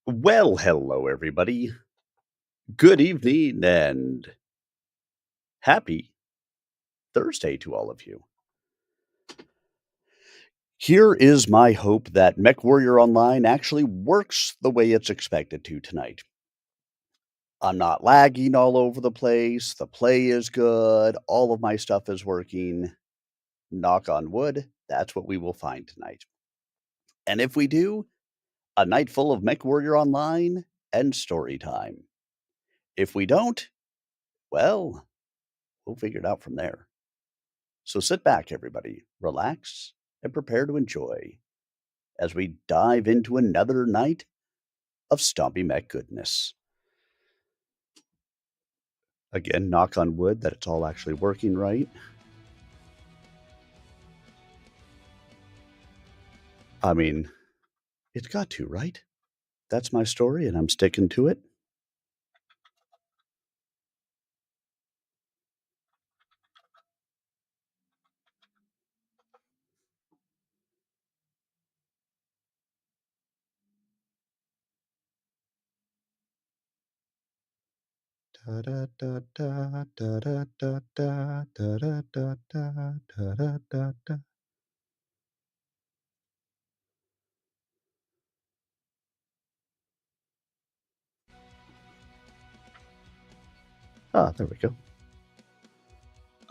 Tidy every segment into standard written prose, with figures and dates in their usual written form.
Well, hello, everybody. Good evening and happy Thursday to all of you. Here is my hope that MechWarrior Online actually works the way it's expected to tonight. I'm not lagging all over the place. The play is good. All of my stuff is working. Knock on wood. That's what we will find tonight. And if we do, a night full of MechWarrior Online and story time. If we don't, well, we'll figure it out from there. So sit back, everybody, relax, and prepare to enjoy as we dive into another night of Stompy Mech goodness. Again, knock on wood that it's all actually working right. I mean, it's got to, right? That's my story, and I'm sticking to it. Da da da da da da da da da da da da da da. Ah, there we go.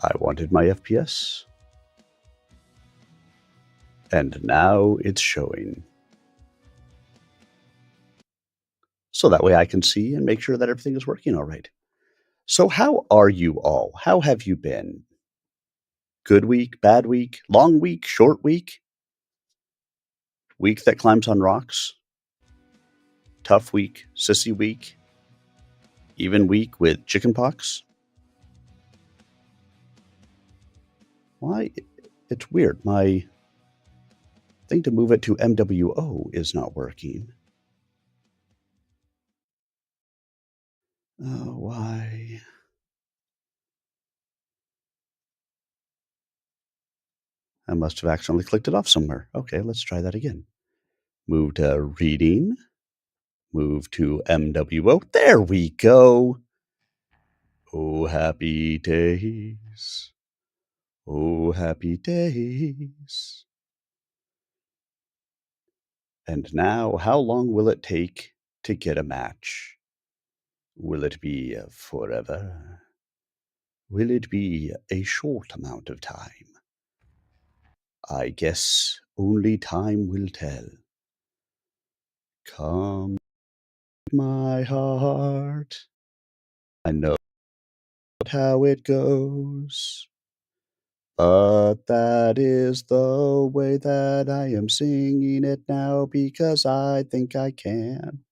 I wanted my FPS, and now it's showing. So that way I can see and make sure that everything is working all right. So, how are you all? How have you been? Good week, bad week, long week, short week, week that climbs on rocks, tough week, sissy week, even week with chickenpox? Why? It's weird. My thing to move it to MWO is not working. Oh, why? I must have accidentally clicked it off somewhere. Okay, let's try that again. Move to reading, move to MWO. There we go. Oh, happy days. Oh, happy days. And now, how long will it take to get a match? Will it be forever? Will it be a short amount of time? I guess only time will tell. Come, my heart. I know how it goes, but that is the way that I am singing it now because I think I can.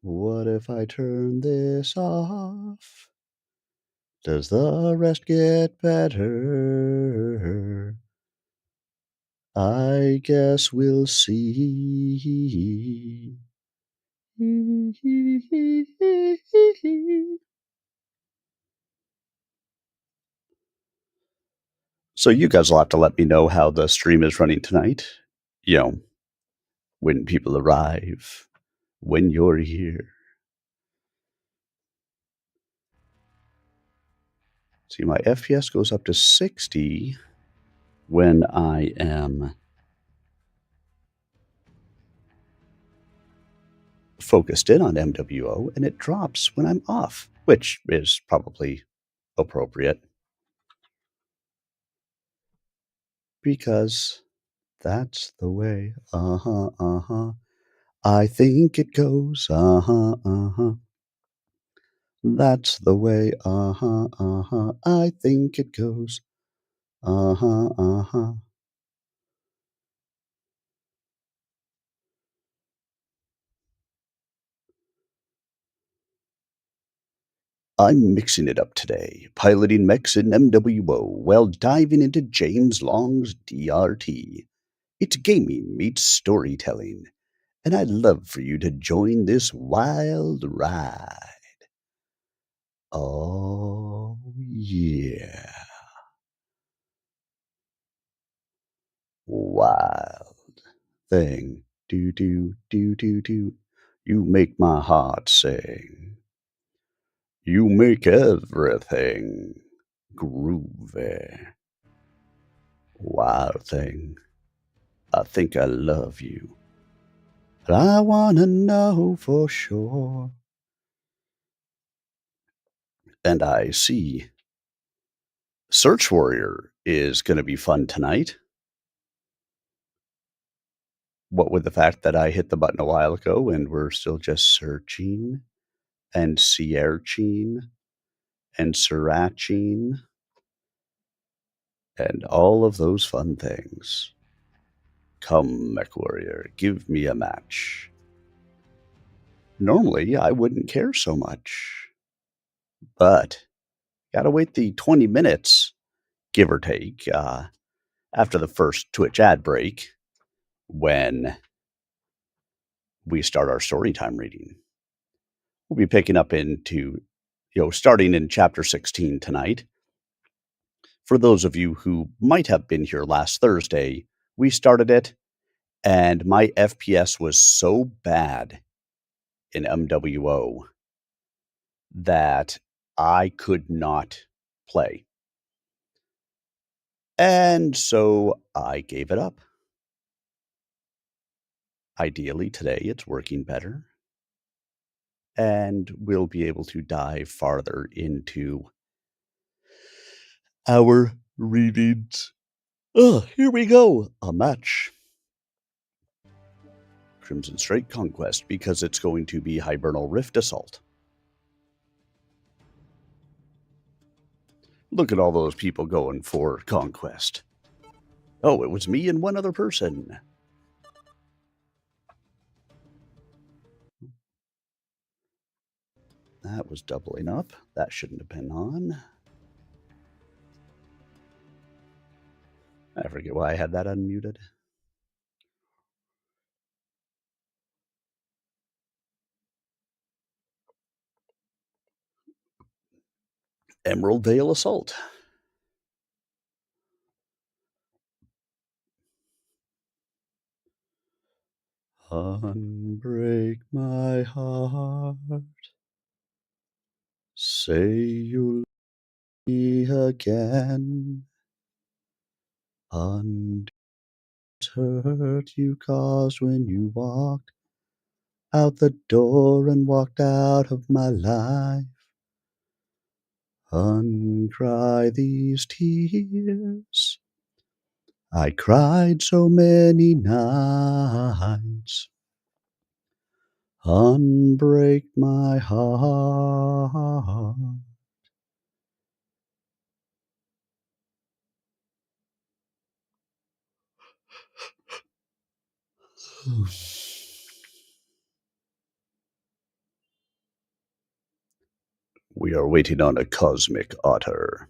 What if I turn this off? Does the rest get better? I guess we'll see. So you guys will have to let me know how the stream is running tonight. You know, when people arrive, when you're here. See, my FPS goes up to 60 when I am focused in on MWO, and it drops when I'm off, which is probably appropriate because that's the way. I think it goes. That's the way. I think it goes. Uh huh. Uh huh. I'm mixing it up today, piloting mechs in MWO while diving into James Long's DRT. It's gaming meets storytelling, and I'd love for you to join this wild ride. Oh, yeah. Wild thing. Do, do, do, do, do. You make my heart sing. You make everything groovy. Wild thing, I think I love you. But I wanna know for sure. And I see Search Warrior is gonna be fun tonight. What with the fact that I hit the button a while ago and we're still just searching and searching and sriraching and all of those fun things. Come, MechWarrior, give me a match. Normally, I wouldn't care so much, but gotta wait the 20 minutes, give or take, after the first Twitch ad break when we start our story time reading. We'll be picking up into, starting in chapter 16 tonight. For those of you who might have been here last Thursday, we started it, and my FPS was so bad in MWO that I could not play. And so I gave it up. Ideally, today it's working better, and we'll be able to dive farther into our readings. Here we go. A match. Crimson Strike Conquest, because it's going to be Hibernal Rift Assault. Look at all those people going for Conquest. Oh, it was me and one other person. That was doubling up. That shouldn't have been on. I forget why I had that unmuted. Emerald Vale Assault. Unbreak my heart. Say you'll be again. Undo hurt you caused when you walked out the door and walked out of my life. Uncry these tears. I cried so many nights. Unbreak my heart. We are waiting on a cosmic otter.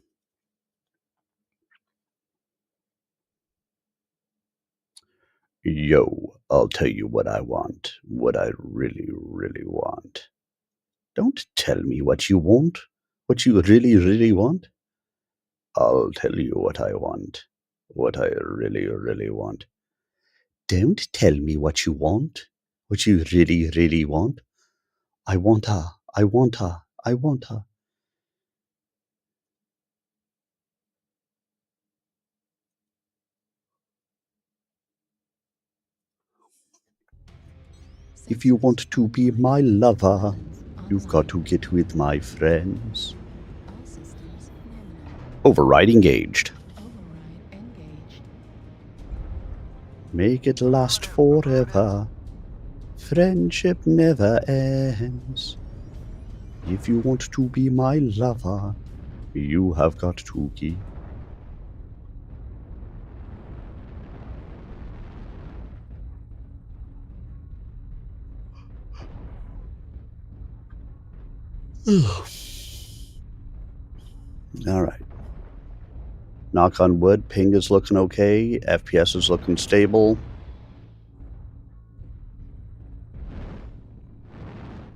Yo, I'll tell you what I want. What I really, really want. Don't tell me what you want. What you really, really want. I'll tell you what I want. What I really, really want. Don't tell me what you want. What you really, really want. I want her. I want her. I want her. If you want to be my lover, you've got to get with my friends. Override engaged. Make it last forever. Friendship never ends. If you want to be my lover, you have got to keep. All right. Knock on wood, ping is looking okay. FPS is looking stable.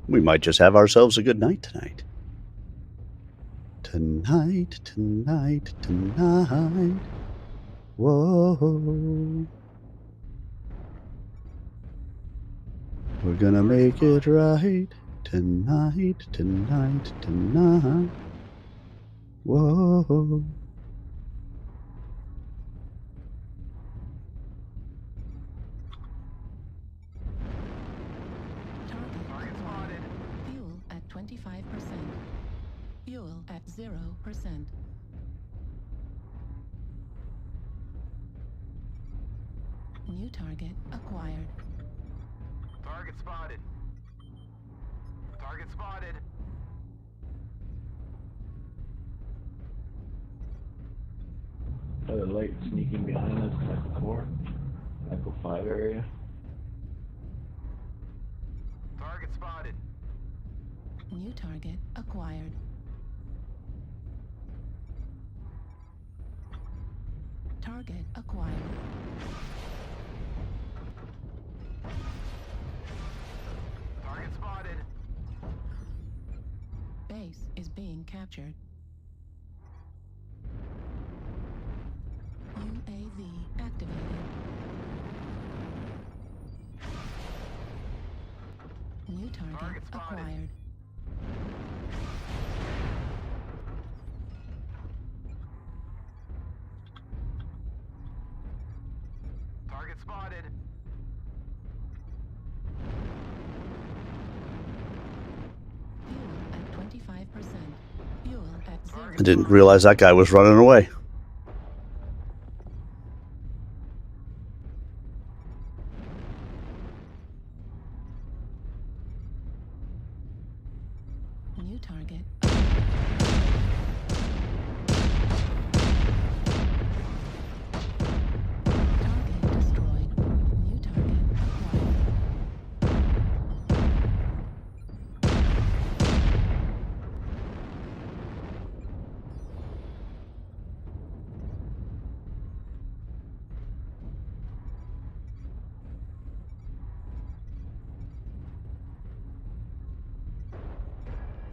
We might just have ourselves a good night tonight. Tonight, tonight, tonight. Whoa. We're gonna make it right tonight, tonight, tonight. Whoa. Target spotted. Fuel at 25%. Fuel at 0%. New target acquired. Target spotted. Target spotted. Other light sneaking behind us, Echo 4, Echo 5 area. Target spotted. New target acquired. Target acquired. Target spotted. Base is being captured. UAV activated. New target spotted. acquired. Target spotted. Fuel at 25%. Fuel at 0. I didn't realize that guy was running away. New target. Target destroyed. New target acquired.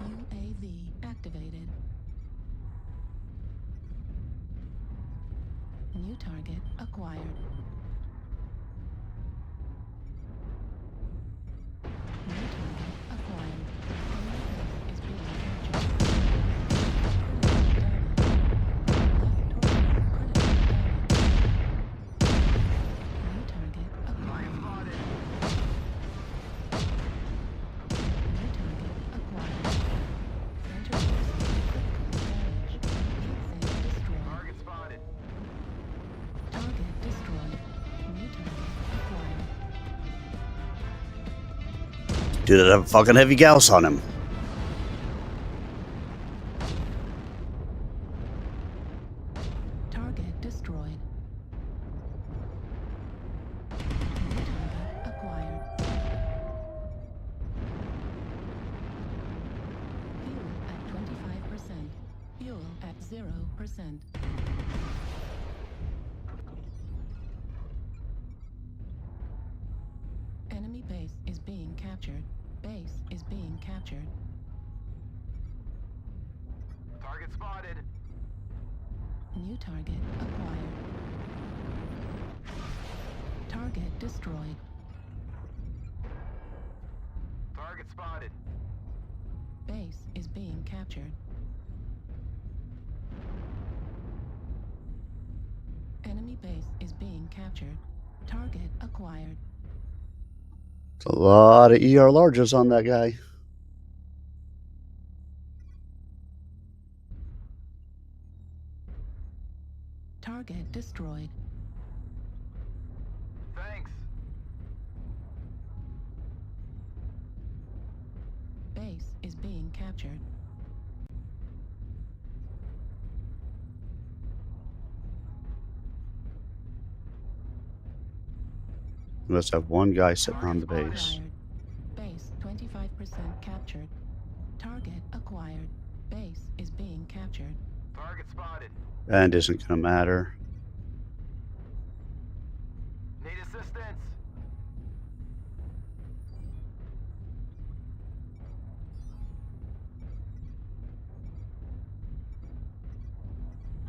UAV activated. New target acquired. New target acquired. Enemy base is being captured. New target acquired. New target acquired. Center base critical damage. Heat sink destroyed. Target spotted. Target destroyed. New target acquired. Dude, I have a fucking heavy gauss on him. Target destroyed. New target acquired. Fuel at 25%. Fuel at 0%. Enemy base is being captured. Base is being captured. Target spotted. New target acquired. Target destroyed. Target spotted. Base is being captured. Enemy base is being captured. Target acquired. It's a lot of ER larges on that guy. Target destroyed. Thanks. Base is being captured. We must have one guy sitting on the Target base. acquired. Base 25% captured. Target acquired. Base is being captured. Target spotted. And isn't gonna matter. Need assistance.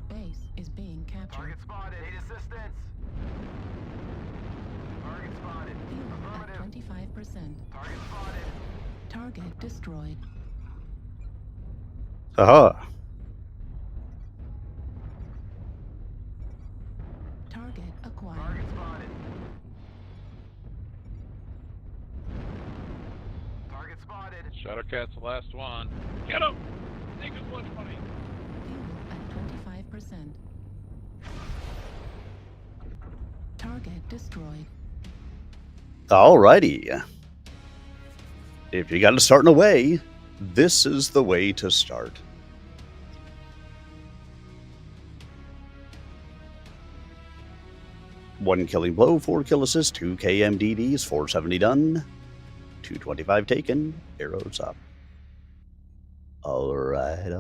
Base is being captured. Target spotted. Need assistance. Target spotted. Fuel at Affirmative. 25%. Target spotted. Target destroyed. Aha. Target acquired. Target spotted. Target spotted. Shadowcat's the last one. Get him! Take his lunch money. Fuel at 25%. Target destroyed. Alrighty. If you got to start in a way, this is the way to start. One killing blow, 4 kill assist, 2 KMDDs, 470 done, 225 taken, arrows up. Alright.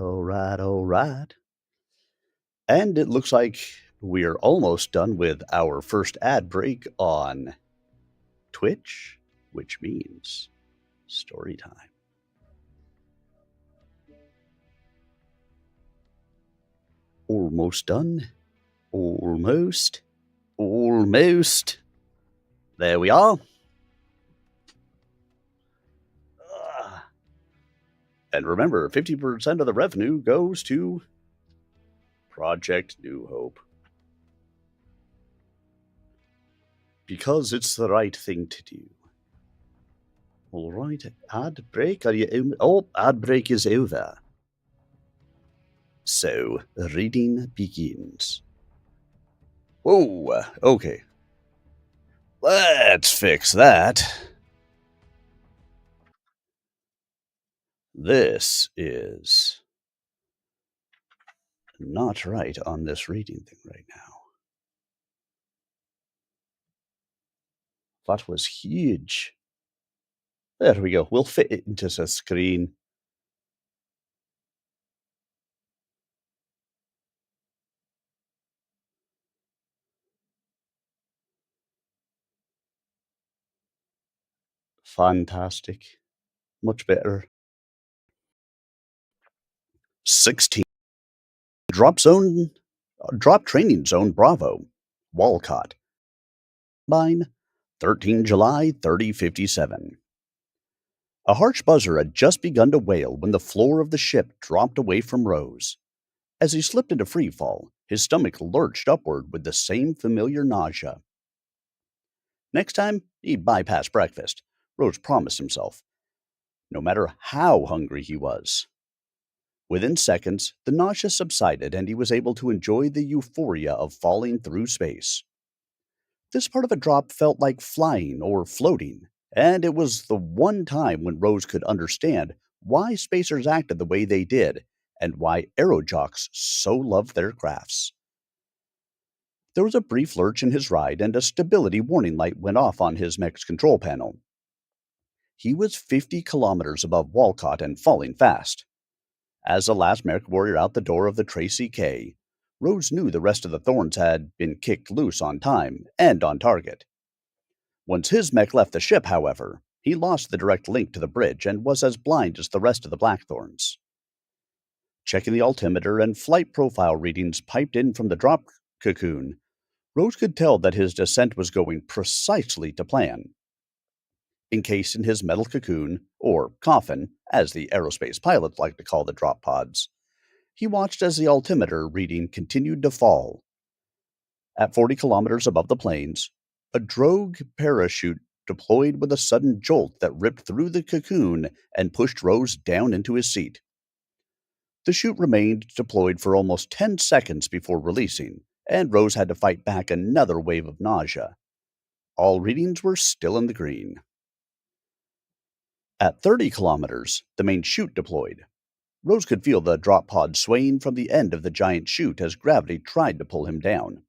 And it looks like we are almost done with our first ad break on Twitch, which means story time. Almost done. Almost. There we are. And remember, 50% of the revenue goes to Project New Hope. Because it's the right thing to do. Alright, ad break, are you in? Oh, ad break is over. So, reading begins. Whoa, okay. Let's fix that. This is not right on this reading thing right now. That was huge. There we go. We'll fit it into the screen. Fantastic. Much better. 16. Drop training zone Bravo. Walcott. Combine 13 July 3057. A harsh buzzer had just begun to wail when the floor of the ship dropped away from Rose. As he slipped into free fall, his stomach lurched upward with the same familiar nausea. Next time, he'd bypass breakfast, Rose promised himself, no matter how hungry he was. Within seconds, the nausea subsided and he was able to enjoy the euphoria of falling through space. This part of a drop felt like flying or floating, and it was the one time when Rose could understand why spacers acted the way they did and why aerojocks so loved their crafts. There was a brief lurch in his ride and a stability warning light went off on his mech's control panel. He was 50 kilometers above Walcott and falling fast. As the last mech warrior out the door of the Tracy K, Rose knew the rest of the Thorns had been kicked loose on time and on target. Once his mech left the ship, however, he lost the direct link to the bridge and was as blind as the rest of the Blackthorns. Checking the altimeter and flight profile readings piped in from the drop cocoon, Rose could tell that his descent was going precisely to plan. Encased in his metal cocoon, or coffin, as the aerospace pilots like to call the drop pods, he watched as the altimeter reading continued to fall. At 40 kilometers above the plains, a drogue parachute deployed with a sudden jolt that ripped through the cocoon and pushed Rose down into his seat. The chute remained deployed for almost 10 seconds before releasing, and Rose had to fight back another wave of nausea. All readings were still in the green. At 30 kilometers, the main chute deployed. Rose could feel the drop pod swaying from the end of the giant chute as gravity tried to pull him down.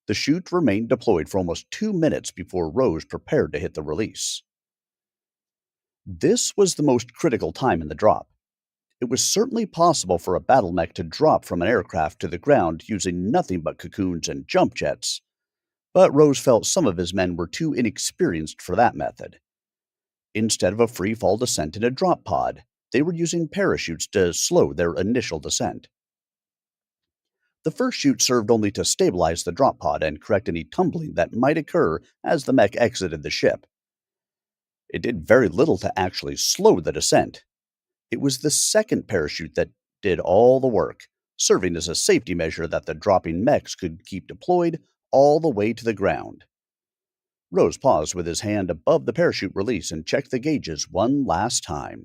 The chute remained deployed for almost 2 minutes before Rose prepared to hit the release. This was the most critical time in the drop. It was certainly possible for a battle mech to drop from an aircraft to the ground using nothing but cocoons and jump jets, but Rose felt some of his men were too inexperienced for that method. Instead of a free-fall descent in a drop pod, they were using parachutes to slow their initial descent. The first chute served only to stabilize the drop pod and correct any tumbling that might occur as the mech exited the ship. It did very little to actually slow the descent. It was the second parachute that did all the work, serving as a safety measure that the dropping mechs could keep deployed all the way to the ground. Rose paused with his hand above the parachute release and checked the gauges one last time.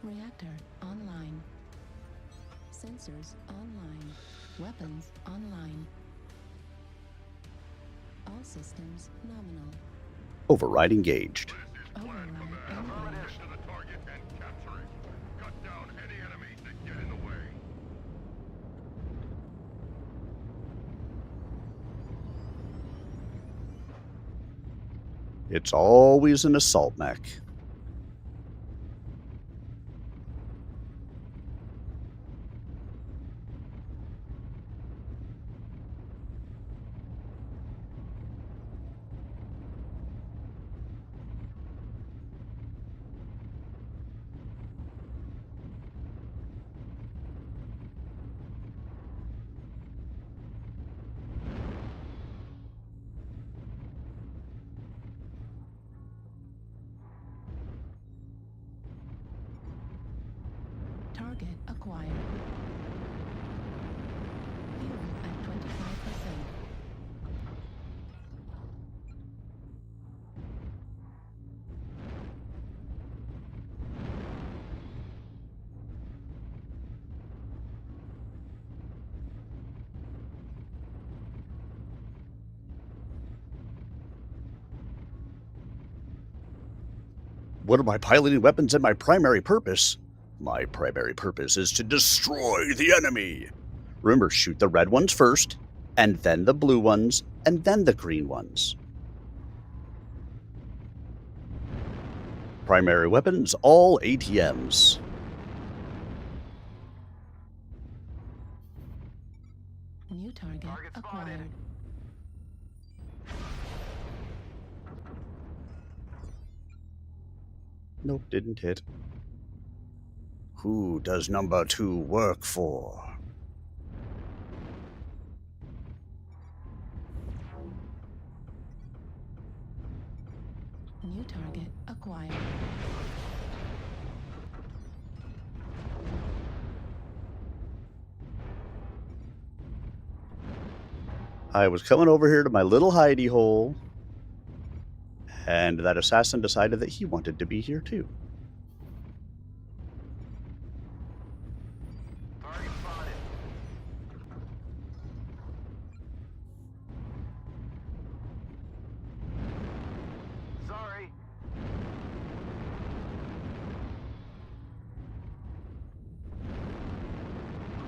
Reactor online. Sensors online. Weapons online. All systems nominal. Override engaged. Override Run engaged. into the target and capture it. Cut down any enemies that get in the way. It's always an assault mech. Target acquired. Fuel at 25%. What are my piloting weapons and my primary purpose? My primary purpose is to destroy the enemy. Remember, shoot the red ones first, and then the blue ones, and then the green ones. Primary weapons, all ATMs. New target Target spotted. acquired. Nope, didn't hit. Who does number 2 work for? New target acquired. I was coming over here to my little hidey hole, and that assassin decided that he wanted to be here too. Target spotted. Sorry.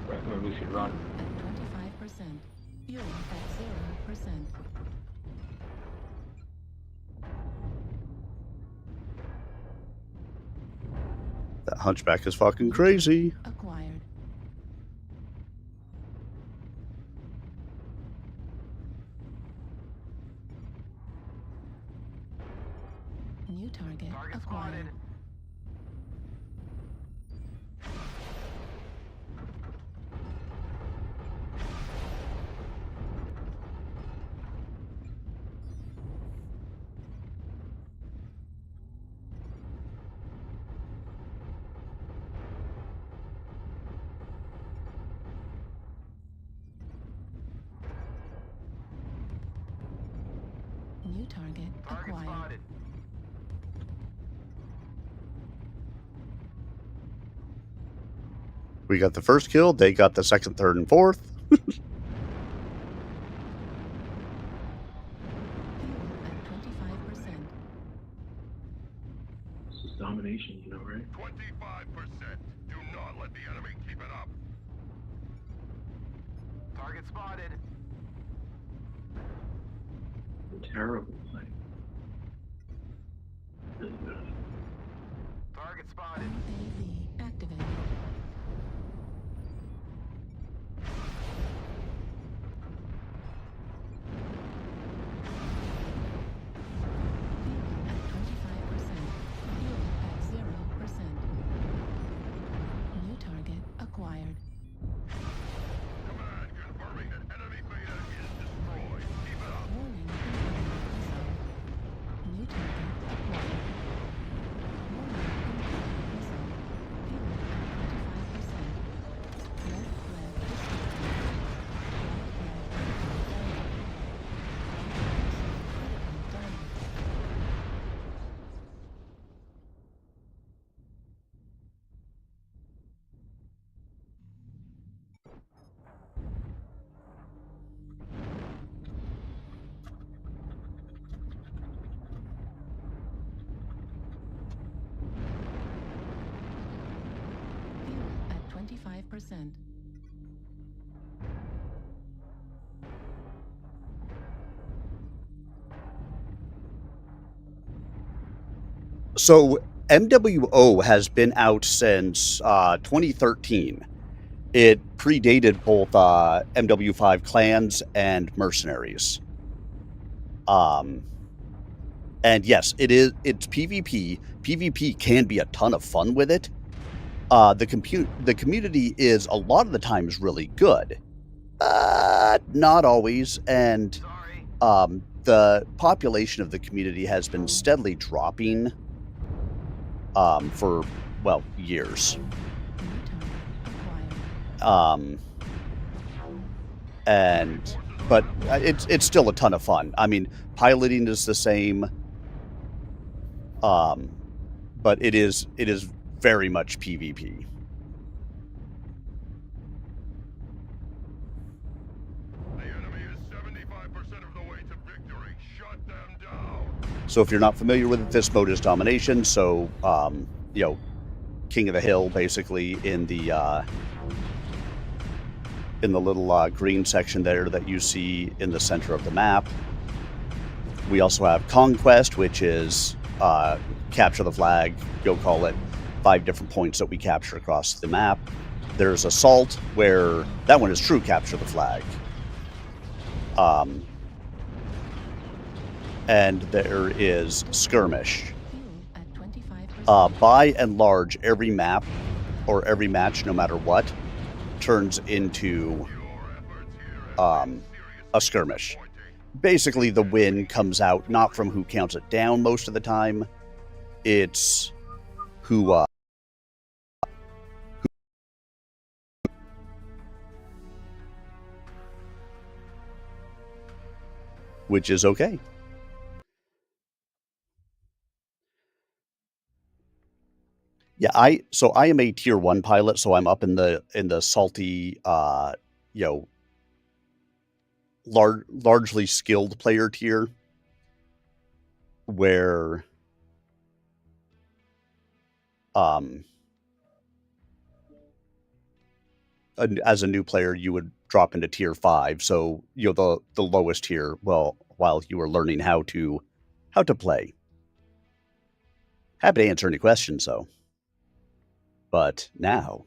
Recommend we should run. At 25%. Fuel at 0%. That hunchback is fucking crazy. Acquired. New target Target acquired. spotted. New target Target acquired. spotted. We got the first kill, they got the second, third, and fourth. Fuel at 25%. This is domination, you know, right? 25%. Do not let the enemy keep it up. Target spotted. Terrible thing. Really good. Target spotted. UAV activated. Fuel at 25%. acquired. Command confirming that enemy beta is destroyed. Keep it up. Warning, incoming missile. New target acquired. Warning, incoming missile. Fuel at 25%. Left leg destroyed. Right leg critical damage. Right missile critical damage. Fuel at 25%. So MWO has been out since 2013. It predated both MW5 clans and mercenaries. And yes, it's PvP. PvP can be a ton of fun with it. The community is a lot of the times really good. Not always, and the population of the community has been steadily dropping for, well, years. New target acquired. But it's still a ton of fun. I mean, piloting is the same, but it is very much PvP. The enemy is 75% of the way to victory. Shut them down. So if you're not familiar with it, this mode is domination. So you know, king of the hill, basically, in the little green section there that you see in the center of the map. We also have conquest, which is capture the flag. Go call it 5 different points that we capture across the map. There's assault, where that one is true capture the flag. And there is skirmish. Fuel at 25%. By and large, every map or every match, no matter what, turns into a skirmish. Basically, the win comes out not from who counts it down most of the time. It's who which is okay. Yeah, I am a tier 1 pilot, so I'm up in the salty you know, largely skilled player tier, where as a new player you would drop into tier 5, so you know, the lowest tier, well, while you were learning how to play. Happy to answer any questions, though. But now,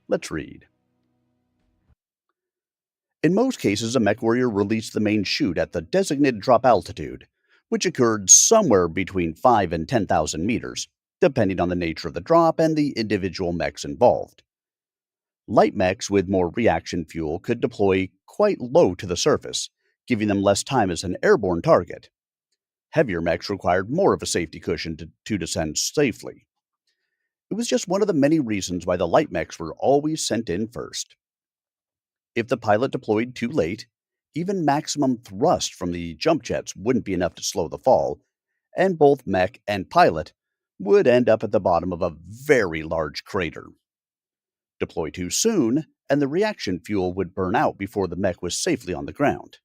let's read. In most cases, a MechWarrior released the main chute at the designated drop altitude, which occurred somewhere between 5 and 10,000 meters, depending on the nature of the drop and the individual mechs involved. Light mechs with more reaction fuel could deploy quite low to the surface, giving them less time as an airborne target. Heavier mechs required more of a safety cushion to descend safely. It was just one of the many reasons why the light mechs were always sent in first. If the pilot deployed too late, even maximum thrust from the jump jets wouldn't be enough to slow the fall, and both mech and pilot would end up at the bottom of a very large crater. Deploy too soon, and the reaction fuel would burn out before the mech was safely on the ground.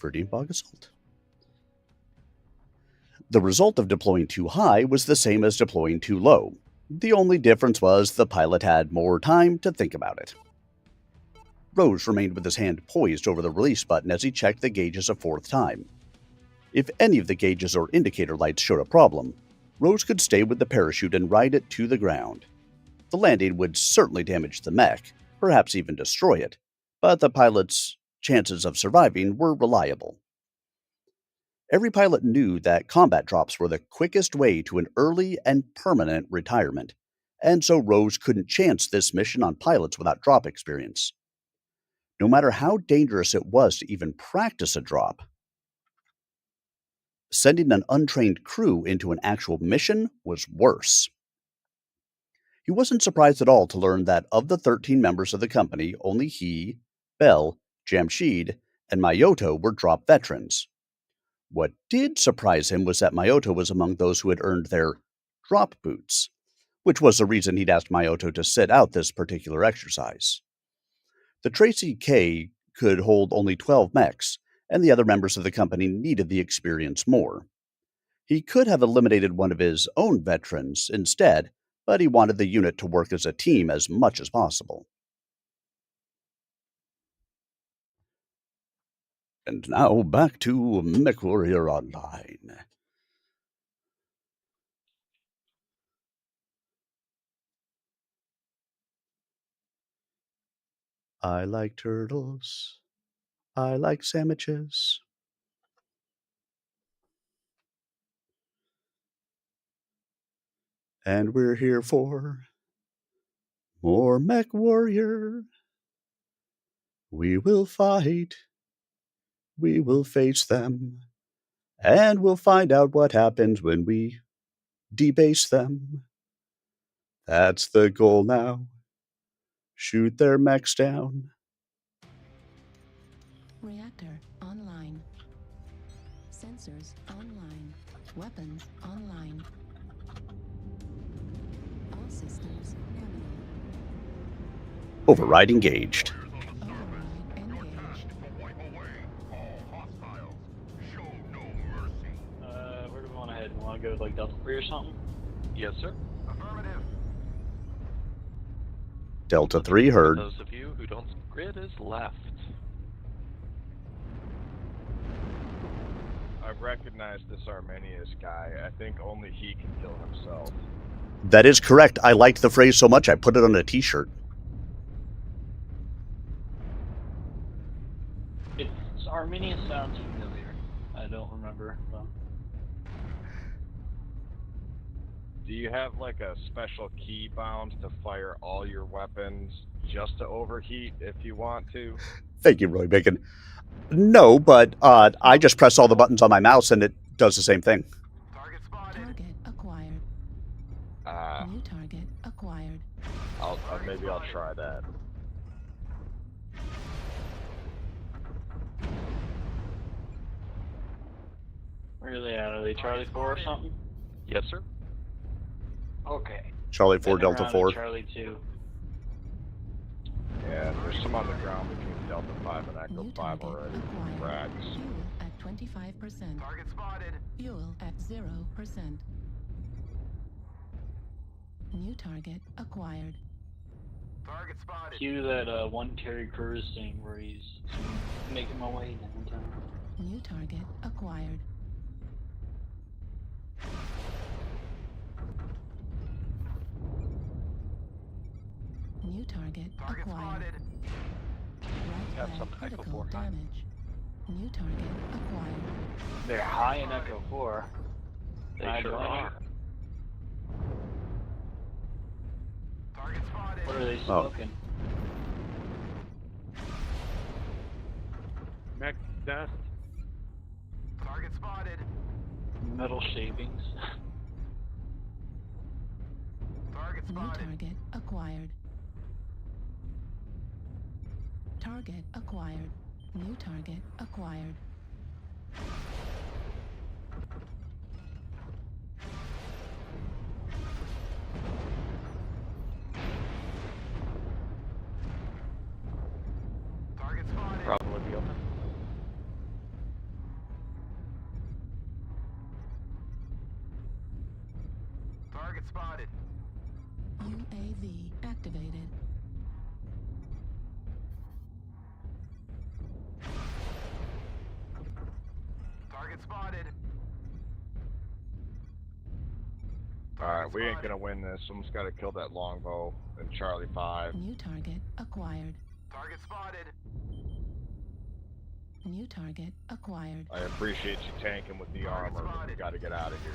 Verdienbog Assault. The result of deploying too high was the same as deploying too low. The only difference was the pilot had more time to think about it. Rose remained with his hand poised over the release button as he checked the gauges a 4th time. If any of the gauges or indicator lights showed a problem, Rose could stay with the parachute and ride it to the ground. The landing would certainly damage the mech, perhaps even destroy it, but the pilot's chances of surviving were reliable. Every pilot knew that combat drops were the quickest way to an early and permanent retirement, and so Rose couldn't chance this mission on pilots without drop experience. No matter how dangerous it was to even practice a drop, sending an untrained crew into an actual mission was worse. He wasn't surprised at all to learn that of the 13 members of the company, only he, Bell, Jamshid, and Mayoto were drop veterans. What did surprise him was that Mayoto was among those who had earned their drop boots, which was the reason he'd asked Mayoto to sit out this particular exercise. The Tracy K could hold only 12 mechs, and the other members of the company needed the experience more. He could have eliminated one of his own veterans instead, but he wanted the unit to work as a team as much as possible. And now back to MechWarrior Online. I like turtles. I like sandwiches. And we're here for more MechWarrior. We will fight. We will face them. And we'll find out what happens when we debase them. That's the goal now. Shoot their mechs down. Reactor online. Sensors online. Weapons online. All systems nominal. Override engaged. Override engaged. Wipe away all hostiles. Show no mercy. Where do we want to head? We want to go to like Delta 3 or something? Yes, sir. Affirmative. Delta 3 heard. Those of you who don't grid is left. I recognize this Arminius guy. I think only he can kill himself. That is correct. I liked the phrase so much I put it on a t-shirt. It's Arminius sounds familiar. I don't remember. But... Do you have like a special key bound to fire all your weapons just to overheat if you want to? Thank you, Roy Bacon. No, but I just press all the buttons on my mouse and it does the same thing. Target spotted. Target acquired. New target acquired. Maybe I'll try that. Where are they at? Are they Charlie 4 or something? Yes, sir. Okay. Charlie 4, Then Delta around 4. Charlie 2. Yeah, there's some on the ground between Delta 5 and Echo New 5 target already. acquired. Rags. Fuel at 25%. Target spotted. Fuel at 0%. New target acquired. Target spotted. Cue that one Terry Crews thing where he's making my way downtown. New target acquired. New target Target acquired. spotted. Right Got leg some Echo critical 4 high. damage. New target acquired. They're high in Echo 4. They I sure don't- are. Target spotted. What are they Oh. smoking? Mech dust. Target spotted. Metal shavings. Target New spotted. target acquired. Target acquired. New target acquired. Target spotted. Probably be open. Target spotted. UAV activated. Target spotted. Alright, we ain't gonna win this. Someone's gotta kill that longbow in Charlie 5. New target acquired. Target spotted. New target acquired. I appreciate you tanking with the armor, but we gotta get out of here.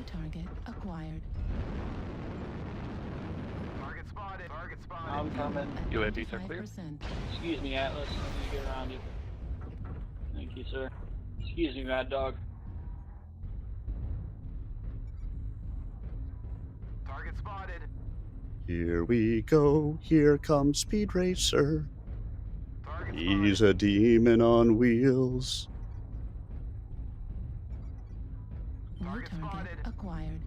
New target acquired. Target spotted. Target spotted. I'm coming. At UAVs are clear. 25%. Excuse me, Atlas. I need to get around you. Thank you, sir. Excuse me, Mad Dog. Target spotted. Here we go. Here comes Speed Racer. Target He's spotted. a demon on wheels. New Target target spotted. acquired.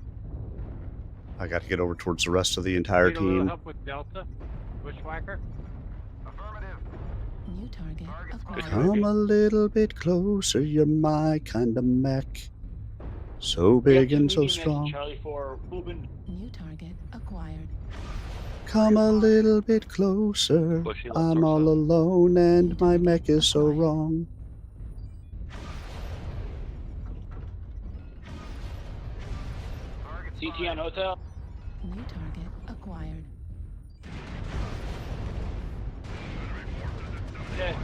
I got to get over towards the rest of the entire Need a little team. help with Delta? Bushwhacker? Affirmative. New target Target acquired. spotted. Come a little bit closer. You're my kind of mech. So We got big two and so medium mechs in strong. Charlie 4 moving. New target acquired. Come a little bit closer. Bushy, let's I'm source all up. alone and my mech is so Acquired. wrong. Target CT spotted. on hotel. New target acquired. Okay.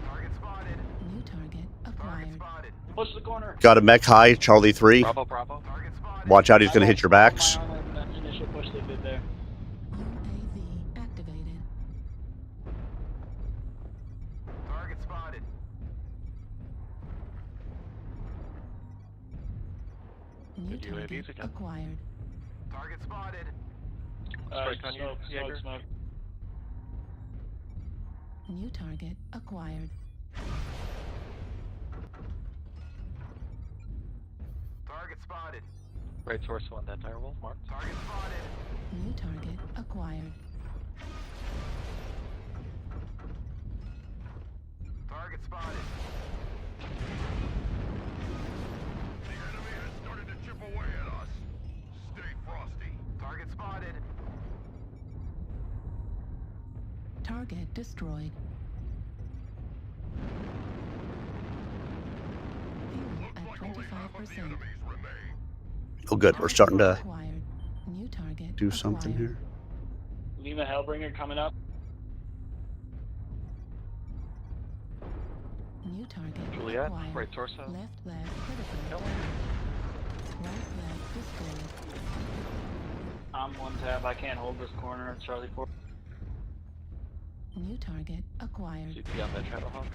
Target spotted. New target Target acquired. spotted. Push the corner. Got a mech high, Charlie 3. Bravo, Bravo. Target spotted. Watch out, he's I going to hit lost your all backs. my armor in that initial push they did there. UAV activated. Target spotted. New Good target UAVs again. acquired. Target spotted. Strike on you, smoke, Jaeger. smoke. New target acquired. Target spotted. Right source one, that tire wolf marked. Target spotted. New target acquired. Target spotted. The enemy has started to chip away at us. Stay frosty. Target spotted. Target destroyed. Fuel at Like only half of the 25%. enemies remain. Oh, good. We're starting to Acquired. New target do something acquired. here. Lima Hellbringer coming up. New target Juliet, acquired. right source out. Left leg critical. Nope. Right leg destroyed. I'm one tab. I can't hold this corner. Charlie 4. New target acquired. CT on that Shadowhawk.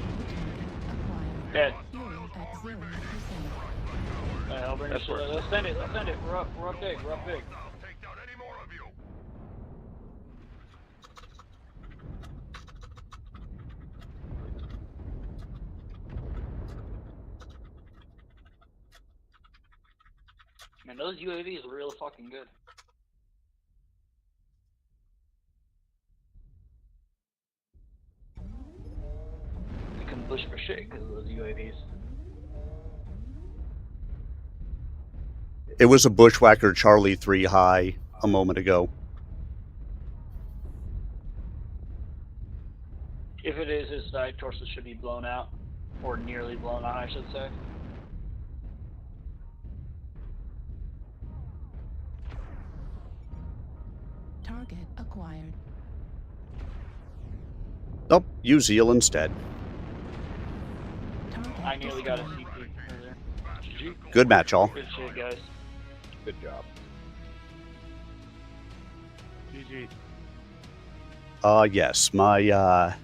New target acquired. Dead. Fuel at 0%. Hellbringer. That's worse. Let's send it. Let's send it. We're up big. We're up big. I'll take down any more of you. Man, those UAVs are real fucking good. We couldn't push for shit because of those UAVs. It was a Bushwhacker Charlie 3 high a moment ago. If it is, his side torso should be blown out. Or nearly blown out, I should say. Target acquired. Nope, use Zeal instead. Target I nearly got a destroyed. CP earlier. GG. Good match, all. Good shit, guys. Good job. GG. Yes, my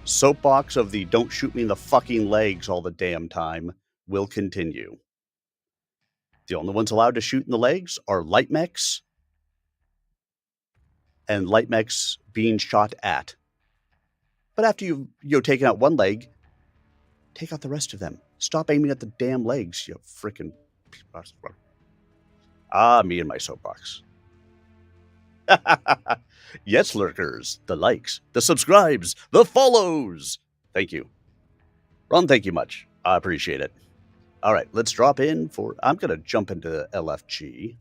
soapbox of the don't shoot me in the fucking legs all the damn time will continue. The only ones allowed to shoot in the legs are light mechs and light mechs being shot at. But after you've taken out one leg, take out the rest of them. Stop aiming at the damn legs, you frickin'. Me and my soapbox. Yes, lurkers, the likes, the subscribes, the follows. Thank you. Ron, thank you much. I appreciate it. All right, let's drop in for... I'm going to jump into LFG.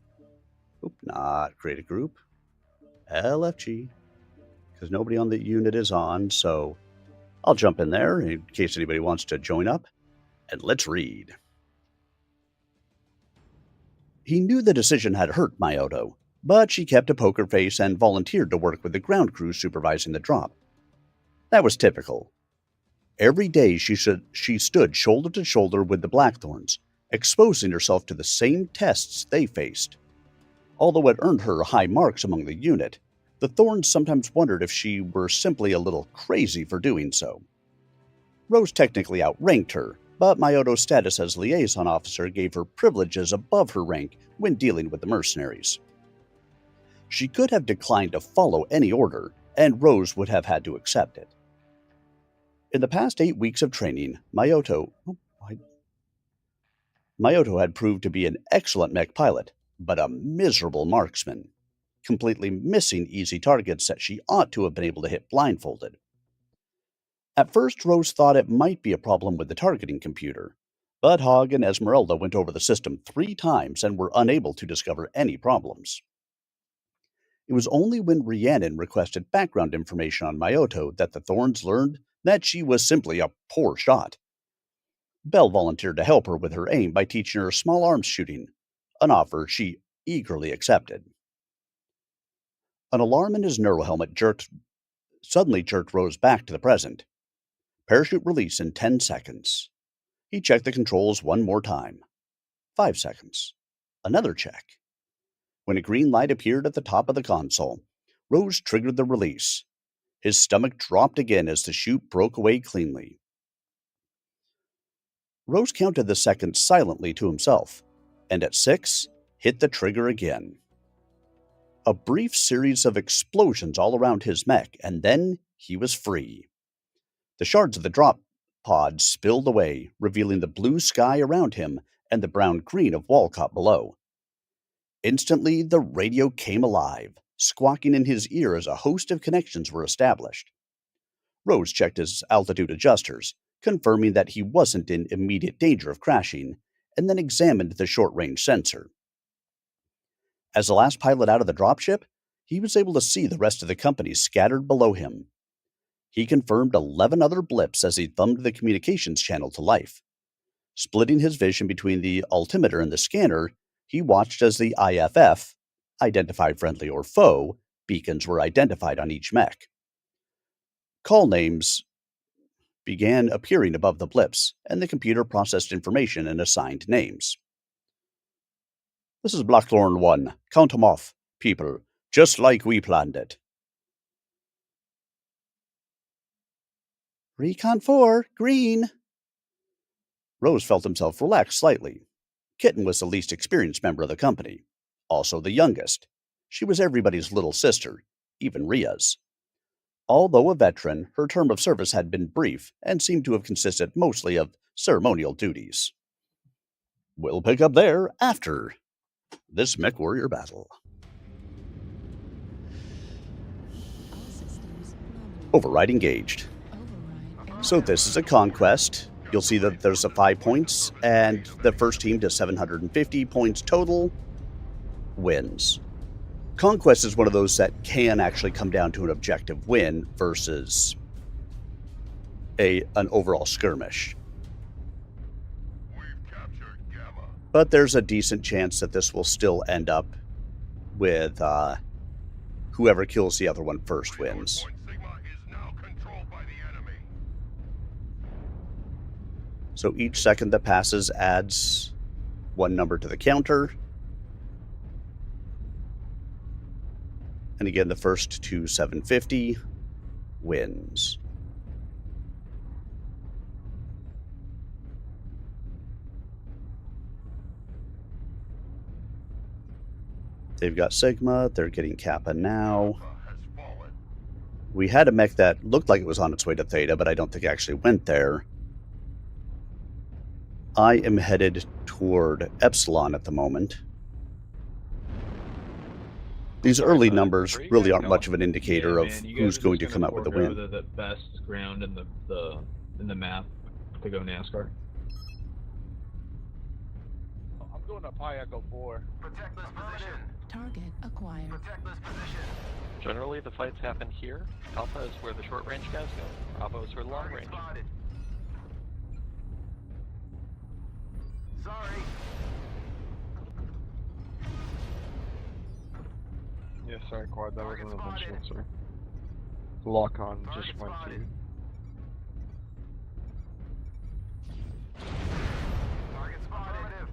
Oop, not create a group. LFG. Because nobody on the unit is on, so I'll jump in there in case anybody wants to join up. And let's read. He knew the decision had hurt Myoto, but she kept a poker face and volunteered to work with the ground crew supervising the drop. That was typical. Every day she stood shoulder to shoulder with the Blackthorns, exposing herself to the same tests they faced. Although it earned her high marks among the unit, the Thorns sometimes wondered if she were simply a little crazy for doing so. Rose technically outranked her, but Mayoto's status as liaison officer gave her privileges above her rank when dealing with the mercenaries. She could have declined to follow any order, and Rose would have had to accept it. In the past 8 weeks of training, Mayoto had proved to be an excellent mech pilot, but a miserable marksman, completely missing easy targets that she ought to have been able to hit blindfolded. At first, Rose thought it might be a problem with the targeting computer, but Hogg and Esmeralda went over the system 3 times and were unable to discover any problems. It was only when Rhiannon requested background information on Mayoto that the Thorns learned that she was simply a poor shot. Belle volunteered to help her with her aim by teaching her small arms shooting, an offer she eagerly accepted. An alarm in his neurohelmet suddenly jerked Rose back to the present. Parachute release in 10 seconds. He checked the controls one more time. 5 seconds. Another check. When a green light appeared at the top of the console, Rose triggered the release. His stomach dropped again as the chute broke away cleanly. Rose counted the seconds silently to himself, and at 6, hit the trigger again. A brief series of explosions all around his mech, and then he was free. The shards of the drop pod spilled away, revealing the blue sky around him and the brown-green of Walcott below. Instantly, the radio came alive, squawking in his ear as a host of connections were established. Rose checked his altitude adjusters, confirming that he wasn't in immediate danger of crashing, and then examined the short-range sensor. As the last pilot out of the dropship, he was able to see the rest of the company scattered below him. He confirmed 11 other blips as he thumbed the communications channel to life. Splitting his vision between the altimeter and the scanner, he watched as the IFF, identify friendly or foe, beacons were identified on each mech. Call names began appearing above the blips, and the computer processed information and assigned names. This is Blackthorn 1. Count 'em off, people, just like we planned it. Recon 4, green. Rose felt himself relax slightly. Kitten was the least experienced member of the company, also the youngest. She was everybody's little sister, even Ria's. Although a veteran, her term of service had been brief and seemed to have consisted mostly of ceremonial duties. We'll pick up there after this MechWarrior battle. Override engaged. So this is a conquest. You'll see that there's a 5 points, and the first team to 750 points total wins. Conquest is one of those that can actually come down to an objective win versus an overall skirmish. We've captured Gamma. But there's a decent chance that this will still end up with whoever kills the other one first wins. Point Sigma is now controlled by the enemy. So each second that passes adds 1 number to the counter. And again, the first to 750 wins. They've got Sigma, they're getting Kappa now. Alpha has fallen. We had a mech that looked like it was on its way to Theta, but I don't think it actually went there. I am headed toward Epsilon at the moment. These early numbers really aren't much of an indicator of who's going to come out with the win. The best ground in the map to go NASCAR. I'm going up High Echo 4. Protect this position. Target acquired. Protect this position. Generally, the fights happen here. Alpha is where the short-range guys go. Bravo is where the long Target range. spotted. Sorry. Yeah, sorry, Quad, that Target wasn't spotted. intentional, sir. The lock-on Target just went spotted. through. Target spotted.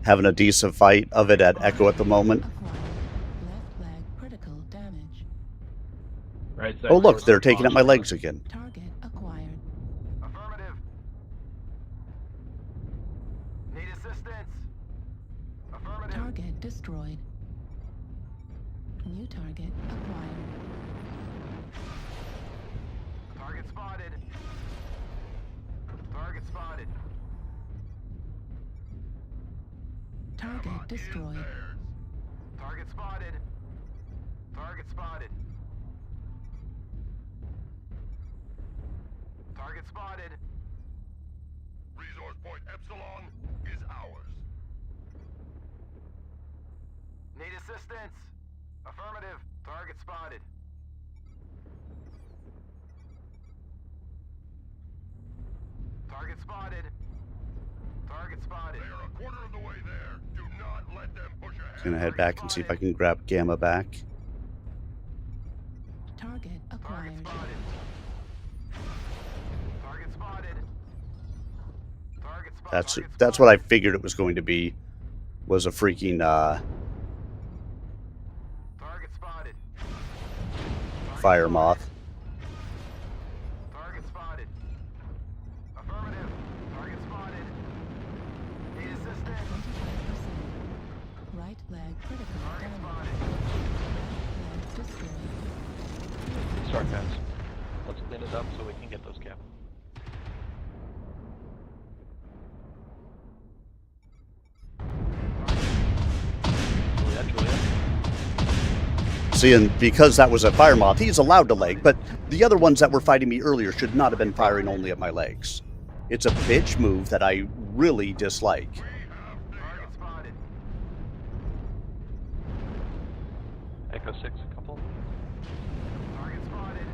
having a decent fight of it at Echo at the moment. Acquired. Left leg critical damage. Right side. Oh, look, first they're taking up my response. legs again. Target acquired. Affirmative. Need assistance. Affirmative. Target destroyed. New target acquired. Target spotted. Target spotted. Target destroyed. Target spotted. Target spotted. Target spotted. Resource point Epsilon is ours. Need assistance. Affirmative. Target spotted. Target spotted. Target spotted. They are a quarter of the way there. Do not let them push ahead. Gonna head back and see if I can grab Gamma back. Target Target acquired. spotted. Target spotted. Target spotted. That's what I figured it was going to be. Was a freaking Target spotted. fire moth. Target spotted. Affirmative. Target spotted. Need assistance. 25%. Right leg critical Target damage. spotted. Left leg destroyed. Start, guys. Let's clean it up so we can get those cap. Juliet. See, and because that was a fire moth, he's allowed to leg, but the other ones that were fighting me earlier should not have been firing only at my legs. It's a bitch move that I really dislike. Target spotted. Echo 6, a couple. Target spotted.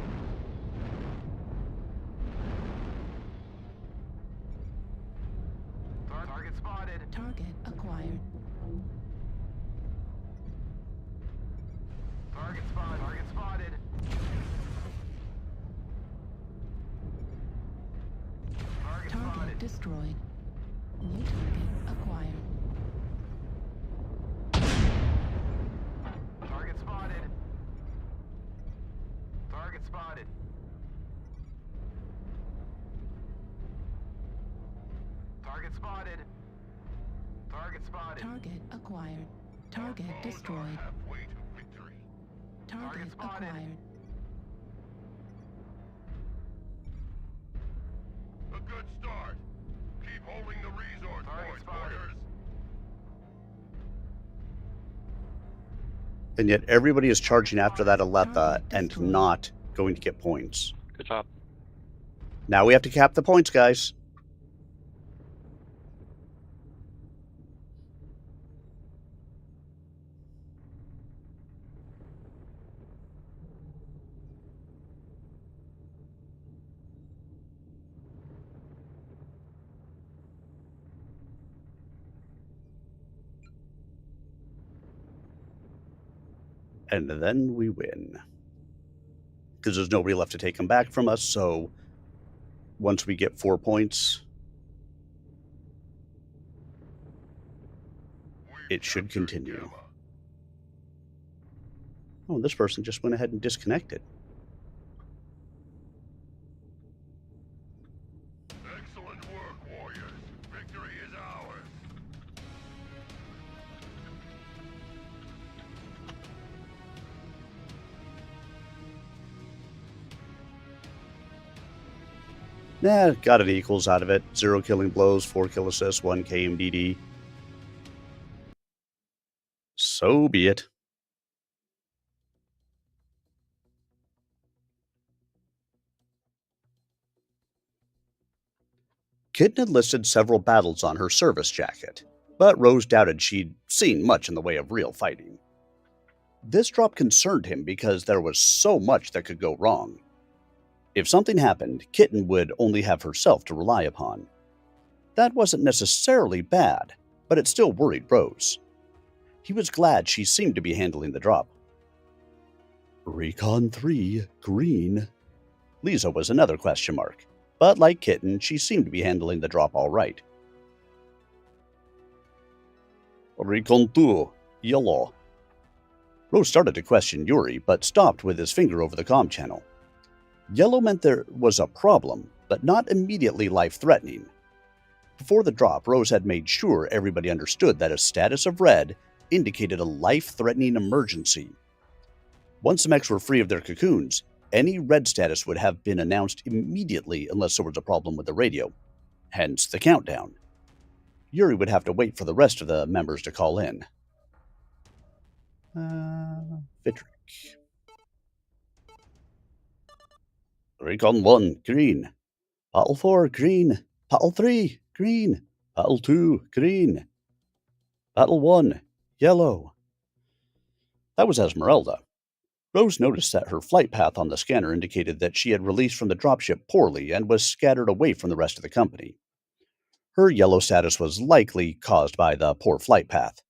Target spotted. Target acquired. Target spotted. Target spotted. Target Target spotted. destroyed. New target acquired. Target spotted. Target spotted. Target spotted. Target spotted. Target acquired. Target destroyed. Halfway to victory. Target spotted. acquired. A good start. Keep holding the resource points, warriors. And yet everybody is charging after that Aletha and not going to get points. Good job. Now we have to cap the points, guys. And then we win. Because there's nobody left to take them back from us, so once we get 4 points, it should continue. Oh, this person just went ahead and disconnected. Excellent work, warriors. Victory is ours. Nah, got an equals out of it. 0 killing blows, 4 kill assists, 1 KMDD. So be it. Kitten had listed several battles on her service jacket, but Rose doubted she'd seen much in the way of real fighting. This drop concerned him because there was so much that could go wrong. If something happened, Kitten would only have herself to rely upon. That wasn't necessarily bad, but it still worried Rose. He was glad she seemed to be handling the drop. Recon 3, green. Lisa was another question mark, but like Kitten, she seemed to be handling the drop all right. Recon 2, yellow. Rose started to question Yuri, but stopped with his finger over the comm channel. Yellow meant there was a problem, but not immediately life-threatening. Before the drop, Rose had made sure everybody understood that a status of red indicated a life-threatening emergency. Once the mechs were free of their cocoons, any red status would have been announced immediately unless there was a problem with the radio. Hence the countdown. Yuri would have to wait for the rest of the members to call in. Vitric. Recon 1, green. Battle 4, green. Battle 3, green. Battle 2, green. Battle 1, yellow. That was Esmeralda. Rose noticed that her flight path on the scanner indicated that she had released from the dropship poorly and was scattered away from the rest of the company. Her yellow status was likely caused by the poor flight path.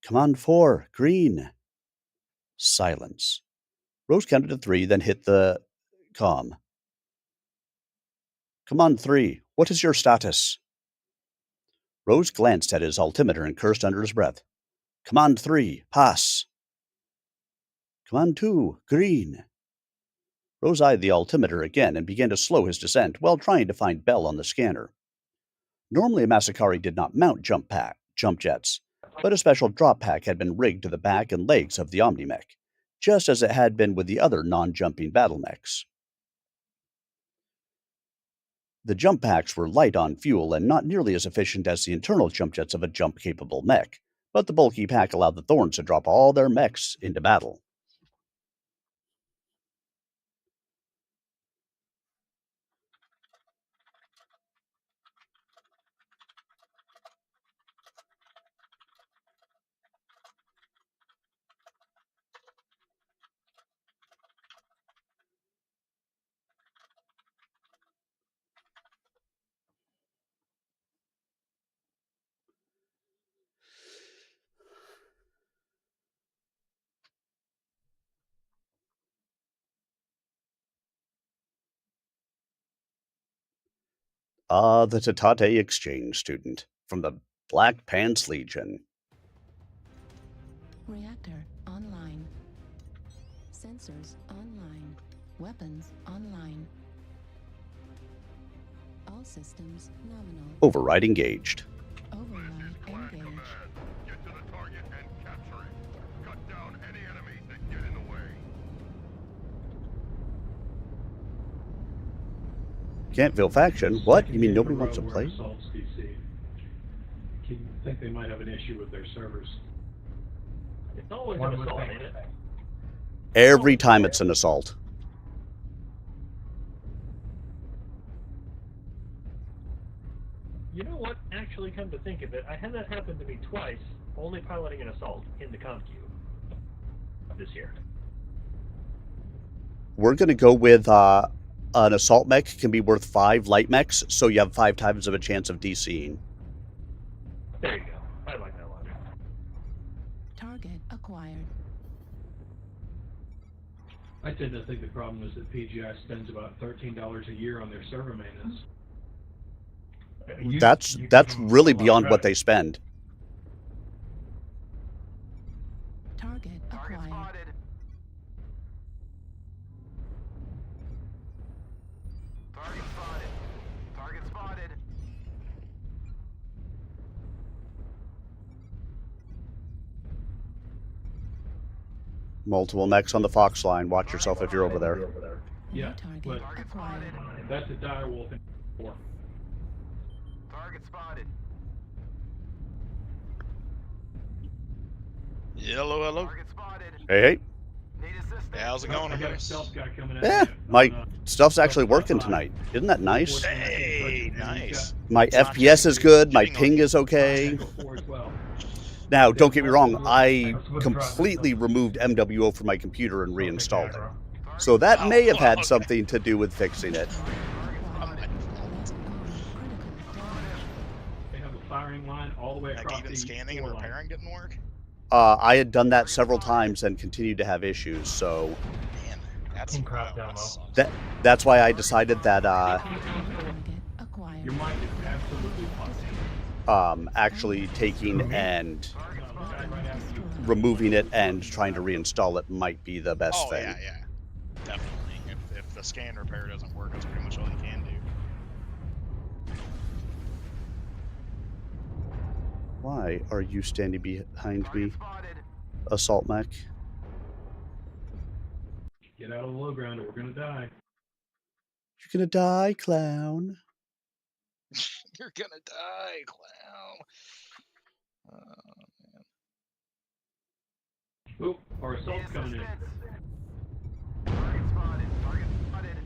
Command 4, green. Silence. Rose counted to 3, then hit the comm. Command 3, what is your status? Rose glanced at his altimeter and cursed under his breath. Command 3, pass. Command 2, green. Rose eyed the altimeter again and began to slow his descent while trying to find Bell on the scanner. Normally, a Masakari did not mount jump jets, but a special drop pack had been rigged to the back and legs of the Omni-Mech, just as it had been with the other non-jumping battle mechs. The jump packs were light on fuel and not nearly as efficient as the internal jump jets of a jump-capable mech, but the bulky pack allowed the Thorns to drop all their mechs into battle. The Tatate exchange student from the Black Pants Legion. Reactor online. Sensors online. Weapons online. All systems nominal. Override engaged. Override engaged. Get to the target and capture it. Cut down any enemies that get in the way. Can't feel faction. What? You mean nobody wants to play? Assaults, DC. You think they might have an issue with their servers? It's always an assault, ain't it? Every time it's an assault. You know what? Actually, come to think of it, I had that happen to me twice, only piloting an assault in the ComQ this year. We're going to go with an assault mech can be worth 5 light mechs, so you have 5 times of a chance of DCing. There you go. I like that one. Target acquired. I tend to think the problem is that PGI spends about $13 a year on their server maintenance. That's really beyond what they spend. Target acquired. Spotted. Target spotted. Target spotted. Multiple mechs on the Fox line. Watch yourself if you're over there. Yeah, Target but acquired. that's a direwolf in 4. Target spotted. Hello, hello. Target spotted. Hey, hey. Need assistance. Hey, how's it going, I got a guys? stealth guy coming in. Yeah, my stuff's actually working tonight. Isn't that nice? Hey, nice. My FPS is good. My ping is okay. Now, don't get me wrong. I completely removed MWO from my computer and reinstalled it. So that may have had something to do with fixing it. They have a firing line all the way Like across even the scanning and line. repairing didn't work? I had done that several times and continued to have issues, so Man, that's Crap wow, demo. that sucks. that's why I decided that Target acquired. acquired. Your mind is absolutely fucked. Actually taking and removing it and trying to reinstall it might be the best thing. Yeah. Definitely. If the scan repair doesn't work, that's pretty much all you can do. Why are you standing behind me, assault mech? Get out of the low ground or we're gonna die. You're gonna die, clown. You're gonna die, clown. Oh, man. Oop, our assault's coming in. Target spotted. Target spotted.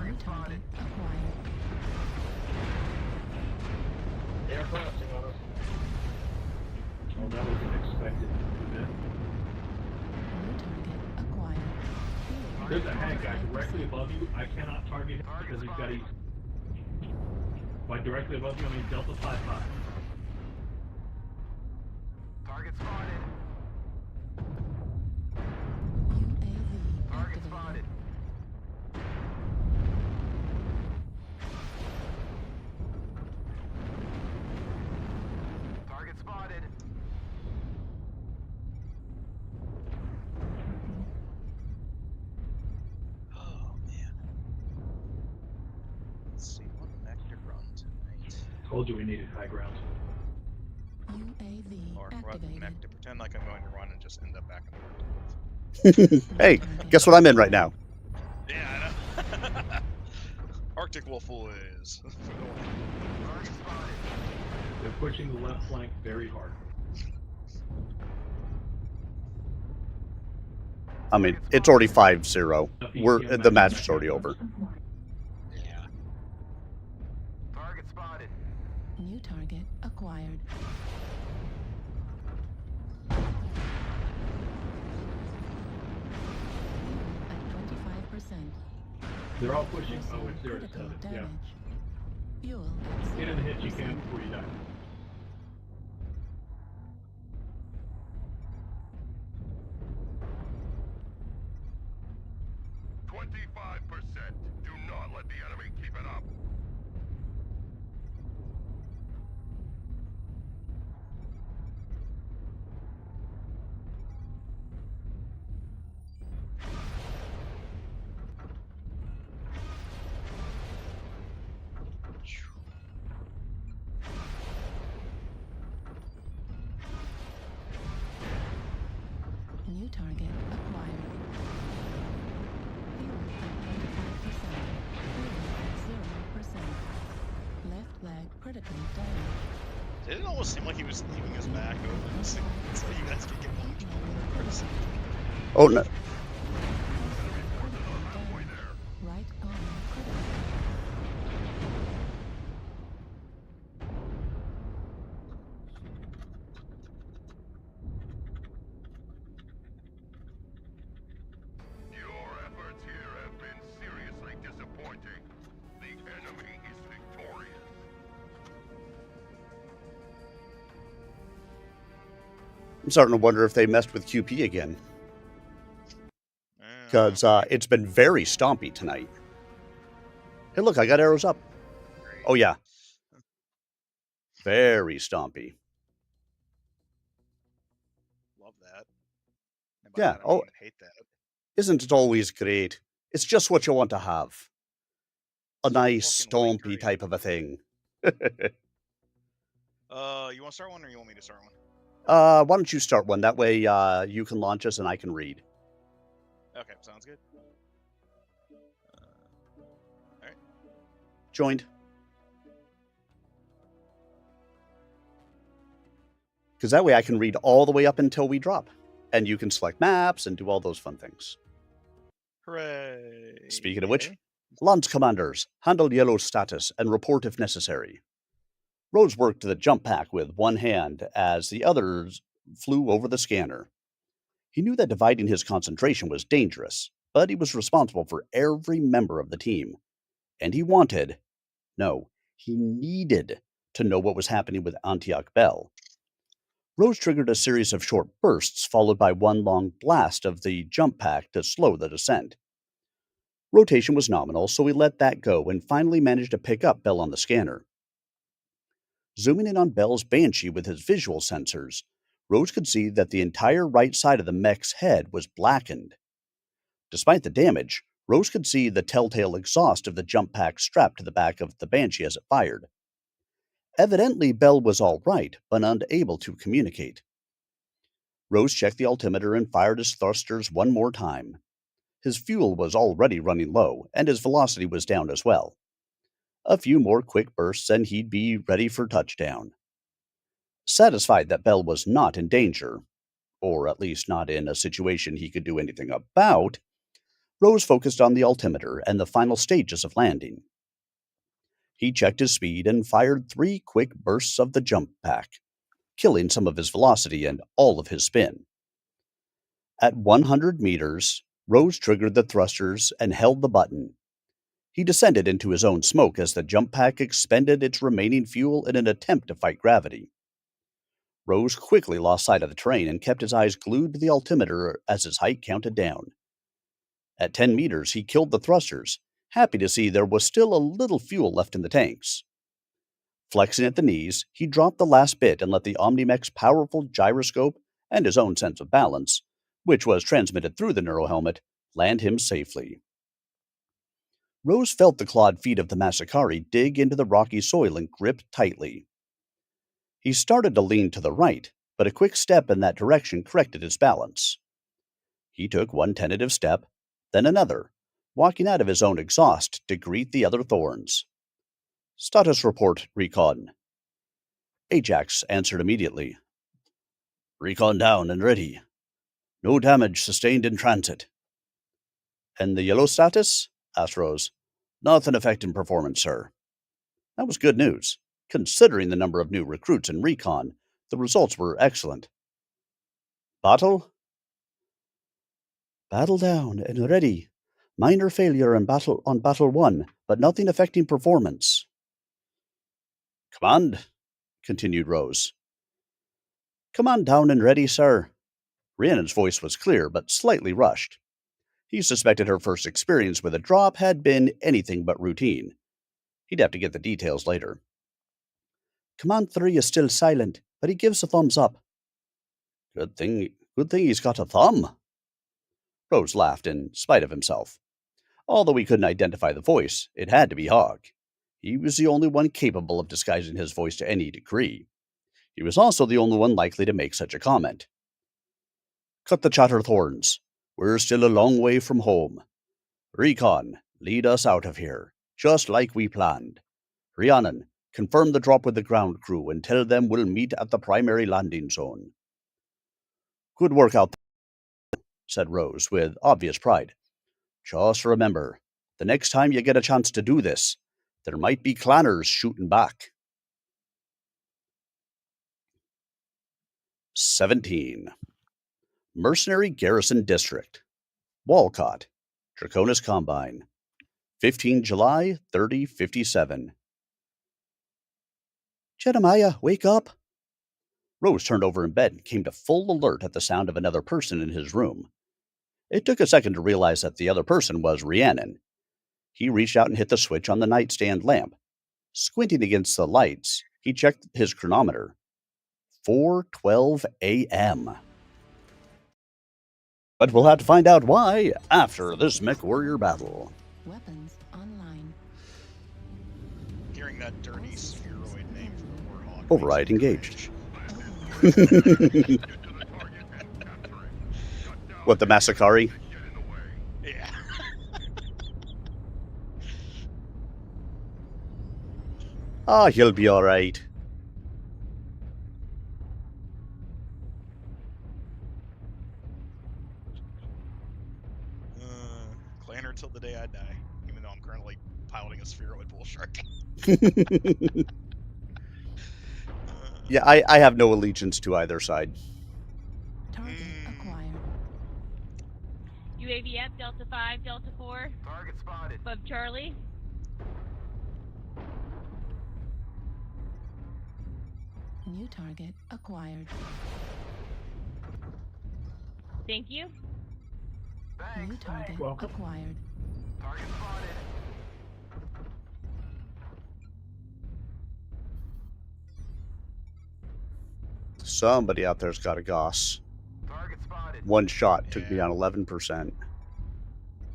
New target acquired. They are collapsing on us. Oh, that was unexpected. New target acquired. There's a hag guy directly above you. I cannot target him because he's got by directly above you, I mean Delta 5-5. Target spotted. UAV Target activated. spotted. Target spotted. Oh, man. Let's see what mech to run tonight. Told you we needed high ground. UAV Or what activated. mech to pretend like I'm going to run and just end up back in the world. Hey, guess what I'm in right now? Yeah, I know. Arctic Wolf Boys. Target spotted. They're pushing the left flank very hard. I mean, it's already 5-0. The match is already over. Yeah. Target spotted. New target acquired. At 25%. They're all pushing. Oh, Causing it's 0 to critical 7. Yeah. damage. Fuel at Get in the hit you 0%. can before you die. Do not let the enemy keep it up. New target acquired. Fuel at 25%. Fuel at 0%. Left leg critically damaged. Did it almost seem like he was leaving his back open so you guys could get one kill? Oh, no. Right arm critical. Your efforts here have been seriously disappointing. The enemy is victorious. I'm starting to wonder if they messed with QP again. Because it's been very stompy tonight. Hey, look, I got arrows up. Oh, yeah. Very stompy. Love that. And by Yeah. that, I Oh, mean, hate that. isn't it always great? It's just what you want to have. A nice, Fucking stompy great. type of a thing. You want to start one or you want me to start one? Why don't you start one? That way you can launch us and I can read. Okay, sounds good. Alright. Joined. Because that way I can read all the way up until we drop. And you can select maps and do all those fun things. Hooray! Speaking of which, Lance commanders, handle yellow status and report if necessary. Rose worked the jump pack with one hand as the others flew over the scanner. He knew that dividing his concentration was dangerous, but he was responsible for every member of the team. And he he needed to know what was happening with Antioch Bell. Rose triggered a series of short bursts, followed by one long blast of the jump pack to slow the descent. Rotation was nominal, so we let that go and finally managed to pick up Bell on the scanner. Zooming in on Bell's Banshee with his visual sensors, Rose could see that the entire right side of the mech's head was blackened. Despite the damage, Rose could see the telltale exhaust of the jump pack strapped to the back of the Banshee as it fired. Evidently, Bell was all right, but unable to communicate. Rose checked the altimeter and fired his thrusters one more time. His fuel was already running low, and his velocity was down as well. A few more quick bursts and he'd be ready for touchdown. Satisfied that Bell was not in danger, or at least not in a situation he could do anything about, Rose focused on the altimeter and the final stages of landing. He checked his speed and fired 3 quick bursts of the jump pack, killing some of his velocity and all of his spin. At 100 meters, Rose triggered the thrusters and held the button. He descended into his own smoke as the jump pack expended its remaining fuel in an attempt to fight gravity. Rose quickly lost sight of the terrain and kept his eyes glued to the altimeter as his height counted down. At 10 meters, he killed the thrusters, happy to see there was still a little fuel left in the tanks. Flexing at the knees, he dropped the last bit and let the Omnimech's powerful gyroscope and his own sense of balance, which was transmitted through the neurohelmet, land him safely. Rose felt the clawed feet of the Masakari dig into the rocky soil and grip tightly. He started to lean to the right, but a quick step in that direction corrected his balance. He took one tentative step, then another, walking out of his own exhaust to greet the other thorns. "Status report, Recon." Ajax answered immediately. "Recon down and ready. No damage sustained in transit." "And the yellow status?" asked Rose. "Nothing affecting performance, sir." That was good news. Considering the number of new recruits in Recon, the results were excellent. "Battle?" "Battle down and ready. Minor failure on Battle 1, but nothing affecting performance." "Command?" continued Rose. "Command down and ready, sir." Rhiannon's voice was clear, but slightly rushed. He suspected her first experience with a drop had been anything but routine. He'd have to get the details later. "Command 3 is still silent, but he gives a thumbs up." Good thing he's got a thumb." Rose laughed in spite of himself. Although he couldn't identify the voice, it had to be Hog. He was the only one capable of disguising his voice to any degree. He was also the only one likely to make such a comment. "Cut the chatter, Thorns. We're still a long way from home. Recon, lead us out of here, just like we planned. Rhiannon, confirm the drop with the ground crew and tell them we'll meet at the primary landing zone." "Good work out there," said Rose with obvious pride. "Just remember, the next time you get a chance to do this, there might be clanners shooting back." 17. Mercenary Garrison District. Walcott. Draconis Combine. 15 July 3057. "Jeremiah, wake up!" Rose turned over in bed and came to full alert at the sound of another person in his room. It took a second to realize that the other person was Rhiannon. He reached out and hit the switch on the nightstand lamp. Squinting against the lights, he checked his chronometer. 4:12 a.m. But we'll have to find out why after this MechWarrior battle. Weapons online. Hearing that dirty spheroid name from the Warhawk. Override engaged. What, the Masakari? Yeah. He'll be alright. Clanner till the day I die, even though I'm currently piloting a spheroid bull shark. Yeah, I have no allegiance to either side. Target acquired. UAV up, Delta 5, Delta 4. Target spotted. Above Charlie. New target acquired. Thank you. New target Welcome. acquired. Target Somebody out there's got a Goss. Target spotted. One shot took me Yeah. down 11%.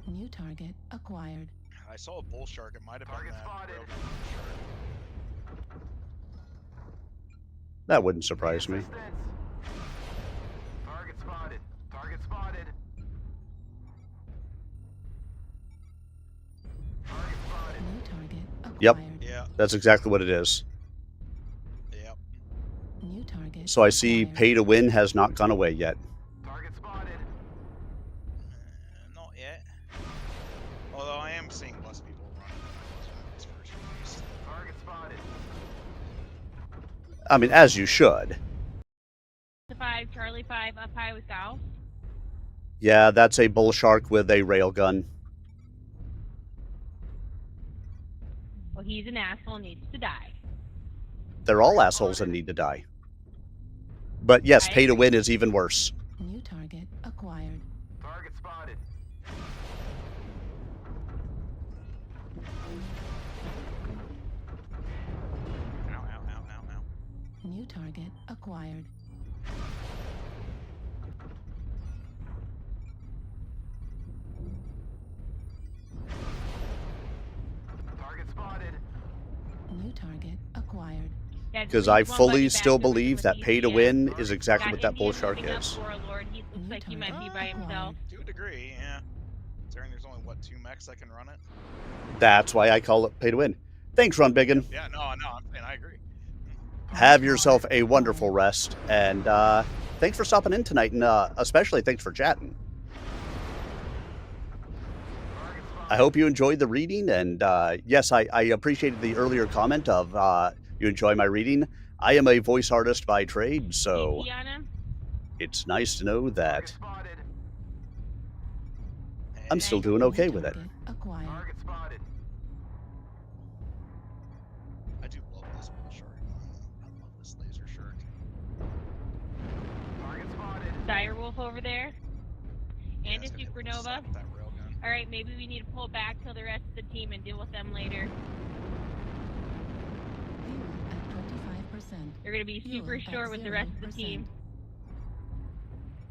New target acquired. I saw a bull shark. It might have been Target that spotted. railgun bull shark. That wouldn't surprise me. Assistance. Target spotted. Target spotted. Target spotted. New target acquired. Yep. Yeah. That's exactly what it is. Yep. New target. So I see acquired. pay to win has not gone away yet. Target spotted. Not yet. Although I am seeing less people run than I was when it was first released. Target spotted. I mean, as you should. The 5, Charlie 5, up high with South. Yeah, that's a bull shark with a railgun. Well, he's an asshole and needs to die. They're all assholes and need to die. But yes, pay to win is even worse. New target acquired. Target spotted. Ow, ow, ow, ow, ow. New target acquired. Target spotted. New target acquired. Yeah, Because just I leave one fully buddy still back over believe with that pay to ECM. win is exactly Got what that bull Indian shark moving up is. Warlord. He looks like he might be by himself. To a degree, yeah. Considering there's only, what, 2 mechs that can run it? That's why I call it pay to win. Thanks, Ron Biggin. Yeah, no, I'm saying I agree. Have yourself a wonderful rest, and thanks for stopping in tonight, and especially thanks for chatting. I hope you enjoyed the reading, and yes, I appreciated the earlier comment of you enjoy my reading. I am a voice artist by trade, so CT on him. it's nice to know that Spotted. I'm still doing okay with it. Acquired. Target spotted. I do love this bull shark. I love this laser shark. Target spotted. Direwolf over there. And a it's gonna be able to supernova. stop with that railgun. Alright, maybe we need to pull back till the rest of the team and deal with them later. Fuel at 25%. They're gonna be Fuel super at short with the rest of the 0%. team.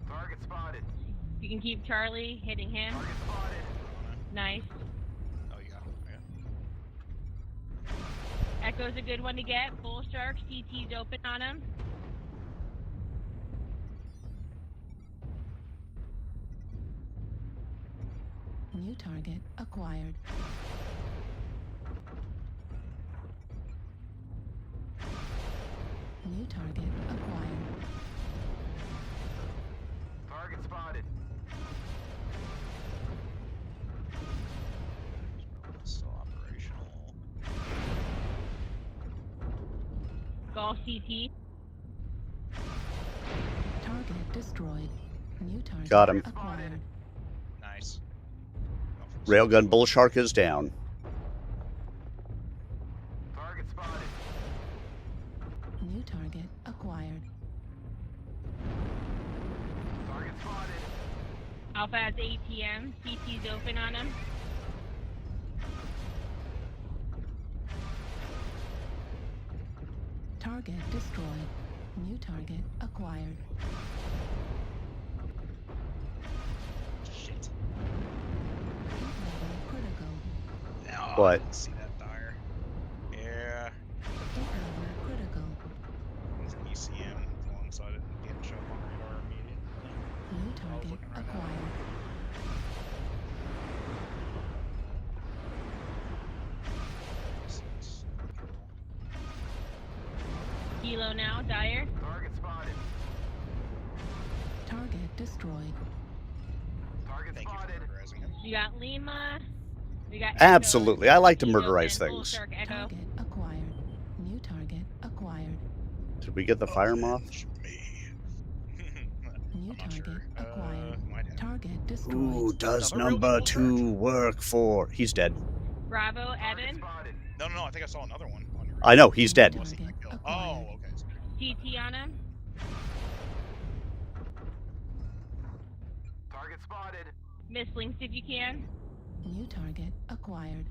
Target spotted. You can keep Charlie hitting him. Target spotted. Nice. Oh, you got it. Yeah. Echo's a good one to get. Bull shark, CT's open on him. New target acquired. New target acquired. Target spotted. Still operational. Golf CT. Target destroyed. New target Got him. acquired. Nice. Railgun bull shark is down. Target spotted. New target acquired. Target spotted. Alpha has ATM. CT's open on him. Target destroyed. New target acquired. Shit. Heat level critical. Oh, What? I didn't see that dire. Yeah. Heat level critical. There's an ECM alongside it and getting shot on radar immediately. New target looking right at it. acquired. Kilo now, Dyer. Target spotted. Target destroyed. Target Thank you spotted. for murderizing it. We got Lima. We got Absolutely. I like to Echo. murderize Open. Bull things. shark, Echo. Target acquired. New target acquired. Did we get the fire moth? Avenge me. New I'm not target sure. acquired. Might have. Target destroyed. Ooh, does Another railgun number bull shark? 2 work for... He's dead. Bravo, Target Evan. spotted. No, I think I saw another one on your I know, he's dead. Wasn't that kill? Oh, okay. CT on him. Target spotted. Miss links if you can. New target acquired.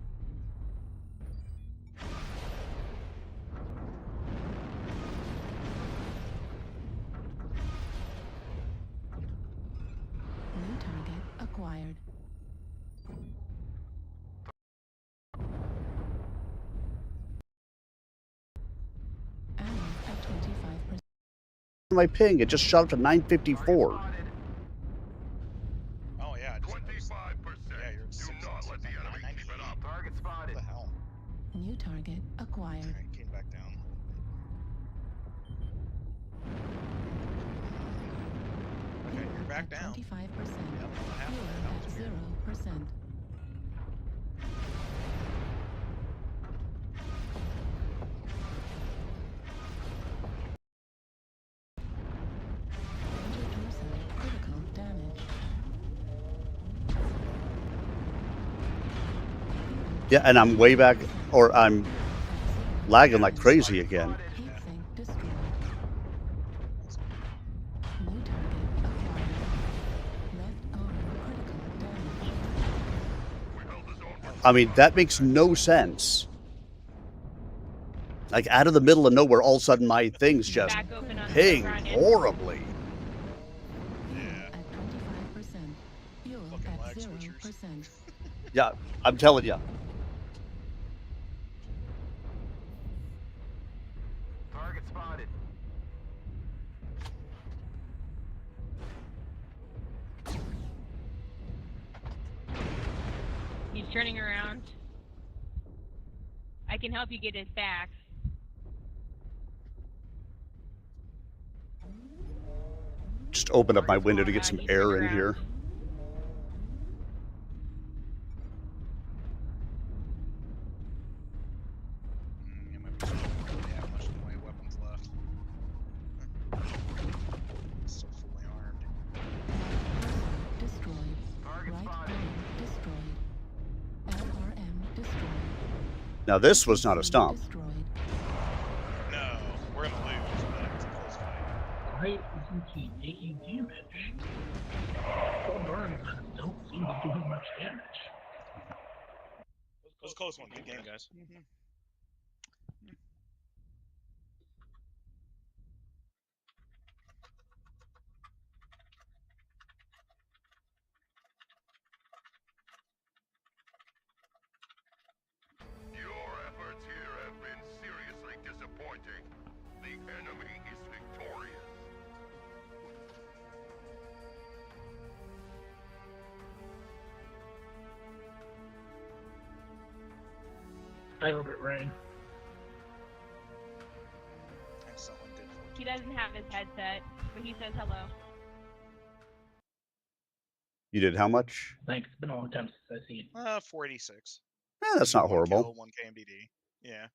my ping. It just shot up to 954. Oh yeah, 25%. Yeah, you're at 6, Do not let the enemy keep it up. Target spotted. What the hell? New target acquired. Alright, came back down. Okay, you're back down. 25%. Yep, what happened Fuel there? That was at weird. 0%. Critical damage. Yeah, and I'm way back, or I'm lagging like crazy again. Heatsink destroyed. New target acquired. Left arm critical damage. I mean, that makes no sense. Like, out of the middle of nowhere, all of a sudden my things just Back open on the ping front end. horribly. Fuel at 25%. Fuel Fucking lag at switchers. 0%. Yeah, I'm telling you. Target spotted. He's turning around. I can help you get his back. Just open up my window to get some He's air turning in around. here. Yeah, might be really have much in the way of weapons left. Still fully armed. Destroyed. Target Right spotted. arm destroyed. LRM destroyed. Now, this was not a stomp. Destroyed. No, we're gonna lose, but it's a close fight. Why isn't he taking damage? Burns don't seem to do much damage. It was a close one. Good game, guys. Your efforts here have been seriously disappointing. The enemy is victorious. I hope it rained. And someone did. He doesn't have his headset, but he says hello. You did how much? Thanks. It's been a long time since I've seen. 486. That's not 1 horrible. kill, 1 KMDD. Yeah.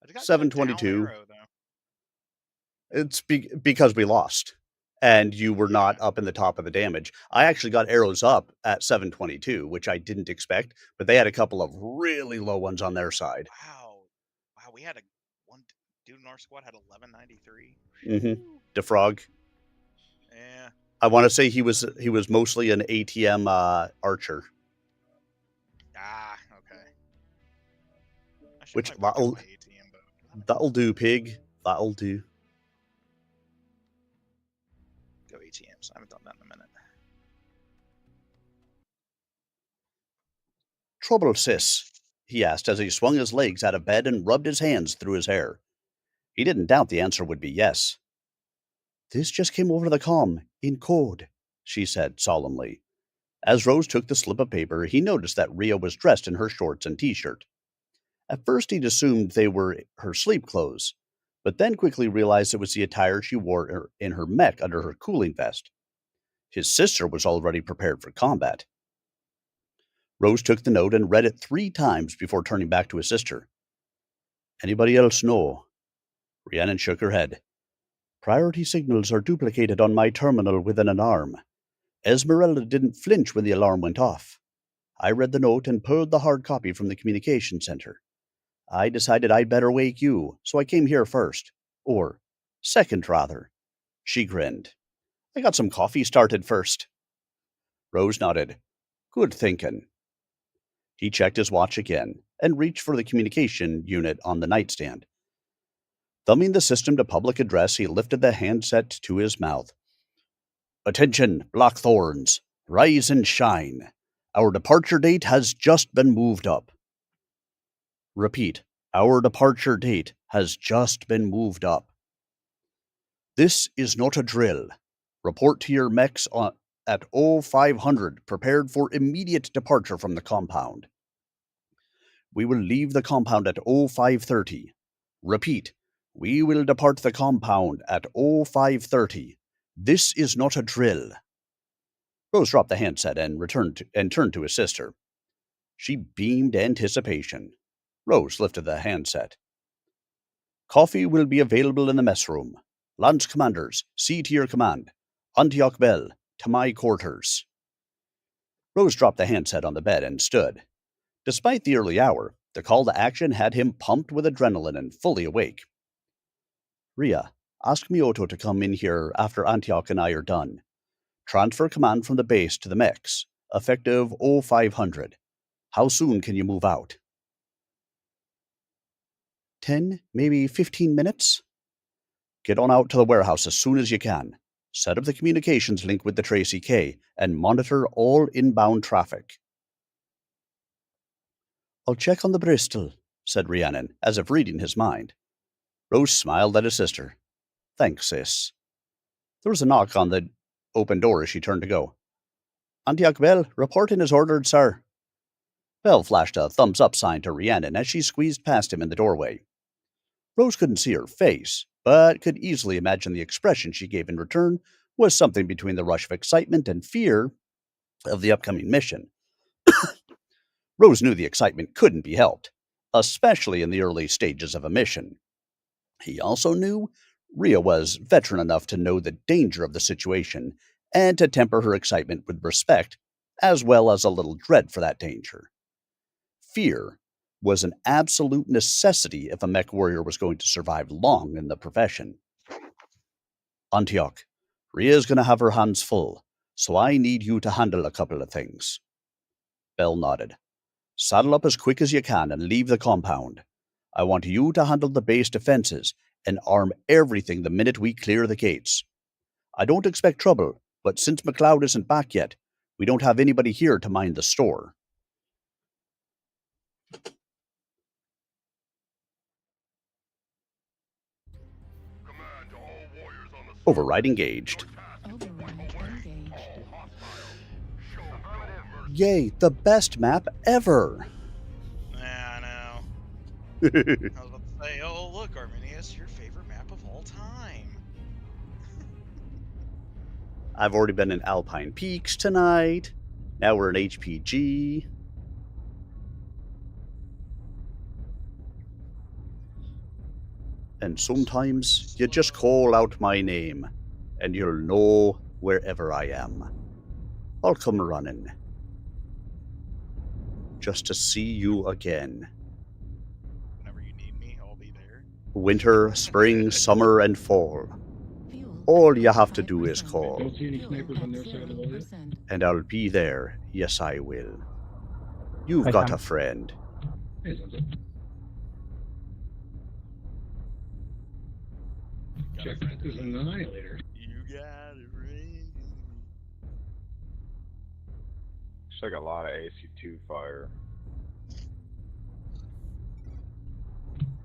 I got 722. down arrow, though. It's because we lost. And you were not up in the top of the damage. I actually got arrows up at 722, which I didn't expect, but they had a couple of really low ones on their side. Wow. Wow, we had one dude in our squad had 1193. Mm-hmm. Defrog. Yeah. I want to say he was mostly an ATM archer. Ah, okay. I should Which might work on my ATM boat. that'll do, pig. That'll do. Go ATMs. I haven't done that in a minute. Trouble, sis? He asked as he swung his legs out of bed and rubbed his hands through his hair. He didn't doubt the answer would be yes. This just came over the comm, in code, she said solemnly. As Rose took the slip of paper, he noticed that Rhea was dressed in her shorts and t-shirt. At first he'd assumed they were her sleep clothes, but then quickly realized it was the attire she wore in her mech under her cooling vest. His sister was already prepared for combat. Rose took the note and read it 3 times before turning back to his sister. Anybody else know? Rhiannon shook her head. Priority signals are duplicated on my terminal with an alarm. Esmeralda didn't flinch when the alarm went off. I read the note and pulled the hard copy from the communication center. I decided I'd better wake you, so I came here first. Or, second, rather. She grinned. I got some coffee started first. Rose nodded. Good thinking. He checked his watch again and reached for the communication unit on the nightstand. Thumbing the system to public address, he lifted the handset to his mouth. Attention, Blackthorns. Rise and shine. Our departure date has just been moved up. Repeat, our departure date has just been moved up. This is not a drill. Report to your mechs at 0500, prepared for immediate departure from the compound. We will leave the compound at 0530. Repeat, we will depart the compound at 0530. This is not a drill. Rose dropped the handset and turned to his sister. She beamed anticipation. Rose lifted the handset. Coffee will be available in the mess room. Lance commanders, see to your command. Antioch Bell, to my quarters. Rose dropped the handset on the bed and stood. Despite the early hour, the call to action had him pumped with adrenaline and fully awake. Ria, ask Miyoto to come in here after Antioch and I are done. Transfer command from the base to the mechs, effective 0500. How soon can you move out? 10, maybe 15 minutes? Get on out to the warehouse as soon as you can. Set up the communications link with the Tracy K and monitor all inbound traffic. I'll check on the Bristol, said Rhiannon, as if reading his mind. Rose smiled at his sister. Thanks, sis. There was a knock on the open door as she turned to go. Antioch Bell, reporting as ordered, sir. Bell flashed a thumbs-up sign to Rhiannon as she squeezed past him in the doorway. Rose couldn't see her face, but could easily imagine the expression she gave in return was something between the rush of excitement and fear of the upcoming mission. Rose knew the excitement couldn't be helped, especially in the early stages of a mission. He also knew Rhea was veteran enough to know the danger of the situation and to temper her excitement with respect, as well as a little dread for that danger. Fear was an absolute necessity if a mech warrior was going to survive long in the profession. Antioch, Rhea's going to have her hands full, so I need you to handle a couple of things. Bell nodded. Saddle up as quick as you can and leave the compound. I want you to handle the base defenses and arm everything the minute we clear the gates. I don't expect trouble, but since McLeod isn't back yet, we don't have anybody here to mind the store. Override engaged. Yay, the best map ever! Yeah, I know. I was about to say, oh look, Arminius, your favorite map of all time. I've already been in Alpine Peaks tonight. Now we're in HPG. And sometimes you just call out my name, and you'll know wherever I am. I'll come running. Just to see you again. Whenever you need me, I'll be there. Winter, spring, summer, and fall. All you have to do is call. Don't see any snipers on their side of the wall yet? And I'll be there. Yes, I will. You've got a friend. Hey, Zonzo. Check that there's an annihilator. You got it right. It's like a lot of AC2 fire.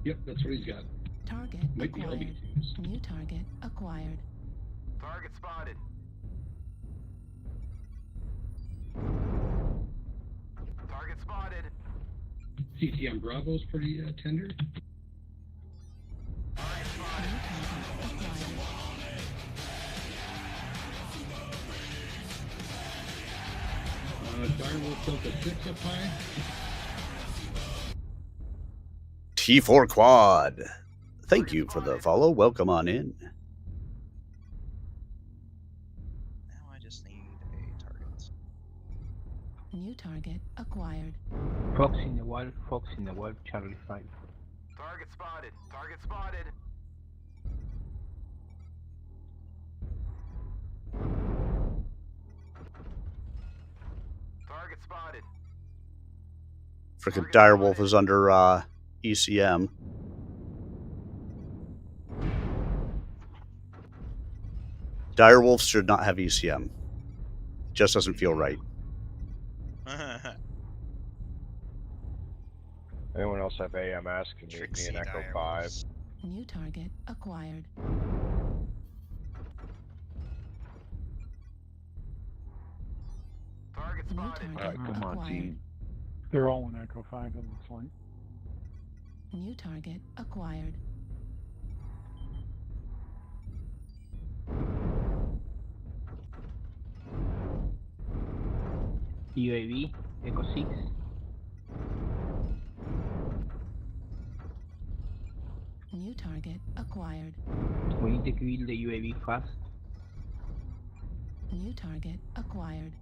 Yep, that's what he's got. Target Might be acquired. LBTs. New target acquired. Target spotted. Target spotted. CTM Bravo's pretty tender. Target spotted. Direwolf Delta 6 up high. T4 Quad. Thank you for the follow. Welcome on in. Now I just need a target. New target acquired. Fox in the wall, Charlie 5. Target spotted. Target spotted. Target spotted. Frickin' Direwolf is under ECM. Direwolf should not have ECM. Just doesn't feel right. Anyone else have AMS? Can you give me an Echo 5? New target acquired. spotted. Alright, come on, acquired. team. They're all in Echo 5, it looks like. New target acquired. UAV, Echo 6. New target acquired. We need to kill the UAV fast. New target acquired.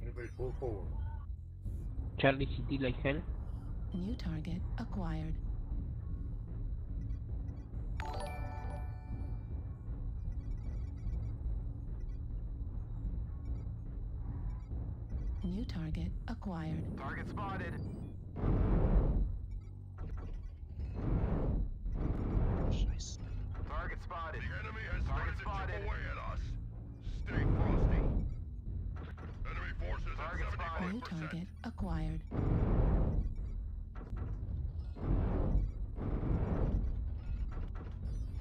Anybody pull forward? Charlie City like hell. New target acquired. New target acquired. Target spotted. Nice. Target spotted. The enemy has started to chip away at us. Stay frosty. Enemy forces New at 75%. target acquired.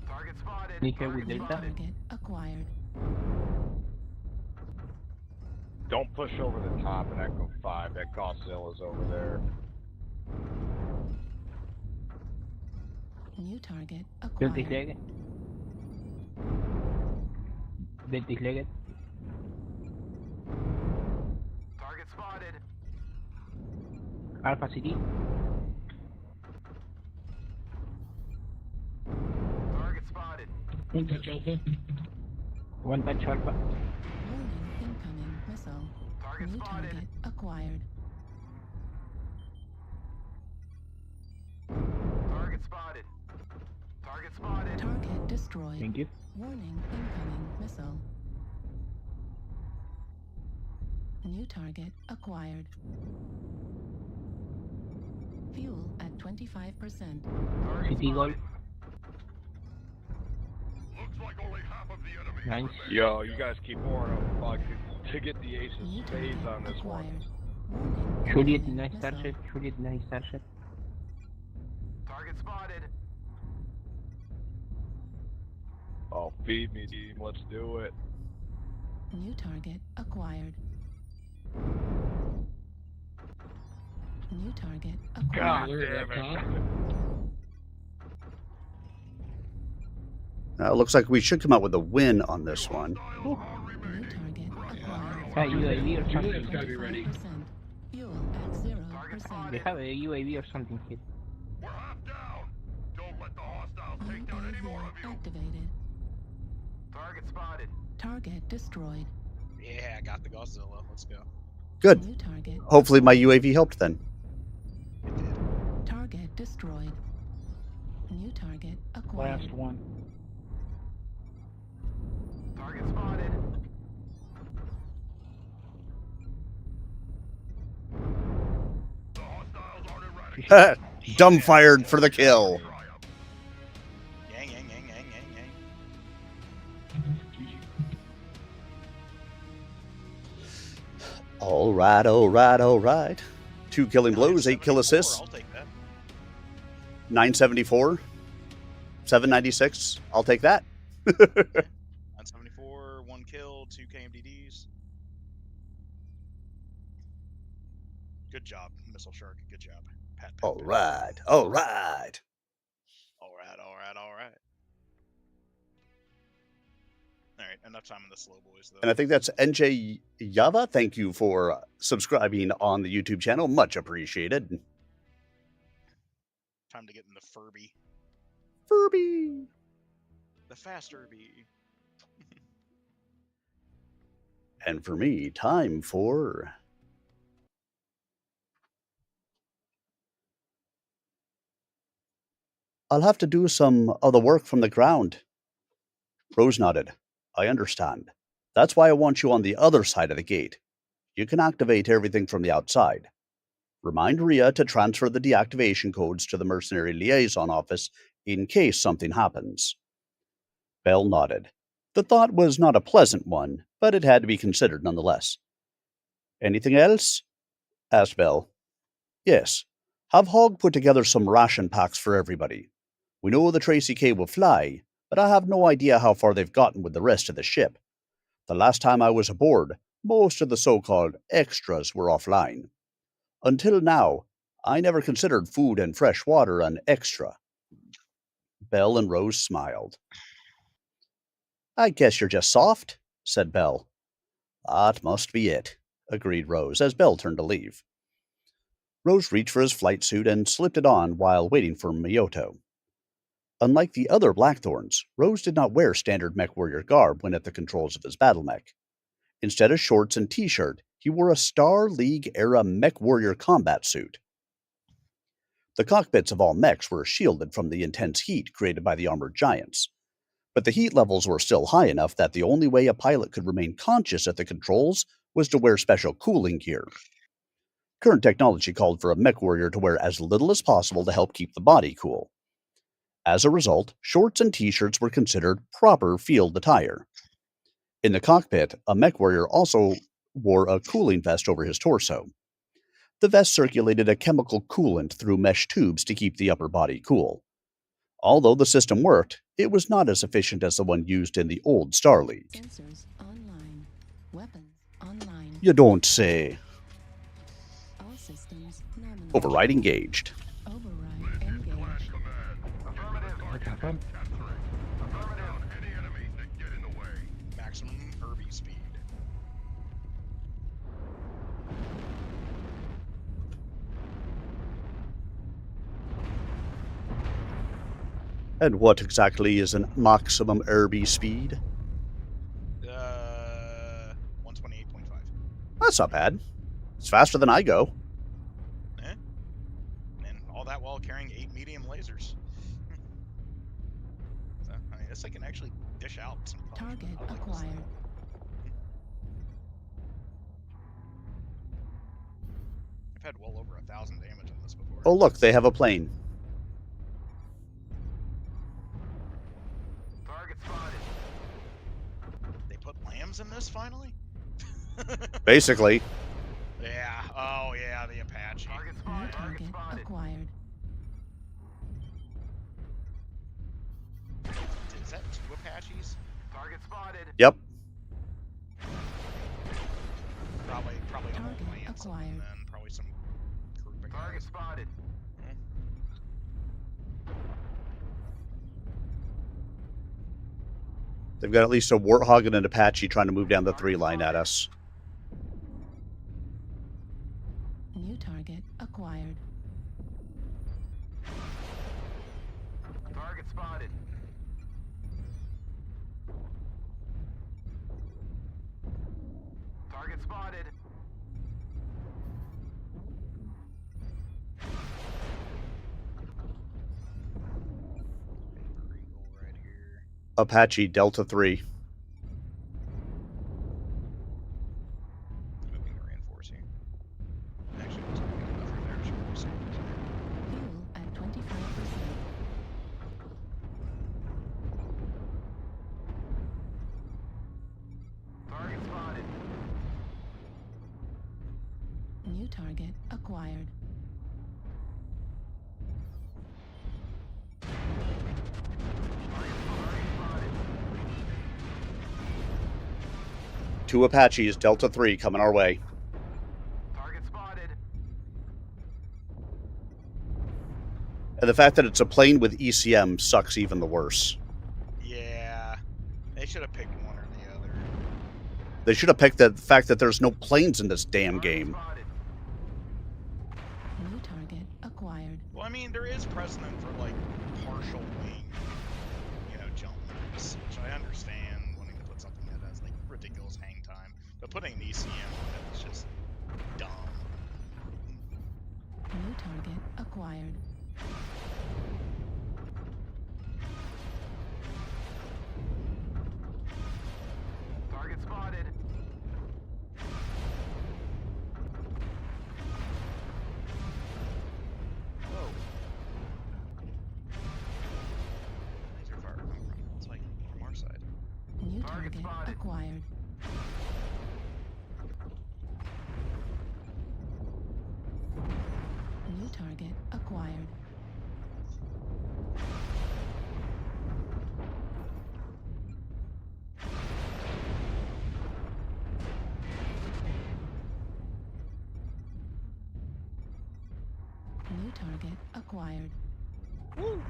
Target spotted. Need help with New Delta? target acquired. Don't push over the top in Echo 5. That Godzilla's over there. New target Delta acquired. leg. Delta leg. Target spotted. Alpha City. Target spotted. One touch Alpha. One touch Alpha. Warning, incoming missile. Target New spotted. target acquired. Target spotted. Target spotted. Target destroyed. Thank you. Warning, incoming missile. New target acquired. Fuel at 25%. Target City Golf. Looks like only half of the enemy. Nice. Yo, you guys keep pouring them to get the ace New of target spades on this one. acquired. Warning, Juliet, incoming nice missile. starship. Juliet, nice starship. Target spotted. Oh, feed me, team. Let's do it. New target acquired. New target God acquired. damn it. Looks like we should come out with a win on this one. New target acquired. Have a UAV or Juliet's something. gotta be ready. 25%. Fuel at 0%. They have a UAV or something here. We're half down. Don't let the hostiles take down any more of UAV you. activated. Target spotted. Target destroyed. Yeah, I got the Godzilla. Let's go. Good. New target. Hopefully my UAV helped then. It did. Target destroyed. New target acquired. Last one. Target spotted. The hostiles aren't erratic. Dumb fired for the kill. Yang, yang, yang, yang, yang, yang. All right, all right, all right. 2 killing blows, 8 kill assists, I'll take that. 974, 796. I'll take that. 974, 1 kill, 2 KMDDs. Good job, Missile Shark. Good job. Pat, pat, All pat. right, all right. All right, all right, all right. All right, enough time on the slow boys, though. And I think that's NJ Yava. Thank you for subscribing on the YouTube channel. Much appreciated. Time to get in the Furby. Furby. The fast Furby. And for me, time for... I'll have to do some of the work from the ground. Rose nodded. I understand. That's why I want you on the other side of the gate. You can activate everything from the outside. Remind Rhea to transfer the deactivation codes to the Mercenary Liaison Office in case something happens. Bell nodded. The thought was not a pleasant one, but it had to be considered nonetheless. Anything else? Asked Bell. Yes. Have Hogg put together some ration packs for everybody. We know the Tracy K will fly, but I have no idea how far they've gotten with the rest of the ship. The last time I was aboard, most of the so-called extras were offline. Until now, I never considered food and fresh water an extra. Belle and Rose smiled. I guess you're just soft, said Belle. That must be it, agreed Rose as Belle turned to leave. Rose reached for his flight suit and slipped it on while waiting for Miyoto. Unlike the other Blackthorns, Rose did not wear standard MechWarrior garb when at the controls of his battle mech. Instead of shorts and t-shirt, he wore a Star League-era MechWarrior combat suit. The cockpits of all mechs were shielded from the intense heat created by the armored giants, but the heat levels were still high enough that the only way a pilot could remain conscious at the controls was to wear special cooling gear. Current technology called for a MechWarrior to wear as little as possible to help keep the body cool. As a result, shorts and t-shirts were considered proper field attire. In the cockpit, a MechWarrior also wore a cooling vest over his torso. The vest circulated a chemical coolant through mesh tubes to keep the upper body cool. Although the system worked, it was not as efficient as the one used in the old Star League. Sensors online. Weapons online. You don't say. All systems nominal. Override engaged. Override engaged. What happened? Any enemies that get in the way. Maximum Irby speed. And what exactly is an maximum Irby speed? 128.5. That's not bad. It's faster than I go. And all that while carrying 8 medium lasers. So, I mean, this thing can actually dish out some punishment. Target acquired. I've had well over 1,000 damage on this before. Oh look, they have a plane. Target spotted. They put lambs in this finally? Basically. Yeah. Oh yeah, the Apache. Target New spotted. Target target spotted. acquired. Is that 2 Apaches? Target spotted. Yep. Probably a whole Target lance acquired. and then probably some grouping. Target spotted. They've got at least a Warthog and an Apache trying to move down the 3 line at us. New target acquired. Target spotted. Target spotted. Right here. Apache Delta 3. Moving to reinforce here. Actually, there's nothing over there. Should we see? Fuel at 25%. Target spotted. New target acquired. Two Apaches, Delta 3 coming our way. Target spotted. And the fact that it's a plane with ECM sucks even the worse. Yeah. They should have picked one or the other. They should have picked the fact that there's no planes in this damn game. Spotted. New target acquired. Well, I mean, there is precedent for, like, partial wing, jump moves, which I understand wanting to put something that has, like, ridiculous hang time. But putting an ECM on it is just dumb. New target acquired. Target spotted. Whoa. Laser fire coming from? It's like from our side. New Target target spotted. acquired. New target acquired. New target acquired. Woo!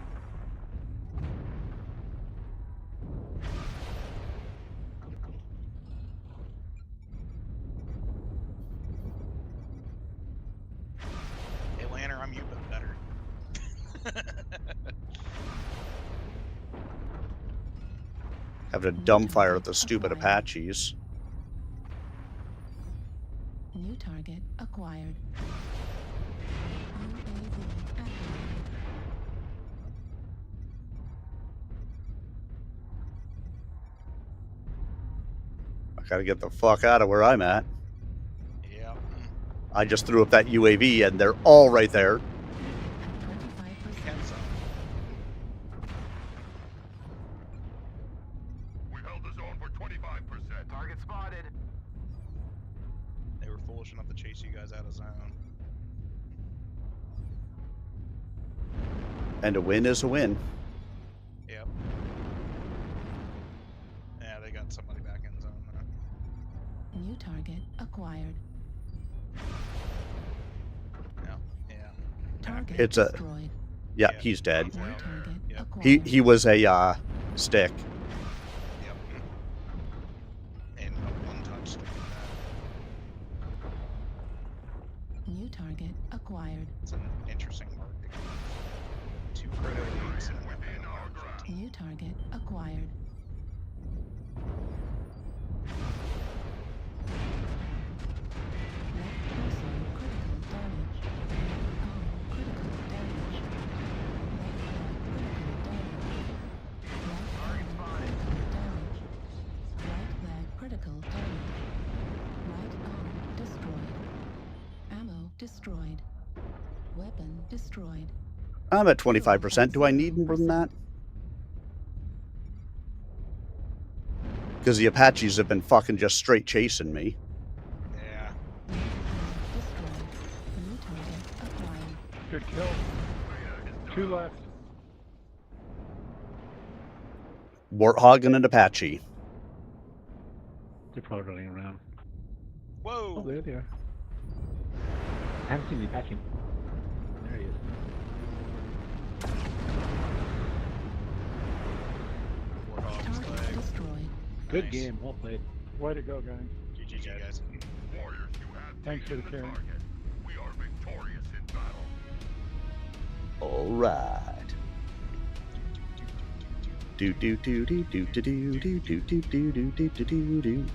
Hey, Lanner, I'm you, but better. Having to dumbfire the stupid Apaches. New target acquired. I gotta get the fuck out of where I'm at. Yeah. I just threw up that UAV and they're all right there. We held the zone for 25%. Target spotted. They were foolish enough to chase you guys out of zone. And a win is a win. Yep. Yeah, they got somebody back in zone now. New target acquired. Yeah. Target It's a destroyed. yeah, he's dead. New target He acquired. was a stick. Yep. And a one-touch stick at New target acquired. that. It's an interesting mark. 2 proto leads and a weapon. New target acquired. Critical damage. Right arm destroyed. Ammo destroyed. Weapon destroyed. I'm at 25%. Do I need more than that? Because the Apaches have been fucking just straight chasing me. Yeah. New target acquired. Good kill. 2 left. Warthog and an Apache. They're probably running around. Whoa! Oh, there they are. I haven't seen the Apache. There he is. Warthog's destroyed. Good Nice. game. Well played. Way to go, guys. GG, guys. Warriors, you have Thanks for the taken carry. target. We are victorious in battle. All right. Do do do do do do do do do do do do do do do do.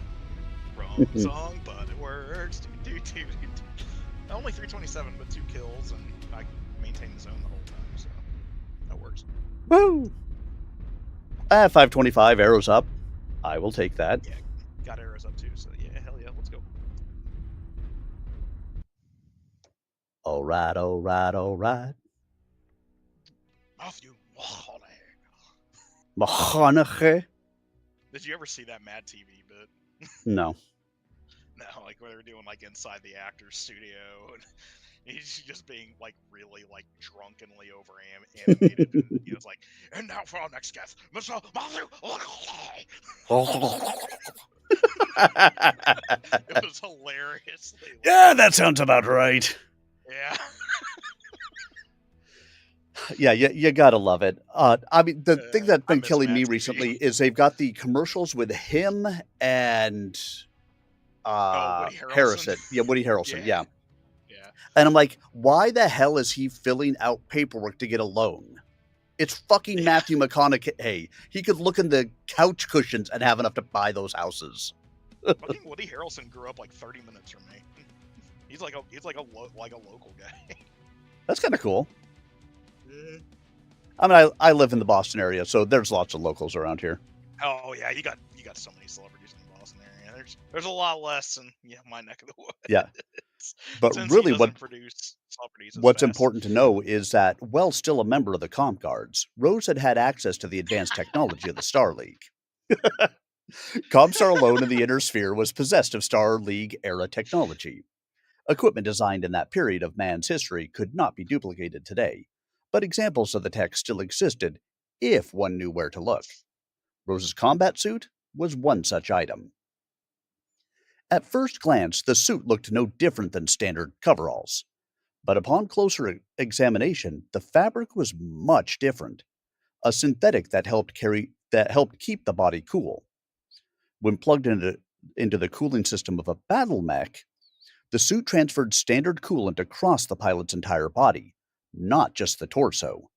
Wrong song, but it works. Only 327, but 2 kills, and I maintained the zone the whole time, so that works. Woo! 525 arrows up. I will take that. Yeah, got arrows up too, so yeah, hell yeah, let's go. All right, all right, all right. Matthew McConaughey. Did you ever see that Mad TV bit? No. No, like where they were doing like inside the actor's studio, and he's just being like really like drunkenly over animated. And he was like, "And now for our next guest, Mr. Matthew." It was hilariously. Yeah, that sounds about right. Yeah. Yeah, you gotta love it. I mean, the thing that's been killing me recently is they've got the commercials with him and Woody Harrelson. Yeah, Woody Harrelson. Yeah. Yeah. And I'm like, why the hell is he filling out paperwork to get a loan? It's fucking Matthew McConaughey. Hey, he could look in the couch cushions and have enough to buy those houses. Fucking Woody Harrelson grew up like 30 minutes from me. He's like a local guy. That's kind of cool. I mean, I live in the Boston area, so there's lots of locals around here. Oh yeah, you got so many celebrities in the Boston area. There's a lot less in my neck of the woods. Yeah. But Since really, he doesn't produce celebrities as what's fast. important to know is that, while still a member of the Comp Guards, Rose had access to the advanced technology of the Star League. Comstar alone in the Inner Sphere was possessed of Star League-era technology. Equipment designed in that period of man's history could not be duplicated today, but examples of the tech still existed if one knew where to look. Rose's combat suit was one such item. At first glance, the suit looked no different than standard coveralls. But upon closer examination, the fabric was much different. A synthetic that helped keep the body cool. When plugged into the cooling system of a battle mech, the suit transferred standard coolant across the pilot's entire body, not just the torso.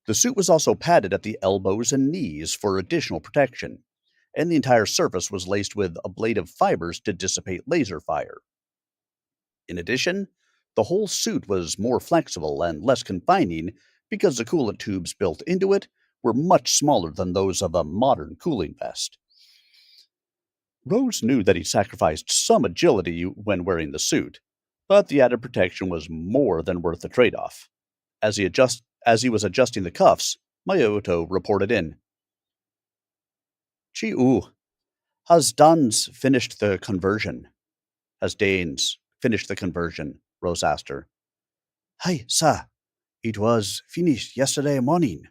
The suit was also padded at the elbows and knees for additional protection, and the entire surface was laced with ablative fibers to dissipate laser fire. In addition, the whole suit was more flexible and less confining because the coolant tubes built into it were much smaller than those of a modern cooling vest. Rose knew that he sacrificed some agility when wearing the suit, but the added protection was more than worth the trade-off. As he was adjusting the cuffs, Mayoto reported in. Chi-U, has Danes finished the conversion? Rose asked her. Hi, sir. It was finished yesterday morning.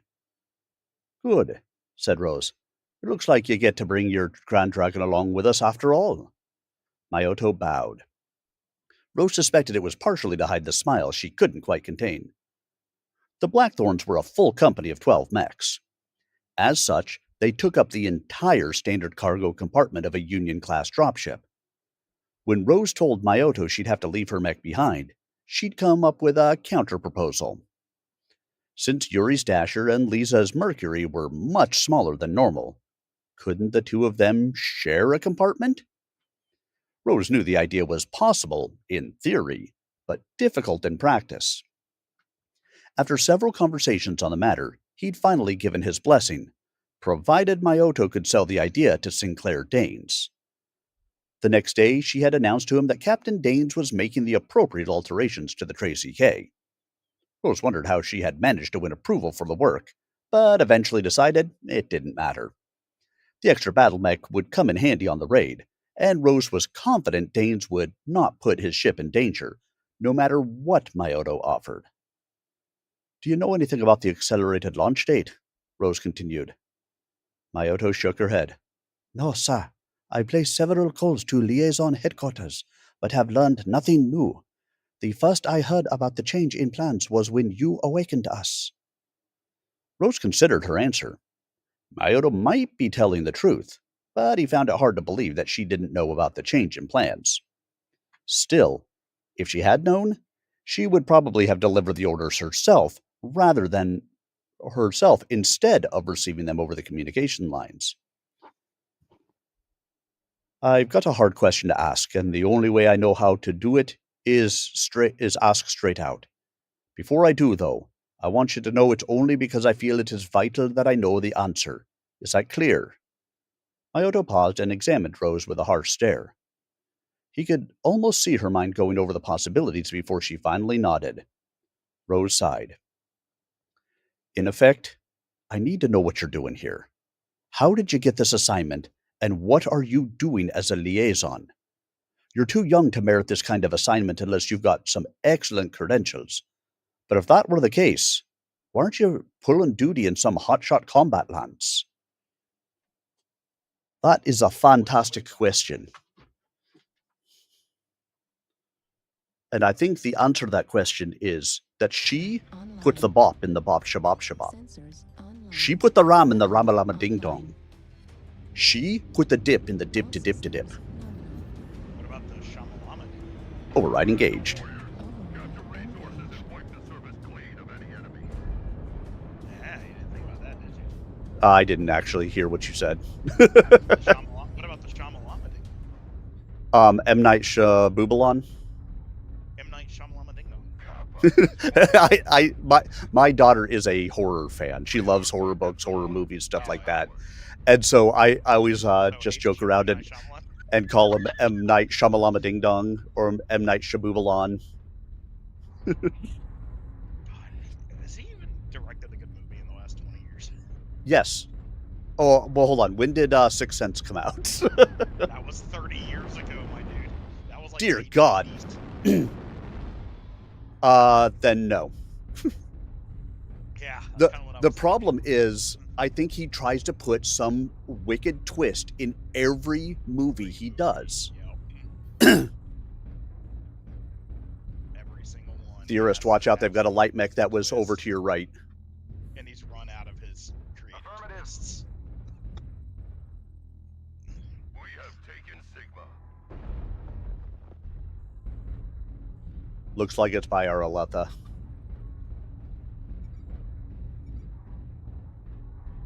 Good, said Rose. It looks like you get to bring your Grand Dragon along with us after all. Mayoto bowed. Rose suspected it was partially to hide the smile she couldn't quite contain. The Blackthorns were a full company of 12 mechs. As such, they took up the entire standard cargo compartment of a Union-class dropship. When Rose told Mayoto she'd have to leave her mech behind, she'd come up with a counter-proposal. Since Yuri's Dasher and Lisa's Mercury were much smaller than normal, couldn't the two of them share a compartment? Rose knew the idea was possible in theory, but difficult in practice. After several conversations on the matter, he'd finally given his blessing, provided Mayoto could sell the idea to Sinclair Danes. The next day, she had announced to him that Captain Danes was making the appropriate alterations to the Tracy K. Rose wondered how she had managed to win approval for the work, but eventually decided it didn't matter. The extra battle mech would come in handy on the raid, and Rose was confident Danes would not put his ship in danger, no matter what Mayoto offered. Do you know anything about the accelerated launch date? Rose continued. Mayoto shook her head. No, sir. I placed several calls to liaison headquarters, but have learned nothing new. The first I heard about the change in plans was when you awakened us. Rose considered her answer. Mayoto might be telling the truth, but he found it hard to believe that she didn't know about the change in plans. Still, if she had known, she would probably have delivered the orders herself instead of receiving them over the communication lines. I've got a hard question to ask, and the only way I know how to do it is ask straight out. Before I do, though, I want you to know it's only because I feel it is vital that I know the answer. Is that clear? Mayoto paused and examined Rose with a harsh stare. He could almost see her mind going over the possibilities before she finally nodded. Rose sighed. In effect, I need to know what you're doing here. How did you get this assignment, and what are you doing as a liaison? You're too young to merit this kind of assignment unless you've got some excellent credentials. But if that were the case, why aren't you pulling duty in some hotshot combat lance? That is a fantastic question. And I think the answer to that question is that she put the bop in the bop shabop shabop. She put the ram in the ramalama ding dong. She put the dip in the dip to dip to dip. What about the shamalama? Override engaged. Yeah, you didn't think about that, did you? I didn't actually hear what you said. What about the shamalama ding? M. Night Shyamalan. M. Night Shyamalan ding dong. My daughter is a horror fan. She loves horror books, horror movies, stuff like that. And so I always just joke around and call him M. Night Shyamalan Ding Dong or M. Night Shyamalan. Has he even directed a good movie in the last 20 years? Yes. Oh, well, hold on. When did Sixth Sense come out? That was 30 years ago, my dude. That was like Dear God. Then no. Yeah. The problem is, I think he tries to put some wicked twist in every movie he does. Every single one. Theorist, watch out. They've got a light mech that was over to your right. And he's run out of his creative twists. We have taken Sigma. Looks like it's by our Aletha.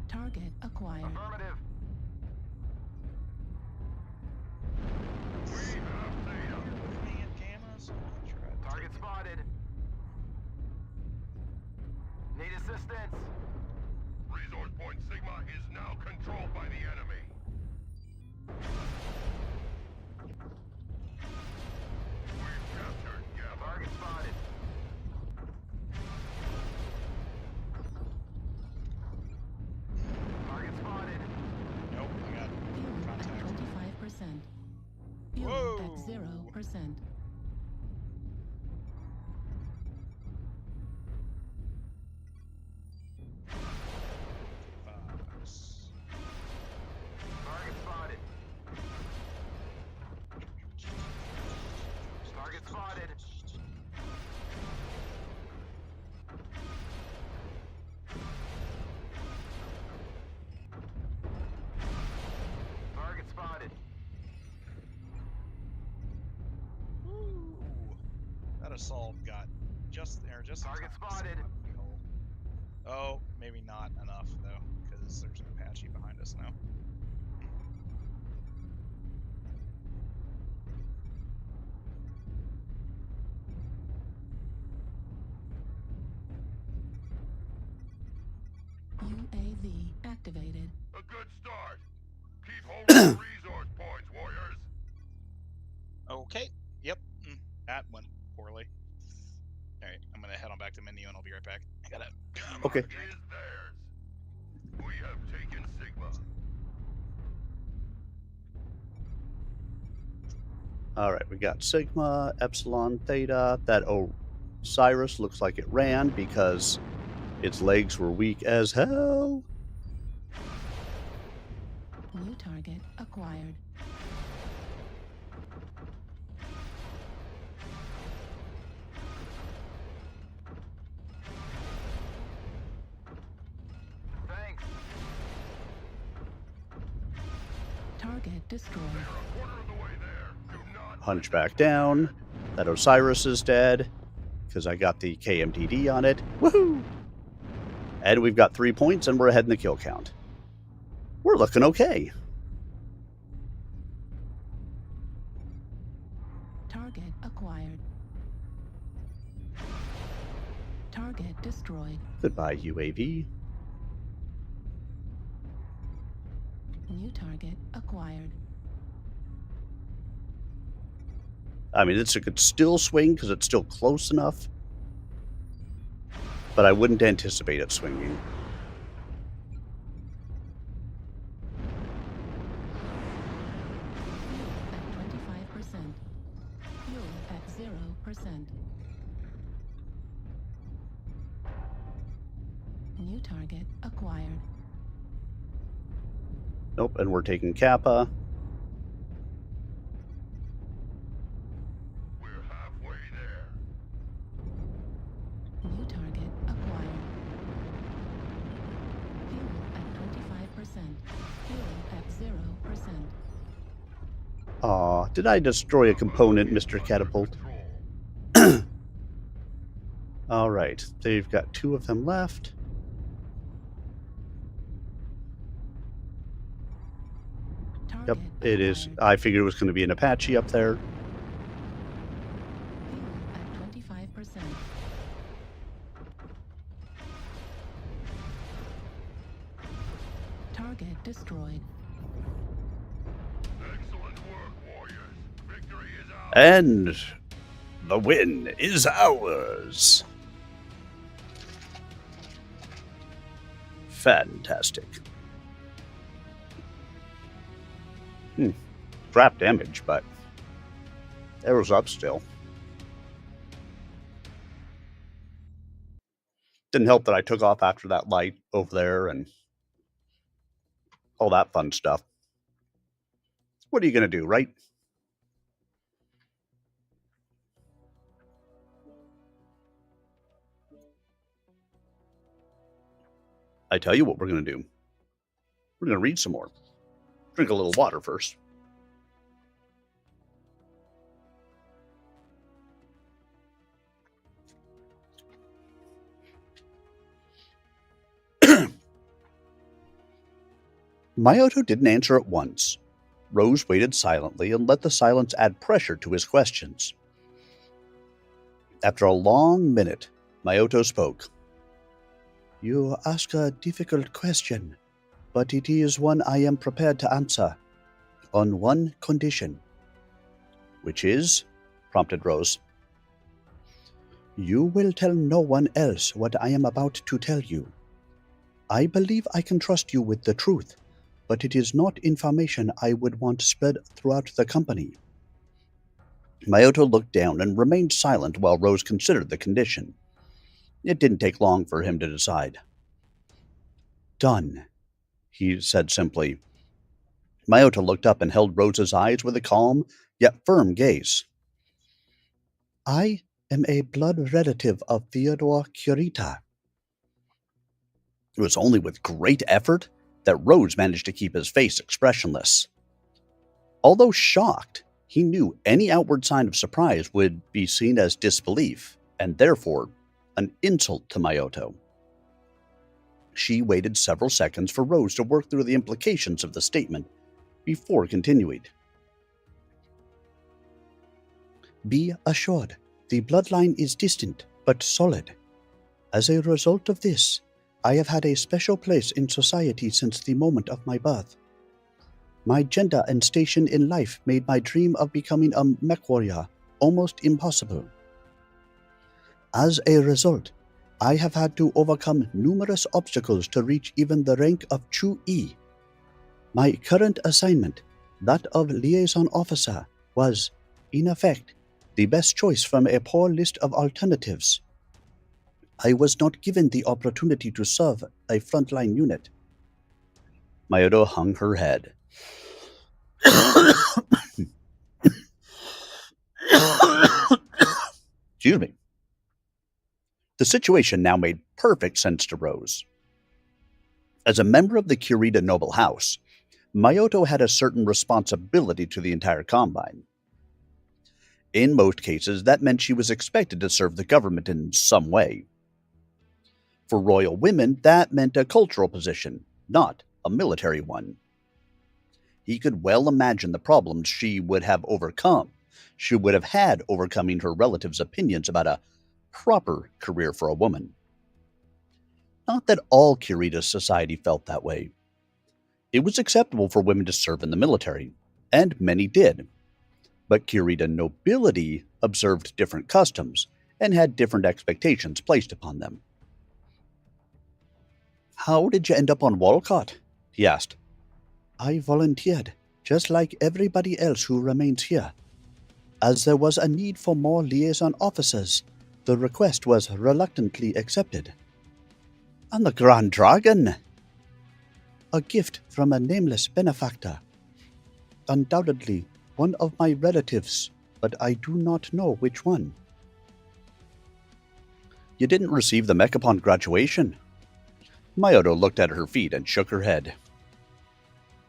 Target acquired. Affirmative. We have data. Moving at gamma, so I'll try to Target take it. spotted. Need assistance. Resource point Sigma is now controlled by the enemy. We've captured Gamma. Target spotted. Target spotted. Nope, I got Fuel contact. at 25%. Fuel Whoa. at 0%. Target spotted. Target spotted. Target spotted. Woo! That assault got just in Target time to spotted. save my hole. Oh, maybe not enough though, because there's an Apache behind us now. UAV activated. A good start. Keep holding the resource points, warriors. Okay. Yep. That went poorly. Alright, I'm gonna head on back to menu and I'll be right back. I gotta Okay. Is theirs. We have taken Sigma. All right, we got Sigma, Epsilon, Theta. That Osiris looks like it ran because its legs were weak as hell. New target acquired. Thanks. Target destroyed. A quarter of the way there. Do not Hunchback down. That Osiris is dead because I got the KMTD on it. Woohoo! And we've got 3 points and we're ahead in the kill count. We're looking okay. Target acquired. Target destroyed. Goodbye, UAV. New target acquired. I mean, it could still swing because it's still close enough, but I wouldn't anticipate it swinging. Fuel at 25%. Fuel at 0%. New target acquired. Nope, and we're taking Kappa. We're halfway there. New target acquired. Fuel at 25%. Fuel at 0%. Aw, did I destroy a component, Mr. Catapult? All right, they've got 2 of them left. Yep, it is. I figured it was going to be an Apache up there. Fuel at 25%. Target destroyed. Excellent work, warriors. Victory is ours. And the win is ours. Fantastic. Trap damage, but arrows up still. Didn't help that I took off after that light over there and all that fun stuff. What are you going to do, right? I tell you what we're going to do. We're going to read some more. Drink a little water first. Mayoto didn't answer at once. Rose waited silently and let the silence add pressure to his questions. After a long minute, Mayoto spoke. You ask a difficult question, but it is one I am prepared to answer, on one condition. Which is? Prompted Rose. You will tell no one else what I am about to tell you. I believe I can trust you with the truth, but it is not information I would want spread throughout the company. Mayoto looked down and remained silent while Rose considered the condition. It didn't take long for him to decide. Done, he said simply. Mayoto looked up and held Rose's eyes with a calm, yet firm gaze. I am a blood relative of Theodore Kurita. It was only with great effort that Rose managed to keep his face expressionless. Although shocked, he knew any outward sign of surprise would be seen as disbelief, and therefore an insult to Mayoto. She waited several seconds for Rose to work through the implications of the statement before continuing. Be assured, the bloodline is distant but solid. As a result of this, I have had a special place in society since the moment of my birth. My gender and station in life made my dream of becoming a mech warrior almost impossible. As a result, I have had to overcome numerous obstacles to reach even the rank of Chu-E. My current assignment, that of liaison officer, was, in effect, the best choice from a poor list of alternatives. I was not given the opportunity to serve a frontline unit. Mayoto hung her head. Excuse me. The situation now made perfect sense to Rose. As a member of the Kurita noble house, Mayoto had a certain responsibility to the entire Combine. In most cases, that meant she was expected to serve the government in some way. For royal women, that meant a cultural position, not a military one. He could well imagine the problems she would have had overcoming her relatives' opinions about a proper career for a woman. Not that all Kurita society felt that way. It was acceptable for women to serve in the military, and many did. But Kurita nobility observed different customs and had different expectations placed upon them. How did you end up on Walcott? He asked. I volunteered, just like everybody else who remains here. As there was a need for more liaison officers, the request was reluctantly accepted. And the Grand Dragon? A gift from a nameless benefactor. Undoubtedly one of my relatives, but I do not know which one. You didn't receive the mech upon graduation? Mayoto looked at her feet and shook her head.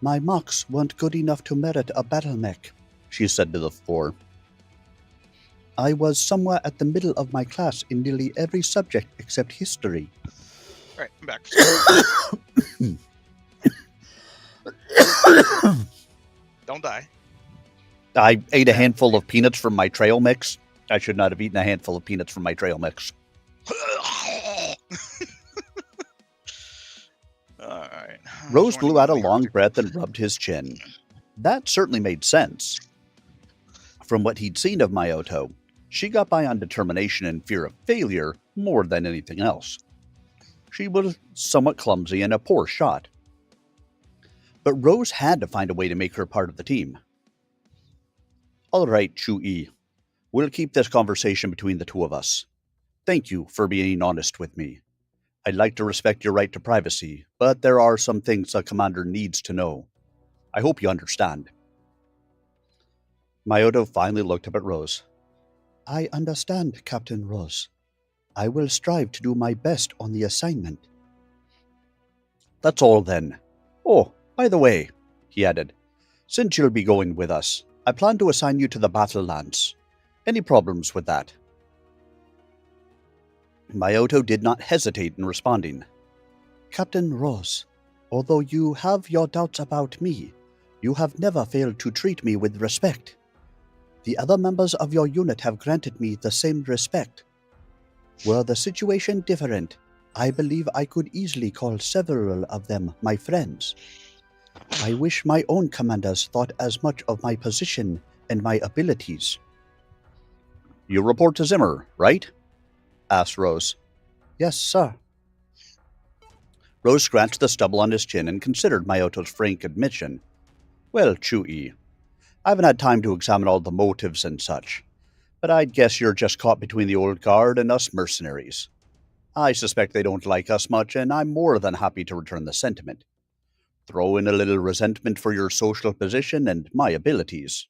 My marks weren't good enough to merit a battle mech, she said to the four. I was somewhere at the middle of my class in nearly every subject except history. Alright, I'm back. Don't die. I ate a handful of peanuts from my trail mix. I should not have eaten a handful of peanuts from my trail mix. Alright. Rose blew out a long breath and rubbed his chin. That certainly made sense. From what he'd seen of Mayoto, she got by on determination and fear of failure more than anything else. She was somewhat clumsy and a poor shot. But Rose had to find a way to make her part of the team. All right, Chu-E. We'll keep this conversation between the two of us. Thank you for being honest with me. I'd like to respect your right to privacy, but there are some things a commander needs to know. I hope you understand. Mayoto finally looked up at Rose. I understand, Captain Rose. I will strive to do my best on the assignment. That's all then. Oh, by the way, he added, since you'll be going with us, I plan to assign you to the battle lance. Any problems with that? Mayoto did not hesitate in responding. Captain Rose, although you have your doubts about me, you have never failed to treat me with respect. The other members of your unit have granted me the same respect. Were the situation different, I believe I could easily call several of them my friends. I wish my own commanders thought as much of my position and my abilities. You report to Zimmer, right? Asked Rose. Yes, sir. Rose scratched the stubble on his chin and considered Mayoto's frank admission. Well, Chui, I haven't had time to examine all the motives and such, but I'd guess you're just caught between the old guard and us mercenaries. I suspect they don't like us much, and I'm more than happy to return the sentiment. Throw in a little resentment for your social position and my abilities.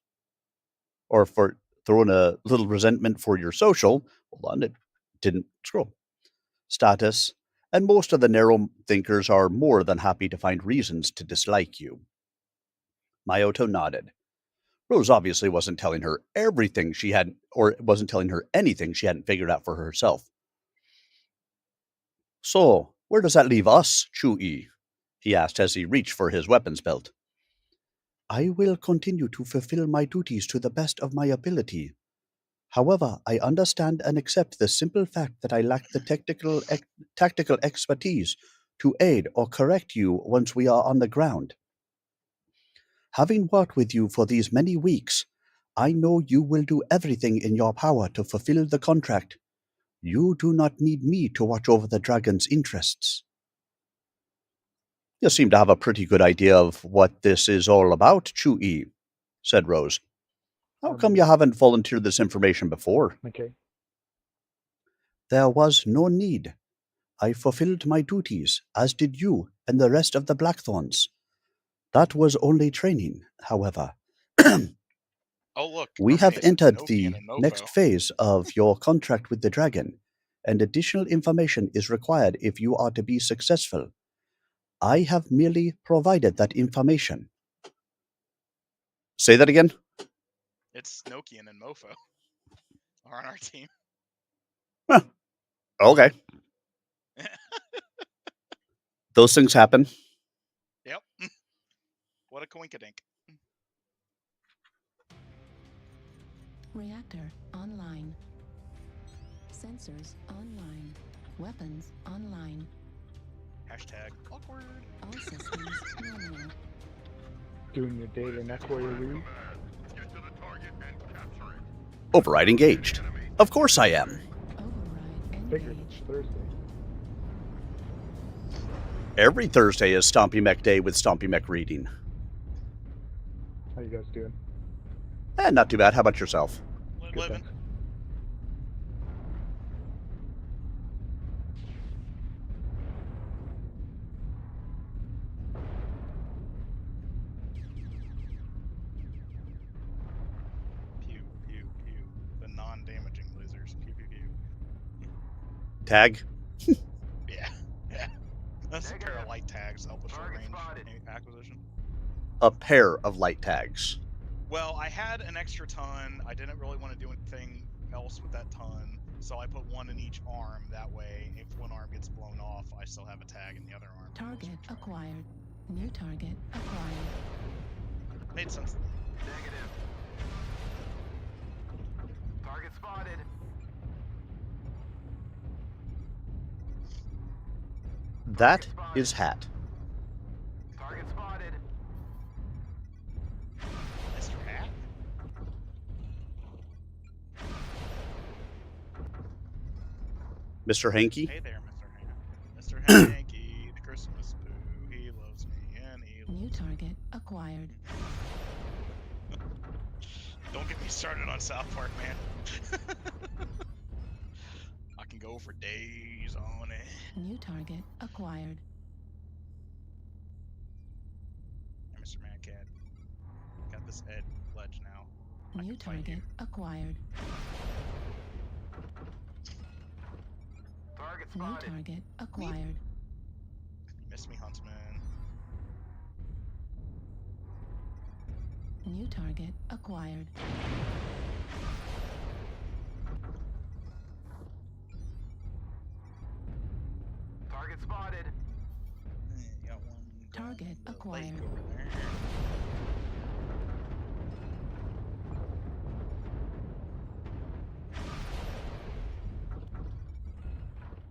Or for throw in a little resentment for your social, hold on, it didn't scroll, status, and most of the narrow thinkers are more than happy to find reasons to dislike you. Mayoto nodded. Rose obviously wasn't telling her everything she hadn't, or wasn't telling her anything she hadn't figured out for herself. So, where does that leave us, Chui? He asked as he reached for his weapons belt. I will continue to fulfill my duties to the best of my ability. However, I understand and accept the simple fact that I lack the tactical expertise to aid or correct you once we are on the ground. Having worked with you for these many weeks, I know you will do everything in your power to fulfill the contract. You do not need me to watch over the dragon's interests. You seem to have a pretty good idea of what this is all about, Chui, said Rose. How come you haven't volunteered this information before? Okay. There was no need. I fulfilled my duties, as did you and the rest of the Blackthorns. That was only training, however. Oh, look. We have Jason, entered Nokian, the and Mofo. next phase of your contract with the dragon, and additional information is required if you are to be successful. I have merely provided that information. Say that again? It's Nokian and Mofo are on our team. Huh. Okay. Those things happen. Yep. What a coinkadink. Reactor online. Sensors online. Weapons online. Hashtag awkward. All systems nominal. Doing your daily MechWarrior read? Get to the target and capture it. Override engaged. Of course I am. Override Figured engaged. it's Thursday. Every Thursday is Stompy Mech Day with Stompy Mech reading. How you guys doing? Not too bad. How about yourself? Living. Pew, pew, pew. The non-damaging lasers. Pew, pew, pew. Tag? Yeah, yeah. That's a pair of light tags to help with short range acquisition. A pair of light tags. Well, I had an extra ton. I didn't really want to do anything else with that ton, so I put one in each arm. That way, if one arm gets blown off, I still have a tag in the other arm. Target acquired. New target acquired. Made sense. Negative. Target spotted. That is Hat. Target spotted. Mr. Hat? Mr. Hanky? Hey there, Mr. Hat. Mr. Hanky, the Christmas boo. He loves me and he loves New target acquired. Don't get me started on South Park, man. I can go for days on it. New target acquired. Hey, Mr. Mad Cat. Got this Ed ledge now. New target acquired. Target New spotted. target acquired. Miss me, Huntsman. New target acquired. Target spotted. Got one Target lake acquired. over there.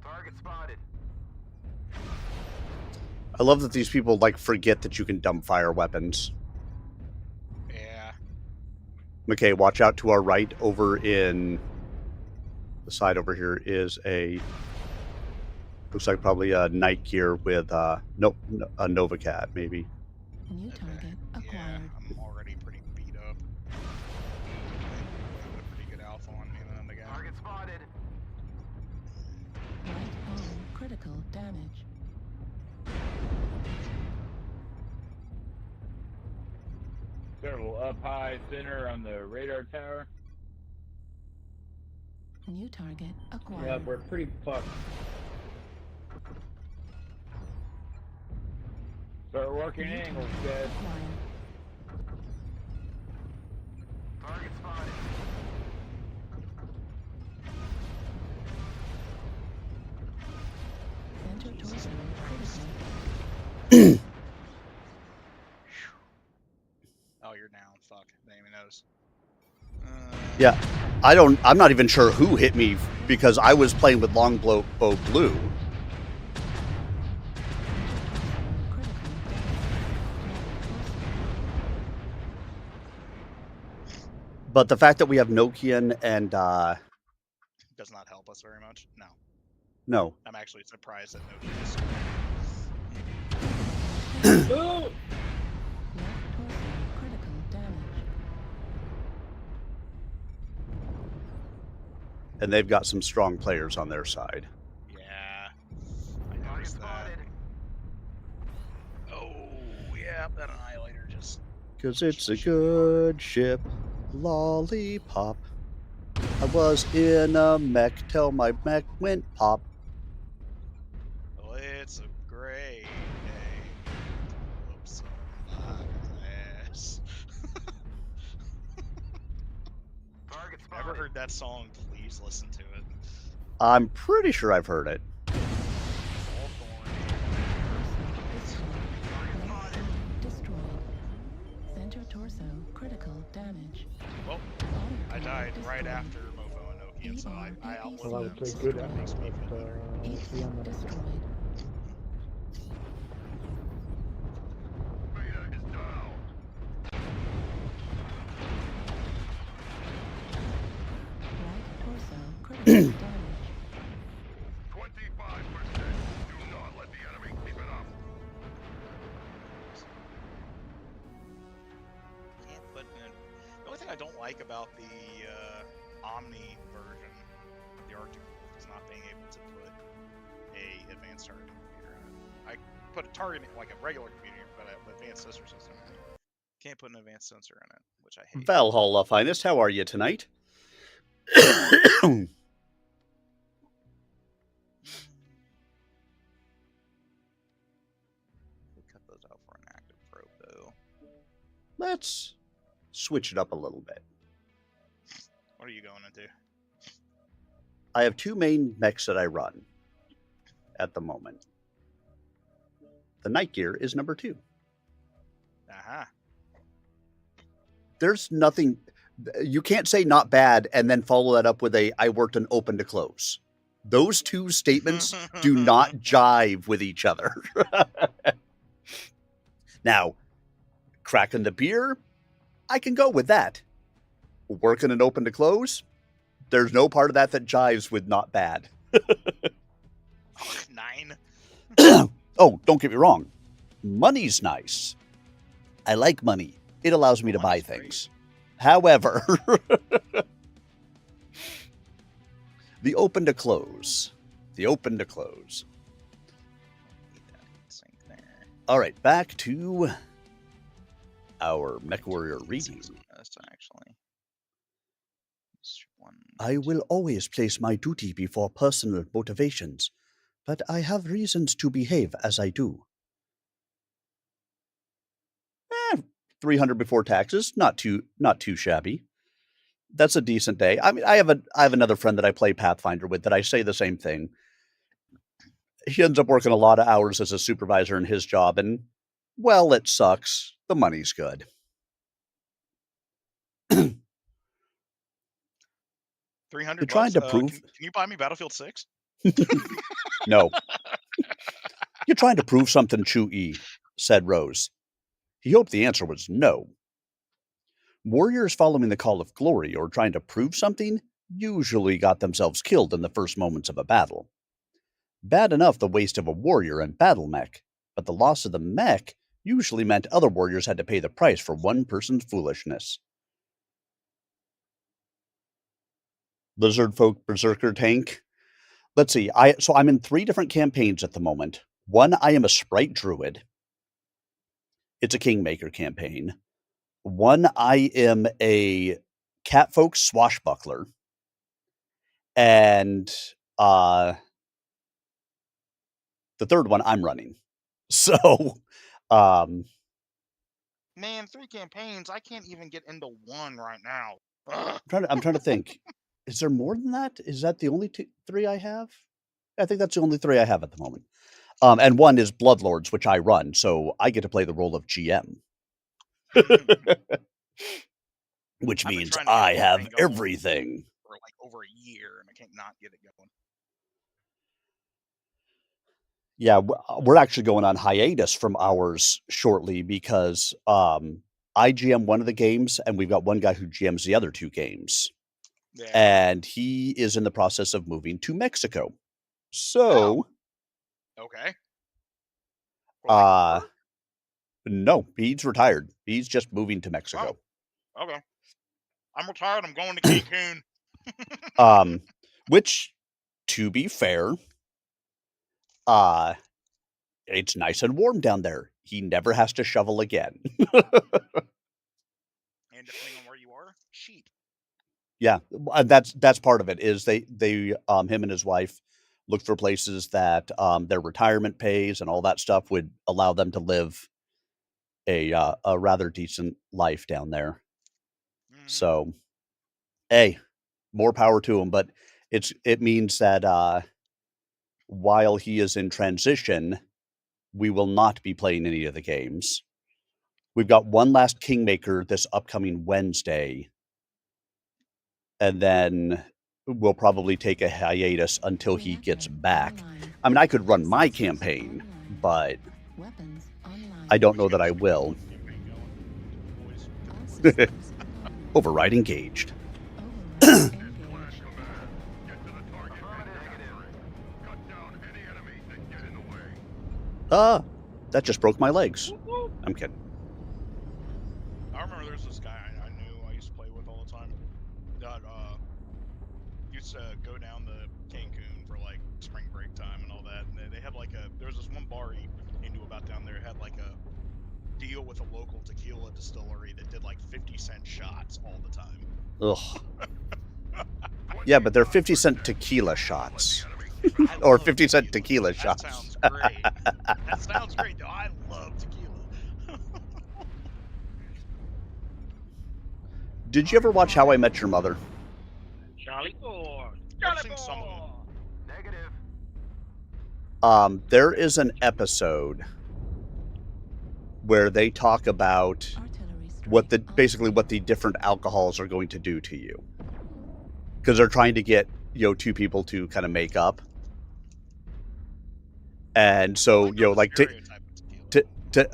Target spotted. I love that these people like forget that you can dump fire weapons. Yeah. McKay, watch out to our right. Over in the side over here is a, looks like probably a night gear with nope, a Nova Cat maybe. New target acquired. Yeah, I'm already pretty beat up. Got a pretty good alpha on me and then again. Target spotted. Right arm critical damage. Several up high center on the radar tower. New target acquired. Yeah, we're pretty fucked. Start working angles, guys. Target spotted. Center torso critical. Oh, you're down. Fuck. Didn't even notice. Yeah, I'm not even sure who hit me because I was playing with longbow blue. But the fact that we have Nokian and does not help us very much. No. No. I'm actually surprised that Nokian is. Left torso critical damage. And they've got some strong players on their side. Yeah. I noticed that. Oh, yeah, that Annihilator just... Because it's a good ship, lollipop. I was in a mech till my mech went pop. Well, it's a great day. Oops, ass. Target spotted. Never heard that song? Please listen to it. I'm pretty sure I've heard it. Destroyed. Center torso critical damage. Well, I died right after Mofo and Nokian, so I outlived Well, I would them. play good at it, but we'll see on the next Destroyed. one. Beta is down. Right torso critical damage. 25%. Do not let the enemy keep it up. Can't put in. The only thing I don't like about the Omni version of the Arctic Wolf is not being able to put a advanced target computer in it. I put a target, like a regular computer, but an advanced sensor system in it. Can't put an advanced sensor in it, which I hate. Valhalla Finest, how are you tonight? Cut those out for an active probe, though. Let's switch it up a little bit. What are you going into? I have two main mechs that I run at the moment. The night gear is number 2. Aha. There's nothing, you can't say not bad and then follow that up with a I worked an open to close. Those two statements do not jive with each other. Now, cracking the beer, I can go with that. Working an open to close, there's no part of that that jives with not bad. 9. Oh, don't get me wrong. Money's nice. I like money. It allows me to buy things. However, the open to close. The open to close. All right, back to our MechWarrior reading. Actually. I will always place my duty before personal motivations, but I have reasons to behave as I do. 300 before taxes. Not too shabby. That's a decent day. I mean, I have another friend that I play Pathfinder with that I say the same thing. He ends up working a lot of hours as a supervisor in his job, and well, it sucks. The money's good. 300 You're trying bucks. to prove? Can you buy me Battlefield 6? No. You're trying to prove something, Chu-E, said Rose. He hoped the answer was no. Warriors following the call of glory or trying to prove something usually got themselves killed in the first moments of a battle. Bad enough the waste of a warrior and battle mech, but the loss of the mech usually meant other warriors had to pay the price for one person's foolishness. Lizard folk berserker tank. Let's see. I'm in 3 different campaigns at the moment. One, I am a sprite druid. It's a kingmaker campaign. One, I am a catfolk swashbuckler. And the third one I'm running. So Man, 3 campaigns. I can't even get into one right now. I'm trying to think. Is there more than that? Is that the only 3 I have? I think that's the only 3 I have at the moment. And one is Bloodlords, which I run, so I get to play the role of GM. Which means I have everything. For like over a year, and I can't not get it going. Yeah, we're actually going on hiatus from ours shortly because I GM one of the games, and we've got one guy who GMs the other 2 games. Yeah. And he is in the process of moving to Mexico. So... Okay. No, he's retired. He's just moving to Mexico. Oh, okay. I'm retired. I'm going to Cancun. Which, to be fair, it's nice and warm down there. He never has to shovel again. And depending on where you are, cheap. Yeah, that's part of it. Is they him and his wife look for places that their retirement pays and all that stuff would allow them to live a rather decent life down there. Mm-hmm. So, hey, more power to him. But it means that while he is in transition, we will not be playing any of the games. We've got one last Kingmaker this upcoming Wednesday, and then we'll probably take a hiatus until he gets back. I mean, I could run my campaign, but I don't know that I will. Override engaged. That just broke my legs. I'm kidding. I remember there's this guy I knew I used to play with all the time that used to go down to Cancun for like spring break time and all that. And they had like there was this one bar he knew about down there, had like a deal with a local tequila distillery that did like 50-cent shots all the time. Ugh. Yeah, but they're 50-cent tequila shots. Or 50-cent tequila shots. That sounds great. That sounds great, though. I love tequila. Did you ever watch How I Met Your Mother? Charlie Ford. I've seen some of them. Negative. There is an episode where they talk about basically what the different alcohols are going to do to you. Because they're trying to get, 2 people to kind of make up. And so, like,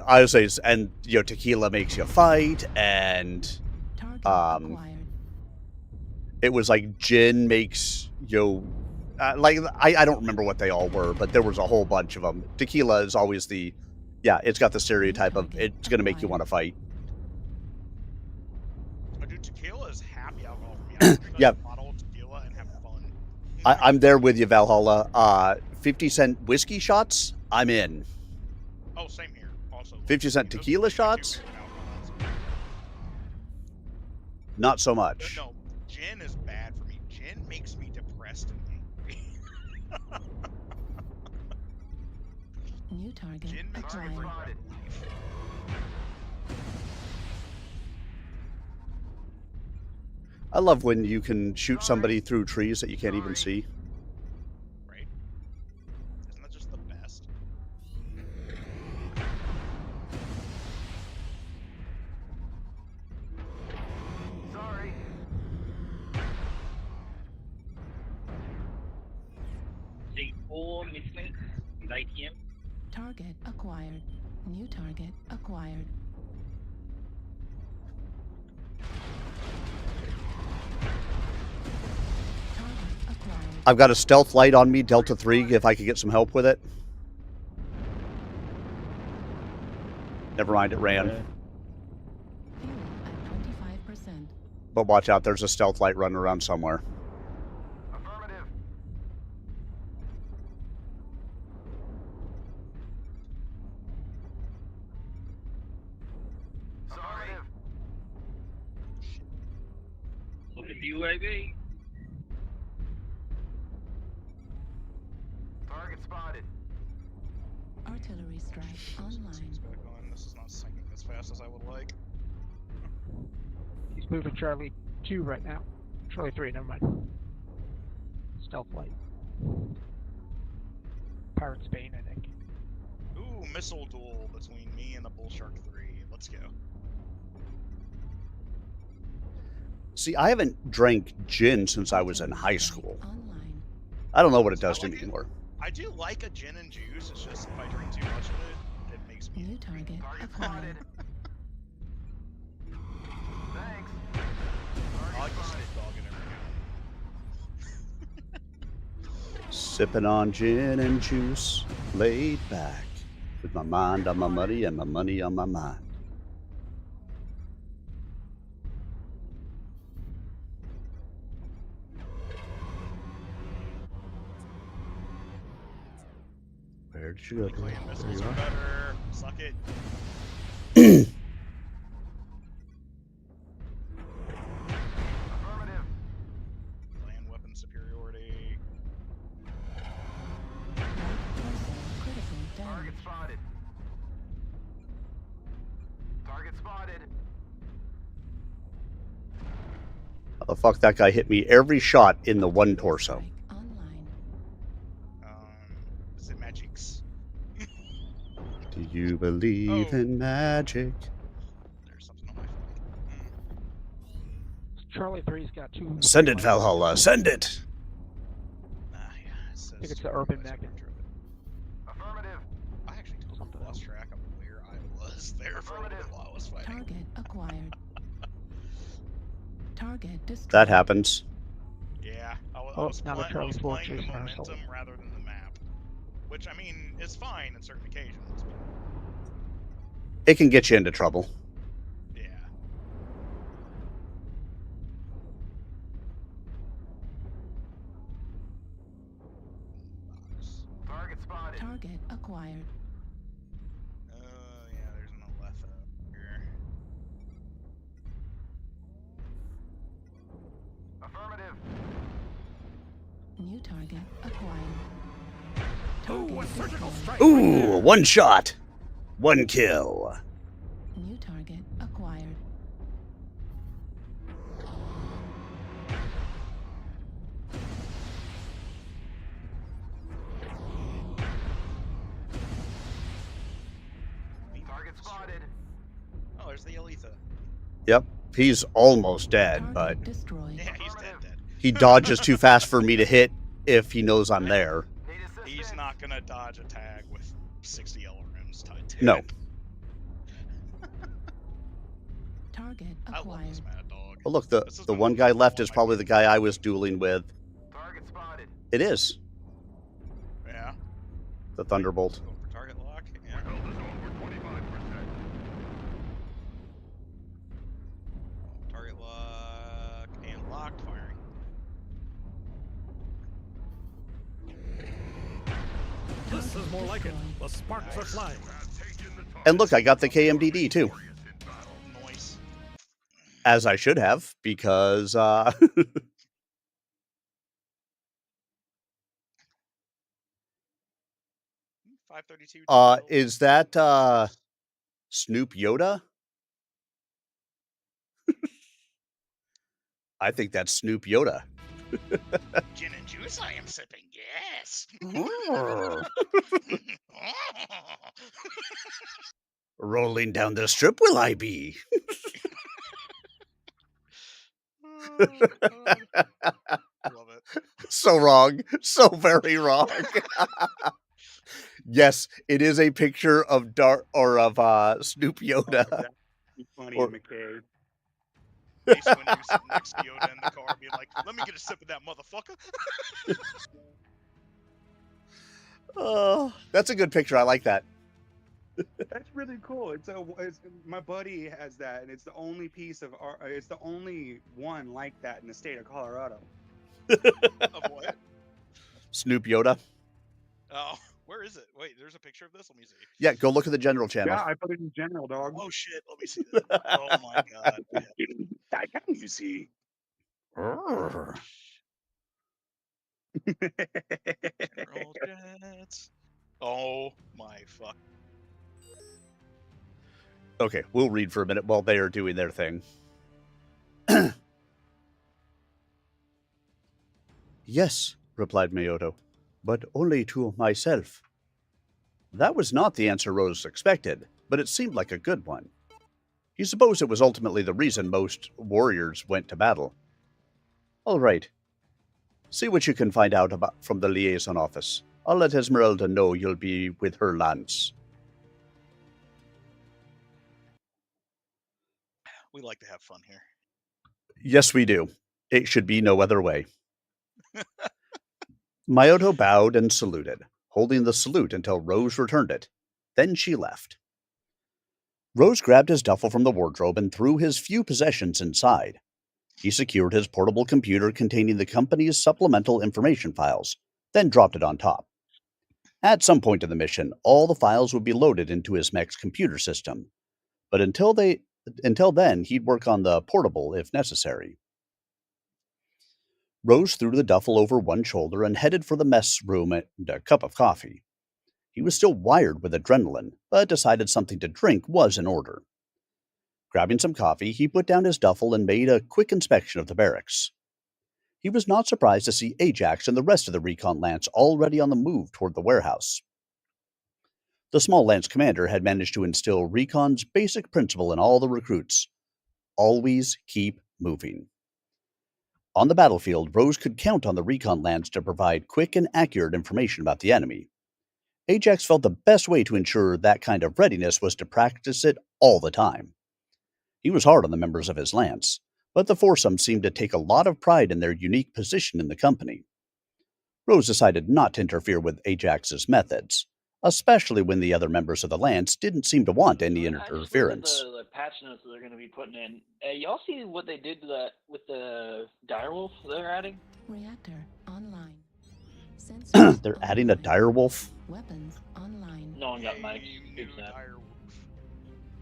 I would say, and, tequila makes you fight, and, it was like gin makes, like, I don't remember what they all were, but there was a whole bunch of them. Tequila is always it's got the stereotype of it's going to make you want to fight. Dude, tequila is happy alcohol for me. Yeah. A bottle of tequila and have fun. I'm there with you, Valhalla. 50-cent whiskey shots, I'm in. Oh, same here. Also, 50-cent tequila shots? Not so much. No, gin is bad for me. Gin makes me depressed and angry. New target. Gin makes me regret life. I love when you can shoot somebody through trees that you can't even see. Right? Isn't that just the best? Sorry. C4 missing. Is ATM. Target acquired. New target acquired. Target acquired. I've got a stealth light on me, Delta 3, if I could get some help with it. Never mind, it ran. Fuel at 25%. But watch out, there's a stealth light running around somewhere. Affirmative. Sorry. Look at the UAV. Target spotted. Artillery strike online. Back on. This is not sinking as fast as I would like. He's moving Charlie 2 right now. Charlie 3, never mind. Stealth light. Pirate Spain, I think. Ooh, missile duel between me and the Bull Shark 3. Let's go. See, I haven't drank gin since I was in high school. I don't know what it does to me anymore. I do like a gin and juice, it's just if I drink too much of it, it makes me... New target acquired. Thanks. I like the Snoop Dogg and everything. Sipping on gin and juice, laid back, with my mind on my money and my money on my mind. Where did you go? Nuclear There missiles you are are. better. Suck it. Affirmative. Land weapon superiority. Critical Target damage. spotted. Target spotted. How the fuck that guy hit me every shot in the one torso? Strike online. Is it Magics? Do you believe in magic? There's something on my flag. Charlie 3's got 2. Send it, Valhalla, send it! Yeah, it says I think it's the urban supervisor mech. driven. Affirmative. I actually totally lost track of where I was there for a little bit while I was fighting. Target acquired. Target destroyed. That happens. Yeah, I Oh, was, now the I Charlie was 4 playing the chasing our soul. momentum rather than the map. Which, I mean, is fine on certain occasions. It can get you into trouble. Yeah. Target spotted. Target acquired. Yeah, there's an Aletha here. Affirmative. New target acquired. Target destroyed. Ooh, one shot. One kill. New target acquired. Target spotted. Oh, there's the Aletha. Yep, he's almost dead, Target but destroyed. Yeah, he's dead. he dodges too fast for me to hit if he knows I'm there. Need assistance. He's not gonna dodge a tag with 60 LRMs tied to No. it. Target I love acquired. this Mad Dog. Oh, look, This is the my one most guy fun left one is I probably the guy I was dueling with. Target spotted. It is. Yeah. The Thunderbolt. Going for target lock. Yeah. Held the zone for 25%. Target lock and locked firing. This is more like it. The sparks are flying. And look, I got the KMDD too. Noise. As I should have, because 532. is that Snoop Yoda? I think that's Snoop Yoda. Gin and juice I am sipping, yes. Rolling down the strip will I be? Love it. So wrong. So very wrong. Yes, it is a picture of Snoop Yoda. That'd be funny, Or- McKay. Mace Windu sitting next to Yoda in the car being like, let me get a sip of that motherfucker. Oh, that's a good picture. I like that. That's really cool. It's my buddy has that, and it's the only piece of art. It's the only one like that in the state of Colorado. Of what? Snoop Yoda. Oh, where is it? Wait, there's a picture of this? Let me see. Yeah, go look at the general channel. Yeah, I put it in general, dog. Oh shit, let me see this. Oh my god. That can you see? General Jets. Oh my fuck. Okay, we'll read for a minute while they are doing their thing. Yes, replied Mayoto, but only to myself. That was not the answer Rose expected, but it seemed like a good one. He supposed it was ultimately the reason most warriors went to battle. All right. See what you can find out about from the liaison office. I'll let Esmeralda know you'll be with her lance. We like to have fun here. Yes, we do. It should be no other way. Mayoto bowed and saluted, holding the salute until Rose returned it. Then she left. Rose grabbed his duffel from the wardrobe and threw his few possessions inside. He secured his portable computer containing the company's supplemental information files, then dropped it on top. At some point in the mission, all the files would be loaded into his mech's computer system, but until then, he'd work on the portable if necessary. Rose threw the duffel over one shoulder and headed for the mess room and a cup of coffee. He was still wired with adrenaline, but decided something to drink was in order. Grabbing some coffee, he put down his duffel and made a quick inspection of the barracks. He was not surprised to see Ajax and the rest of the recon lance already on the move toward the warehouse. The small lance commander had managed to instill recon's basic principle in all the recruits: always keep moving. On the battlefield, Rose could count on the recon lance to provide quick and accurate information about the enemy. Ajax felt the best way to ensure that kind of readiness was to practice it all the time. He was hard on the members of his lance, but the foursome seemed to take a lot of pride in their unique position in the company. Rose decided not to interfere with Ajax's methods, especially when the other members of the lance didn't seem to want any interference. The patch notes that they're going to be putting in. Y'all see what they did to with the direwolf they're adding? Reactor online. They're adding a direwolf? Weapons online. No one got mics. Big that.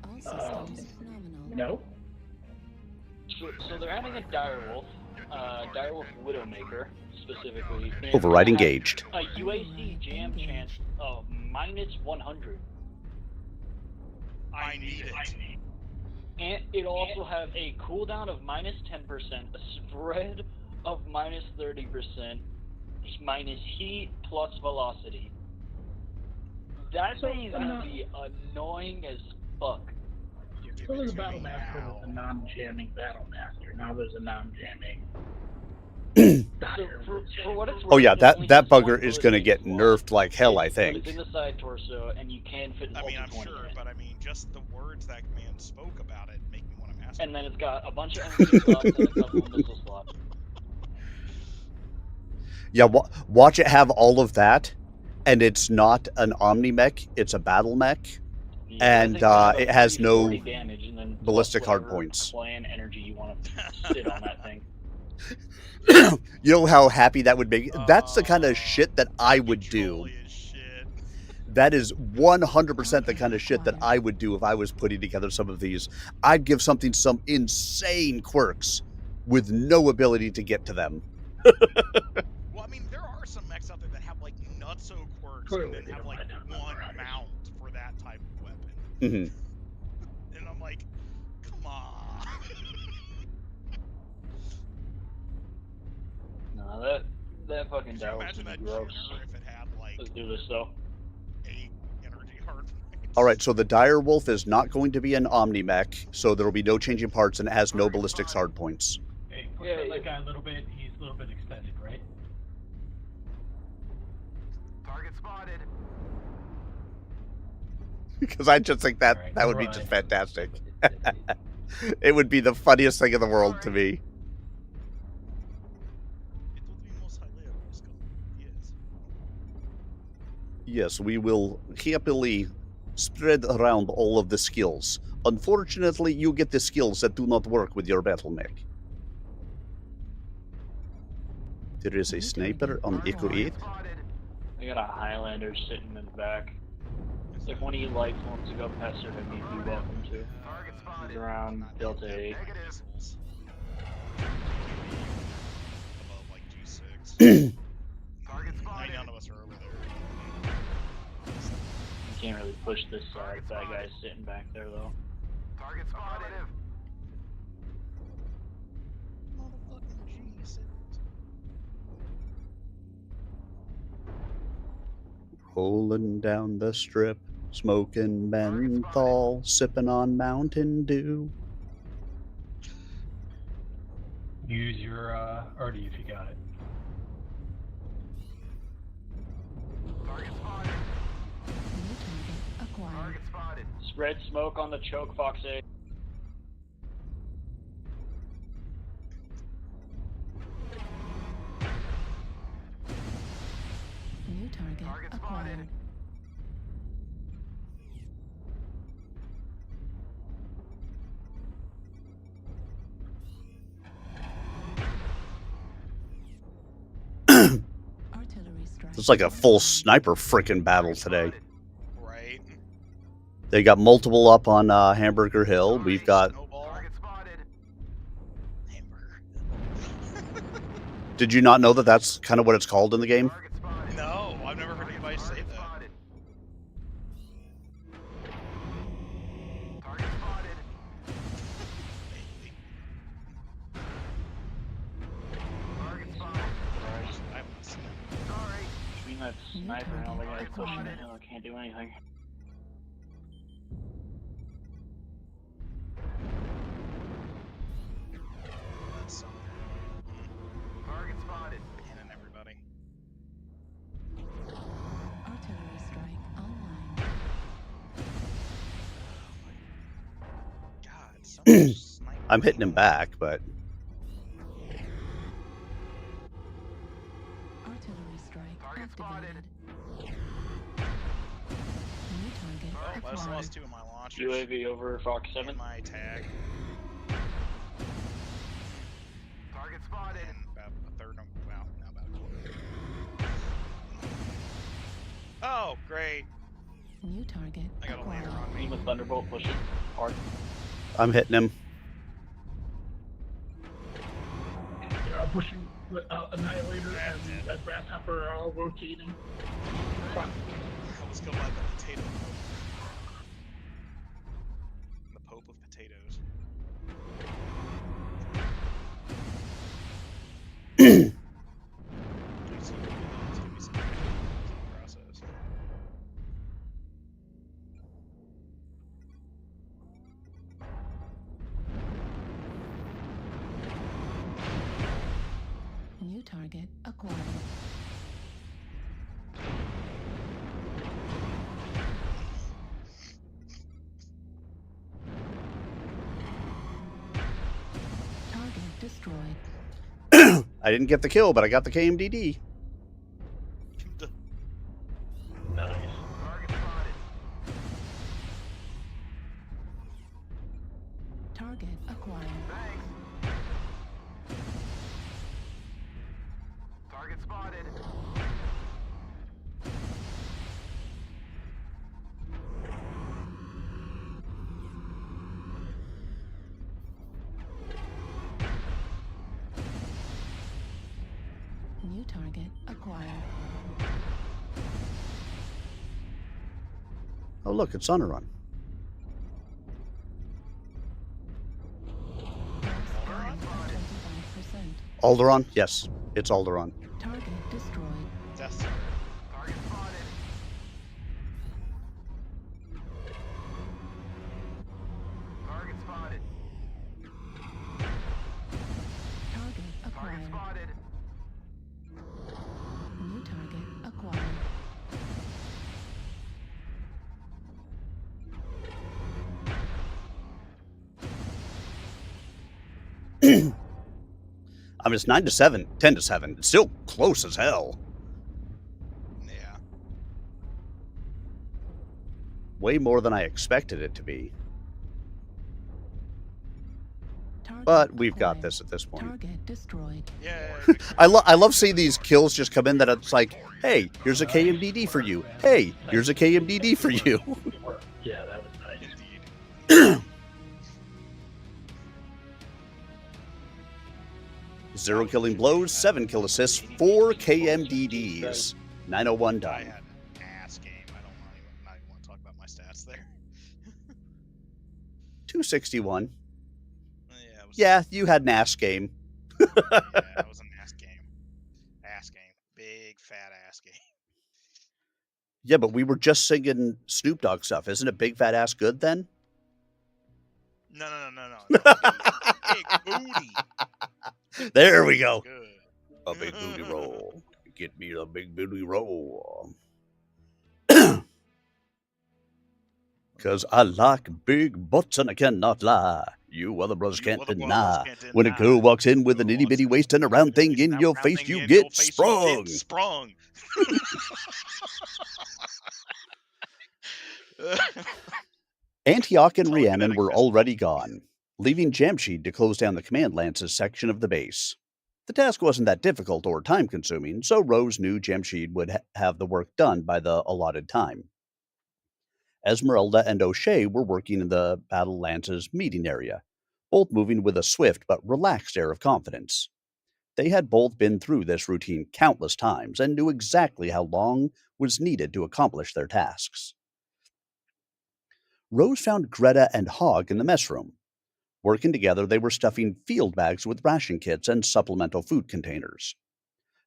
All systems nominal. No. So they're adding a direwolf, direwolf widowmaker specifically. Override engaged. A UAC jam chance of -100. I need it. And it'll also have a cooldown of -10%, a spread of -30%, minus heat plus velocity. That thing is gonna be annoying as fuck. So there's a battle master with a non-jamming battle master. Now there's a non-jamming. For what it's worth, Oh yeah, that just bugger one is bullet going to in get the slot. nerfed like hell, I But think. it's in the side torso, and you can fit an I mean, I'm ulti 20 sure, in it. but I mean, just the words that man spoke about it make me want to master. And then it's got a bunch of MP slots and a couple of missile slots. Yeah, watch it have all of that, and it's not an Omni mech, it's a battle mech, Yeah, and I think it has 40 no damage, and then ballistic plus hard whatever points. Plan energy you want to sit on that thing. You know how happy that would make? That's the kind of shit that I would do. That is 100% the kind of shit that I would do if I was putting together some of these. I'd give something some insane quirks with no ability to get to them. Well, I mean, there are some mechs out there that have like nutso quirks and then have like one mount for that type of weapon. Mm-hmm. And I'm like, come on. That fucking Could you tower's imagine gonna that be gross. junior if it had like Let's do this though. 8 energy hard points? All right, so the dire wolf is not going to be an omni mech, so there will be no changing parts, and it has no ballistics hard points. Hey, push out that guy a little bit. He's a little bit extended, right? Target spotted. Because I just think that Alright, that would be right. just fantastic. It would be the funniest thing in the world to me. Yes, we will happily spread around all of the skills. Unfortunately, you get the skills that do not work with your battle mech. There is a sniper on Echo 8. I got a Highlander sitting in the back. It's like one of you lights wants to go pester him, you'd be welcome to. He's around Delta 8. Above like G6. None of us are over there. You can't really push this side. That guy's sitting back there though. Target spotted. Motherfucking G6. Rolling down the strip, smoking menthol, sipping on Mountain Dew. Use your Artie if you got it. Target spotted. New target acquired. Target spotted. Spread smoke on the choke fox A. New target acquired. Artillery strike. It's like a full sniper frickin' battle today. Right. They got multiple up on Hamburger Hill. We've got... Target spotted. Did you not know that that's kind of what it's called in the game? No, I've never heard anybody say that. Target spotted. Target spotted. Sorry. Between that sniper and all the guys pushing the hill, I can't do anything. Target spotted. Cannon everybody. Artillery strike online. God, so much sniper. I'm hitting him back, but... Artillery strike Target spotted. activated. New target I just acquired. lost 2 of my launchers. UAV over Fox 7. And my tag. Target spotted. And about a third of, well, now about a quarter. Oh, great. New target I got a acquired. lander on me. Team with Thunderbolt pushing hard. I'm hitting him. Yeah, I'm pushing with Annihilator and that Grasshopper are rotating. Let's go by the potato pope. The Pope of potatoes. Process. New target acquired. Target destroyed. I didn't get the kill, but I got the KMDD. Nice. Target spotted. Target acquired. Thanks. Target spotted. New target acquired. Oh, look, it's on a run. Gas down to 25%. Alderon? Yes. It's Alderaan. Target destroyed. Death Star. Target spotted. Target spotted. Target acquired. Target spotted. New target acquired. I mean, it's 9-7, 10-7. It's still close as hell. Yeah. Way more than I expected it to be. Target But we've got acquired. this at this point. Target destroyed. Yeah. I love seeing these kills just come in that it's like, hey, here's a KMDD for you. Hey, here's a KMDD for you. Yeah, that was nice. Indeed. 0 killing blows, 7 kill assists, 4 KMDDs. 901 I done. had an ass game. I don't not even want to talk about my stats there. 261. Yeah, it was, Yeah, you had an ass game. yeah, it was an ass game. Ass game. Big fat ass game. Yeah, but we were just singing Snoop Dogg stuff. Isn't it Big Fat Ass good then? No. Big booty. There we go. Good. A big booty roll. Get me a big booty roll. Because I like big butts and I cannot lie. You other brothers can't deny. When a girl walks in with an itty bitty waist and a round thing in your face, you get sprung. Sprung. Antioch and Rhiannon were already gone, leaving Jamshid to close down the command lances section of the base. The task wasn't that difficult or time-consuming, so Rose knew Jamshid would have the work done by the allotted time. Esmeralda and O'Shea were working in the Battle Lance's meeting area, both moving with a swift but relaxed air of confidence. They had both been through this routine countless times and knew exactly how long was needed to accomplish their tasks. Rose found Greta and Hogg in the mess room. Working together, they were stuffing field bags with ration kits and supplemental food containers.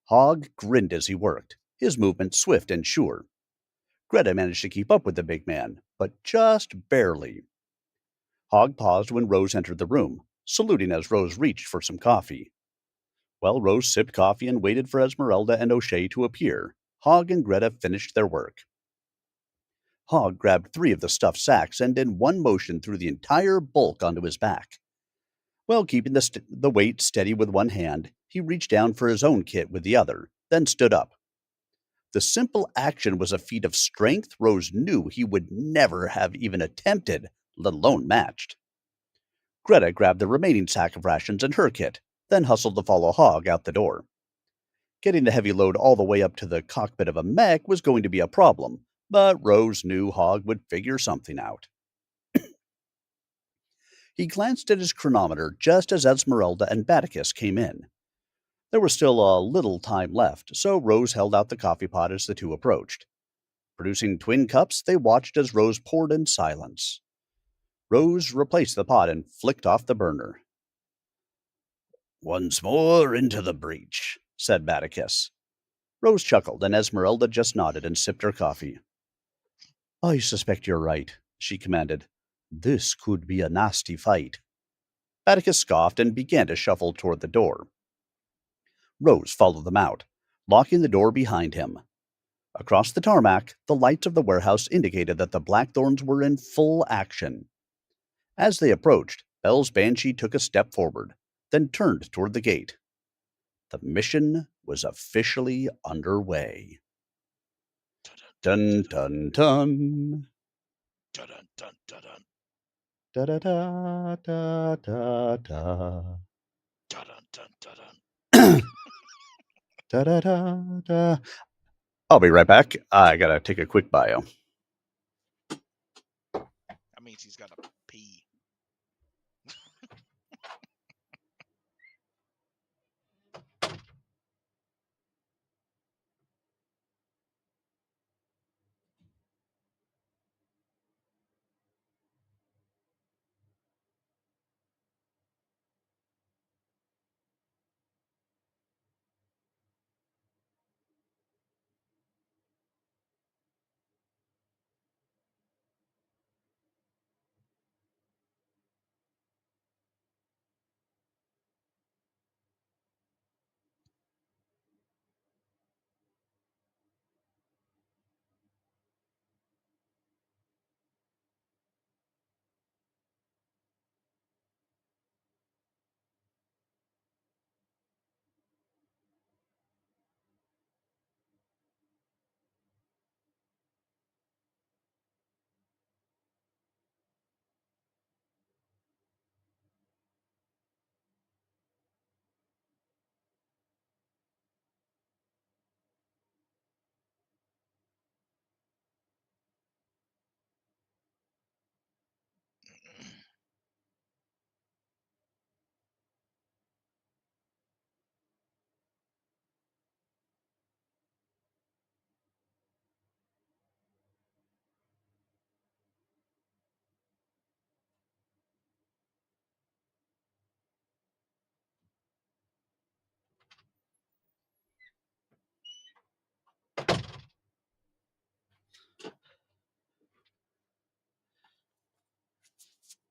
Hogg grinned as he worked, his movements swift and sure. Greta managed to keep up with the big man, but just barely. Hogg paused when Rose entered the room, saluting as Rose reached for some coffee. While Rose sipped coffee and waited for Esmeralda and O'Shea to appear, Hogg and Greta finished their work. Hogg grabbed 3 of the stuffed sacks and in one motion threw the entire bulk onto his back. While keeping the weight steady with one hand, he reached down for his own kit with the other, then stood up. The simple action was a feat of strength Rose knew he would never have even attempted, let alone matched. Greta grabbed the remaining sack of rations and her kit, then hustled to follow Hogg out the door. Getting the heavy load all the way up to the cockpit of a mech was going to be a problem, but Rose knew Hogg would figure something out. He glanced at his chronometer just as Esmeralda and Batticus came in. There was still a little time left, so Rose held out the coffee pot as the two approached. Producing twin cups, they watched as Rose poured in silence. Rose replaced the pot and flicked off the burner. "Once more into the breach," said Batticus. Rose chuckled, and Esmeralda just nodded and sipped her coffee. "I suspect you're right," she commanded. "This could be a nasty fight." Batticus scoffed and began to shuffle toward the door. Rose followed them out, locking the door behind him. Across the tarmac, the lights of the warehouse indicated that the Blackthorns were in full action. As they approached, Bell's Banshee took a step forward, then turned toward the gate. The mission was officially underway. Dun dun dun. Dun dun dun dun. Da da da da da da. Dun dun dun dun. Da da da da. I'll be right back. I gotta take a quick bio. That means he's got to pee.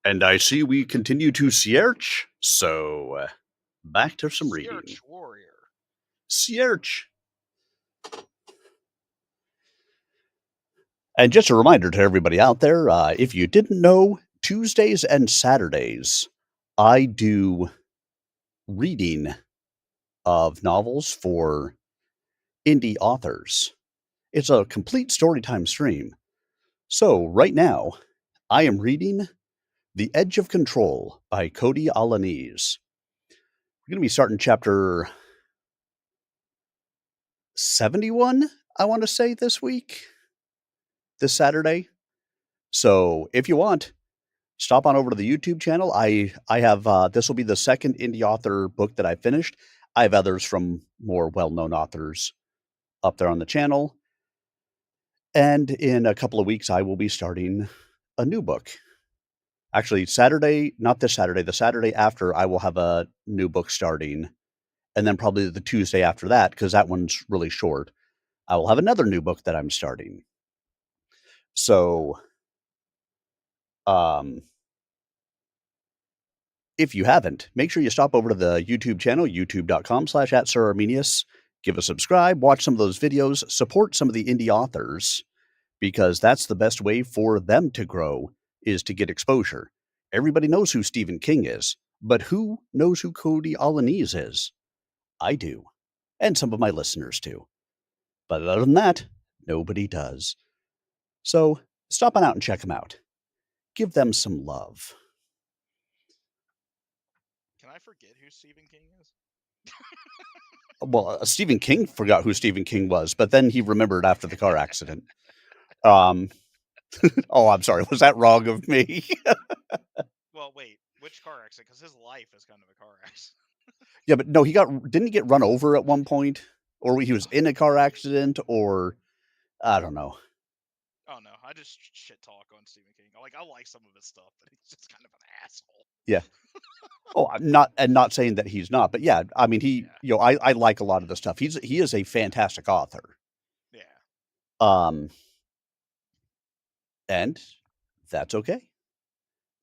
And I see we continue to search, so back to some reading. Search Warrior. Search. And just a reminder to everybody out there, if you didn't know, Tuesdays and Saturdays, I do reading of novels for indie authors. It's a complete storytime stream. So right now, I am reading The Edge of Control by Cody Alaniz. We're going to be starting chapter 71, I want to say, this Saturday. So if you want, stop on over to the YouTube channel. I have, this will be the second indie author book that I finished. I have others from more well-known authors up there on the channel. And in a couple of weeks, I will be starting a new book. Actually, Saturday, not this Saturday, the Saturday after, I will have a new book starting. And then probably the Tuesday after that, because that one's really short, I will have another new book that I'm starting. So, if you haven't, make sure you stop over to the YouTube channel, youtube.com/@SirArminius. Give a subscribe, watch some of those videos, support some of the indie authors, because that's the best way for them to grow, is to get exposure. Everybody knows who Stephen King is, but who knows who Cody Alaniz is? I do. And some of my listeners too. But other than that, nobody does. So stop on out and check them out. Give them some love. Can I forget who Stephen King is? Well, Stephen King forgot who Stephen King was, but then he remembered after the car accident. Oh, I'm sorry. Was that wrong of me? Well, wait. Which car accident? Because his life is kind of a car accident. Yeah, but no, didn't he get run over at one point? Or he was in a car accident, or I don't know. Oh no, I just shit talk on Stephen King. I like some of his stuff, but he's just kind of an asshole. Yeah. Oh, I'm not saying that he's not, but yeah, I mean, I like a lot of the stuff. He is a fantastic author. Yeah. And that's okay.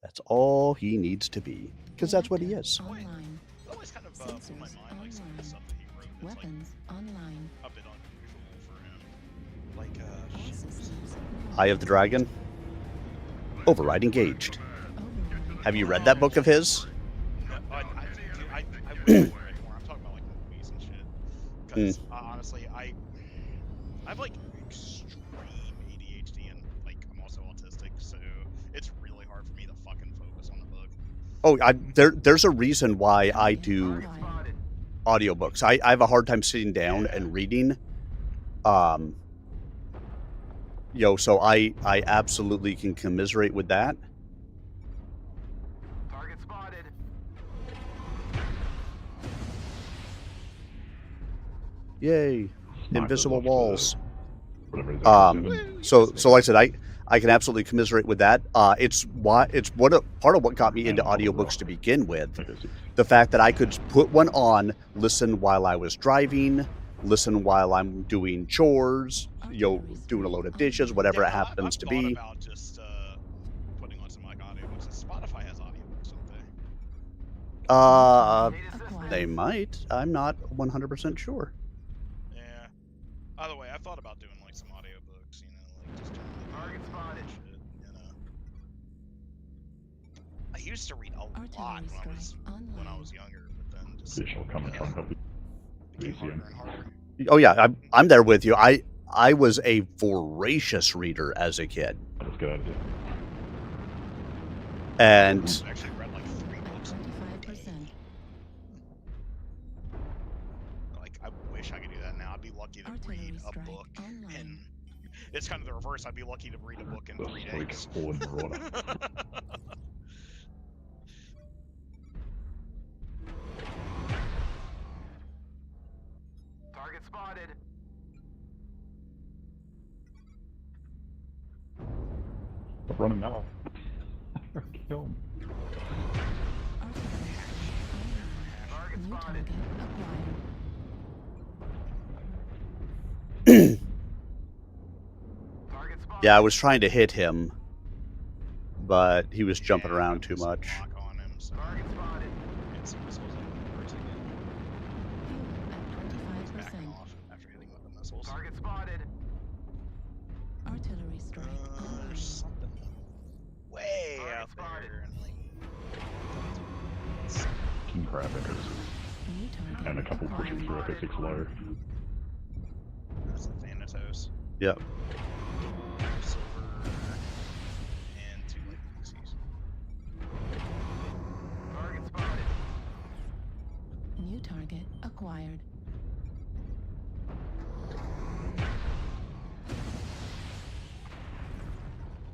That's all he needs to be, because that's what he is. Online. It always kind of blew my mind, like some of the stuff that he wrote. It's Weapons online. A bit unusual for him. Eye of the Dragon. Override engaged. Have you read that book of his? No, I wish I read more. I'm talking about like movies and shit. Because honestly, I've like extreme ADHD and like I'm also autistic, so it's really hard for me to fucking focus on a book. Oh, there's a reason why I do audiobooks. I have a hard time sitting down and reading. So I absolutely can commiserate with that. Target spotted. Yay. Invisible walls. So like I said, I can absolutely commiserate with that. It's part of what got me into audiobooks to begin with. The fact that I could put one on, listen while I was driving, listen while I'm doing chores, doing a load of dishes, whatever it happens to be. About just putting on some like audiobooks. Spotify has audiobooks, don't they? They might. I'm not 100% sure. Yeah. Either way, I thought about doing like some audiobooks, like just target spotted shit, I used to read a lot when I was younger, but then just became harder and harder. Oh yeah, I'm there with you. I was a voracious reader as a kid. That's a good idea. And I actually read like 3 books a day. Like, I wish I could do that now. I'd be lucky to read a book in... It's kind of the reverse. I'd be lucky to read a book in 3 days. Target spotted. Stop running now. Kill him. Target spotted. Yeah, I was trying to hit him, but he was jumping Yeah, around got too this much. lock on him, so Target spotted. and some missiles up on the birds again. Fuel He's at backing 25%. off after hitting with the missiles. Target spotted. Artillery strike online. There's something way Target out spotted. there, and like King crab echoes. New target And a couple pushing through at 6 low. that's a Thanatos. Yep. Silver and 2 lightning Pixies. Target spotted. New target acquired.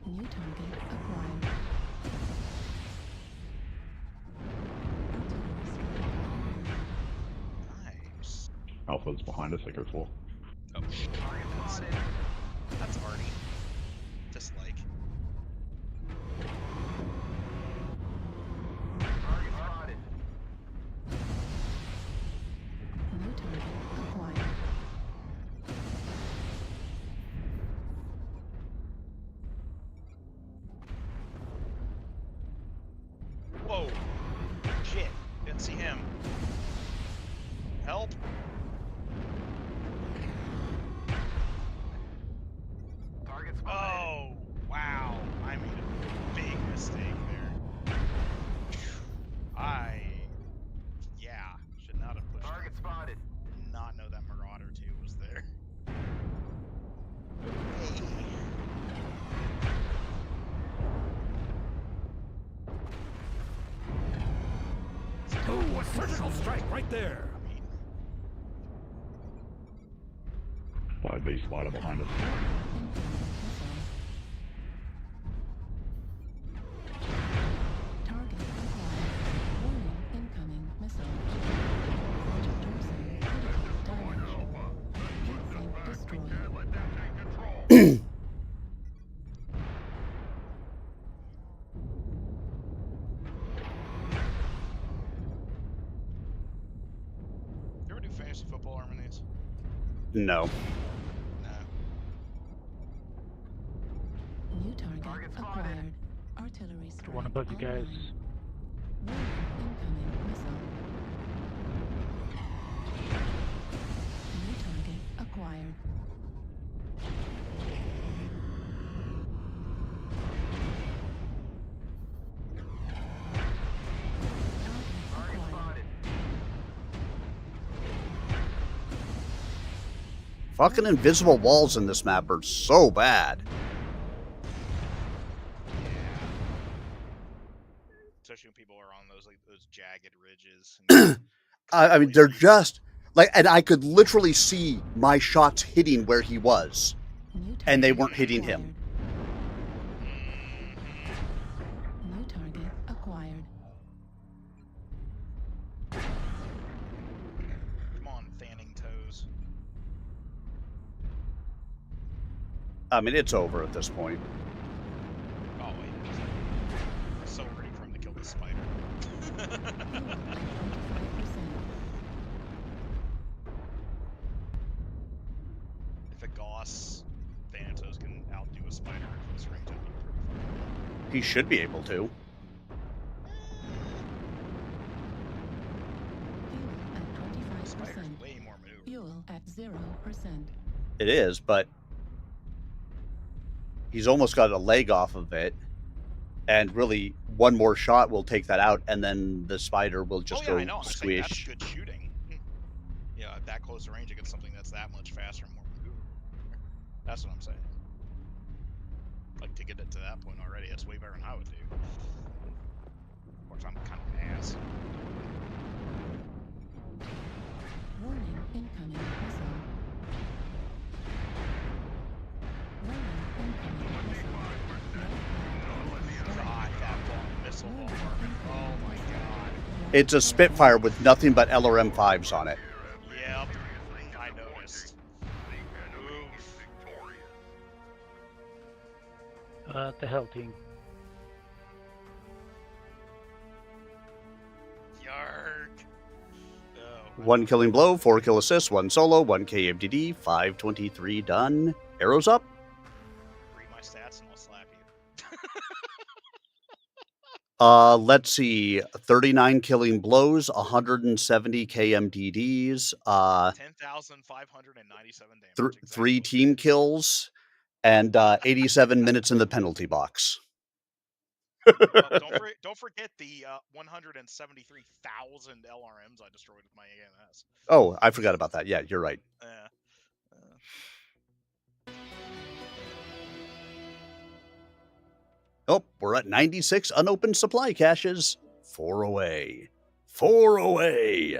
New target acquired. Nice. Alpha's behind us, Echo 4. Oh shit. That's Artie. Dislike. Target spotted. New target acquired. Whoa! Shit. Didn't see him. Help! Target spotted. Oh! Wow! I made a big mistake there. Yeah, should not have pushed. Target spotted. Did not know that Marauder 2 was there. Hey. Oh, a surgical strike right there. 5B spider behind us. Target acquired. Warning, incoming missile. Projectors critical damage. Heat sink destroyed. You ever do fantasy football harmonies? No. New target acquired. Artillery strike. I want to bug you guys. Warning, incoming missile. New target acquired. Target spotted. Fucking invisible walls in this map are so bad. Especially when people are on those like those jagged ridges. And I mean, they're just like, and I could literally see my shots hitting where he was, and they weren't hitting him. New target acquired. Come on, fanning toes. I mean, it's over at this point. Oh wait, we're so ready for him to kill the spider. If a Gauss Thanatos can outdo a spider at close range, that'd be pretty fun. He should be able to. Fuel at 25%. Spider's way more maneuverable. Fuel at 0%. It is, but he's almost got a leg off of it, and really one more shot will take that out, and then the spider will just I go know. I'm saying squish. that's good shooting. Yeah, at that close a range against something that's that much faster and more maneuverable. That's what I'm saying. Like, to get it to that point already, that's way better than I would do. Of course, I'm kind of an ass. Warning, incoming missile. Warning, incoming missile. God, that long missile ballpark. Oh my god. It's a Spitfire with nothing but LRM-5s on it. Yep, I noticed. What the hell, team? Yark. Oh, 1 killing blow, 4 kill assists, 1 solo, 1 KMDD, 523 done. Arrows up. read my stats and I'll slap you. Let's see, 39 killing blows, 170 KMDDs, 10,597 damage. Exactly. 3 team kills, and 87 minutes in the penalty box. Don't forget the 173,000 LRMs I destroyed with my AMS. Oh, I forgot about that. Yeah, you're right. Yeah. Oh, we're at 96 unopened supply caches. 4 away. 4 away.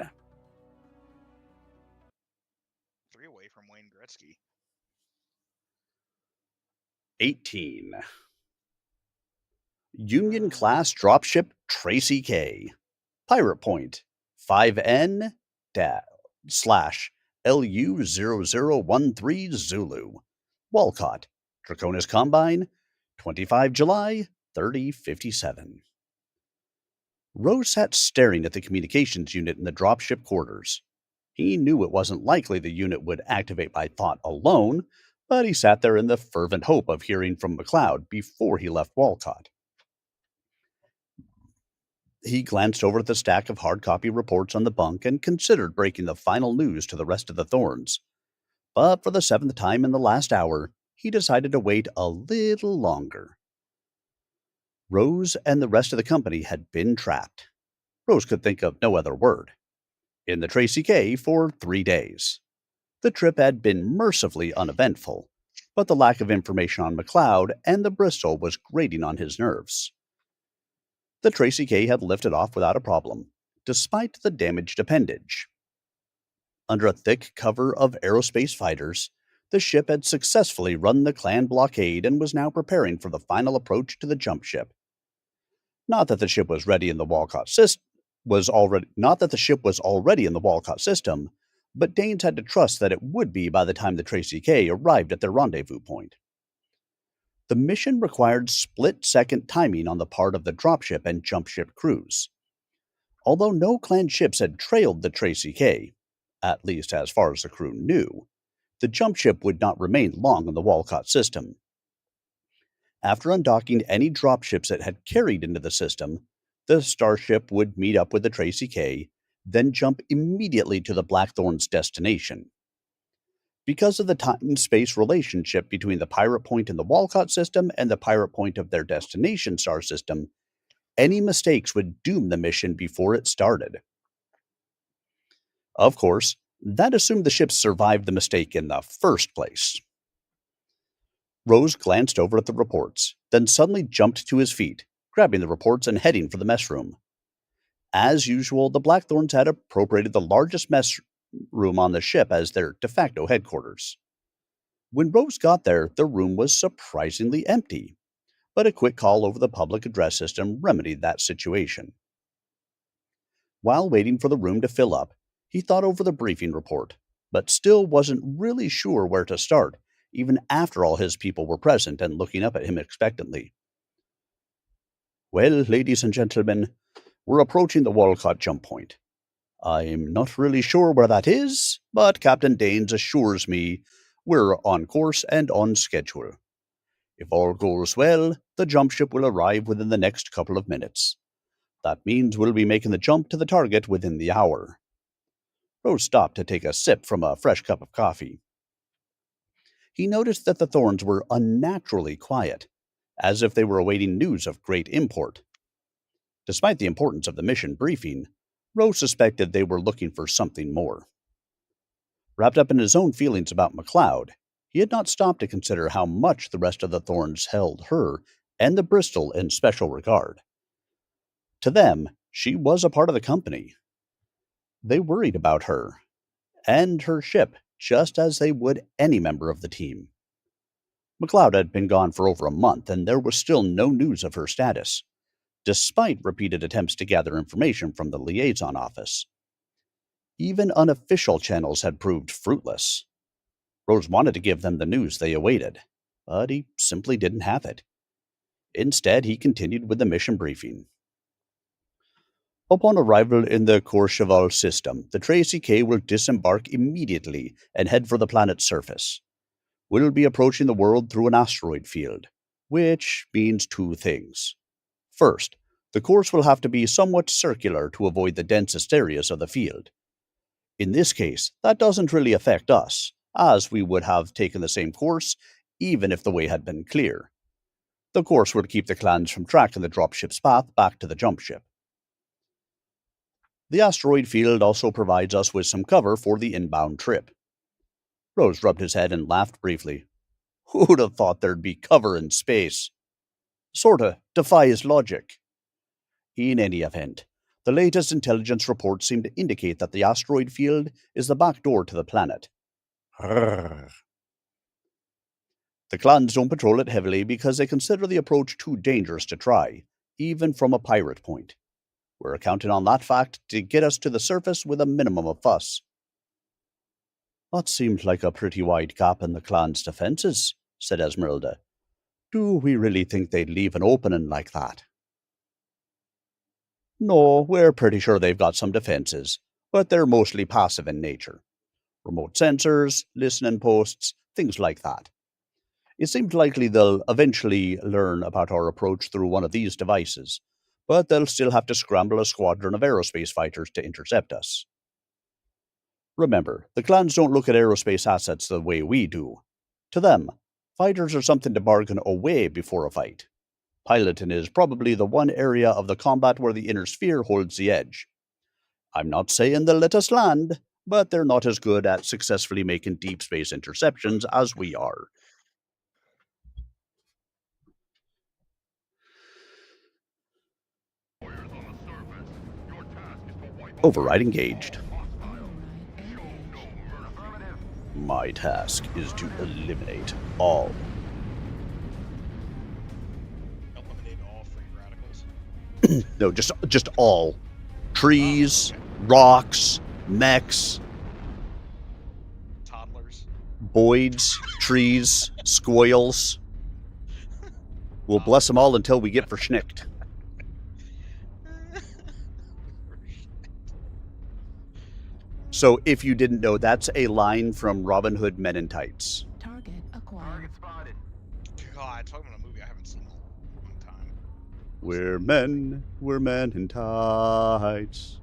3 away from Wayne Gretzky. 18. Union class dropship Tracy K. Pirate Point 5N / LU0013 Zulu. Walcott. Draconis Combine 25 July 3057. Rose sat staring at the communications unit in the dropship quarters. He knew it wasn't likely the unit would activate by thought alone, but he sat there in the fervent hope of hearing from McLeod before he left Walcott. He glanced over at the stack of hard copy reports on the bunk and considered breaking the final news to the rest of the Thorns. But for the 7th time in the last hour, he decided to wait a little longer. Rose and the rest of the company had been trapped. Rose could think of no other word. In the Tracy K for 3 days. The trip had been mercifully uneventful, but the lack of information on McLeod and the Bristol was grating on his nerves. The Tracy K had lifted off without a problem, despite the damaged appendage. Under a thick cover of aerospace fighters, the ship had successfully run the clan blockade and was now preparing for the final approach to the jump ship. Not that the ship was ready in the Walcott system, but Danes had to trust that it would be by the time the Tracy K arrived at their rendezvous point. The mission required split-second timing on the part of the dropship and jump ship crews. Although no clan ships had trailed the Tracy K, at least as far as the crew knew, the jump ship would not remain long in the Walcott system. After undocking any dropships it had carried into the system, the starship would meet up with the Tracy K, then jump immediately to the Blackthorn's destination. Because of the time-space relationship between the pirate point in the Walcott system and the pirate point of their destination star system, any mistakes would doom the mission before it started. Of course, that assumed the ships survived the mistake in the first place. Rose glanced over at the reports, then suddenly jumped to his feet, grabbing the reports and heading for the mess room. As usual, the Blackthorns had appropriated the largest mess room on the ship as their de facto headquarters. When Rose got there, the room was surprisingly empty, but a quick call over the public address system remedied that situation. While waiting for the room to fill up, he thought over the briefing report, but still wasn't really sure where to start, even after all his people were present and looking up at him expectantly. Well, ladies and gentlemen, we're approaching the Walcott jump point. I'm not really sure where that is, but Captain Danes assures me we're on course and on schedule. If all goes well, the jump ship will arrive within the next couple of minutes. That means we'll be making the jump to the target within the hour. Rose stopped to take a sip from a fresh cup of coffee. He noticed that the Thorns were unnaturally quiet, as if they were awaiting news of great import. Despite the importance of the mission briefing, Rose suspected they were looking for something more. Wrapped up in his own feelings about McLeod, he had not stopped to consider how much the rest of the Thorns held her and the Bristol in special regard. To them, she was a part of the company. They worried about her and her ship just as they would any member of the team. McLeod had been gone for over a month, and there was still no news of her status, despite repeated attempts to gather information from the liaison office. Even unofficial channels had proved fruitless. Rose wanted to give them the news they awaited, but he simply didn't have it. Instead, he continued with the mission briefing. Upon arrival in the Courchevel system, the Tracy K will disembark immediately and head for the planet's surface. We'll be approaching the world through an asteroid field, which means two things. First, The course will have to be somewhat circular to avoid the densest areas of the field. In this case, that doesn't really affect us, as we would have taken the same course even if the way had been clear. The course would keep the clans from tracking the dropship's path back to the jump ship. The asteroid field also provides us with some cover for the inbound trip. Rose rubbed his head and laughed briefly. Who'd have thought there'd be cover in space? Sorta defies logic. In any event, the latest intelligence reports seem to indicate that the asteroid field is the back door to the planet. The clans don't patrol it heavily because they consider the approach too dangerous to try, even from a pirate point. We're counting on that fact to get us to the surface with a minimum of fuss. That seems like a pretty wide gap in the clan's defenses, said Esmeralda. Do we really think they'd leave an opening like that? No, we're pretty sure they've got some defenses, but they're mostly passive in nature. Remote sensors, listening posts, things like that. It seems likely they'll eventually learn about our approach through one of these devices, but they'll still have to scramble a squadron of aerospace fighters to intercept us. Remember, the clans don't look at aerospace assets the way we do. To them, fighters are something to bargain away before a fight. Piloting is probably the one area of the combat where the inner sphere holds the edge. I'm not saying they'll let us land, but they're not as good at successfully making deep space interceptions as we are. Override engaged. My task is to eliminate all. Eliminate all free radicals? No, just all. Trees, rocks, mechs. Toddlers. Boids, trees, squoils. We'll bless them all until we get verschnicked. So, if you didn't know, that's a line from Robin Hood Men in Tights. Target acquired. Target spotted. God, talking about a movie I haven't seen in a long time. We're men in tights.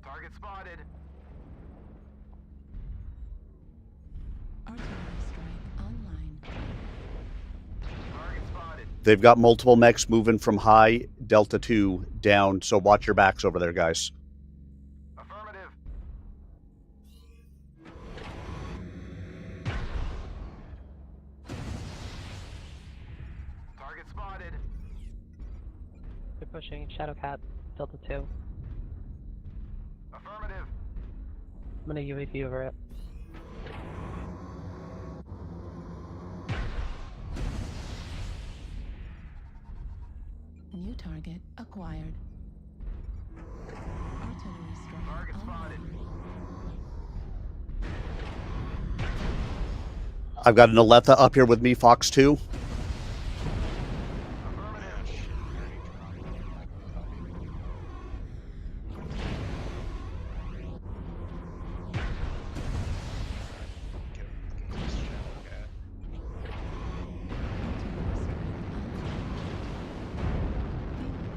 Target spotted. Artillery strike online. Target spotted. They've got multiple mechs moving from high Delta 2 down, so watch your backs over there, guys. Affirmative. Target spotted. They're pushing Shadowcat, Delta 2. Affirmative. I'm gonna UAV over it. New target acquired. Artillery strike. Target spotted. I've got an Aletha up here with me, Fox 2.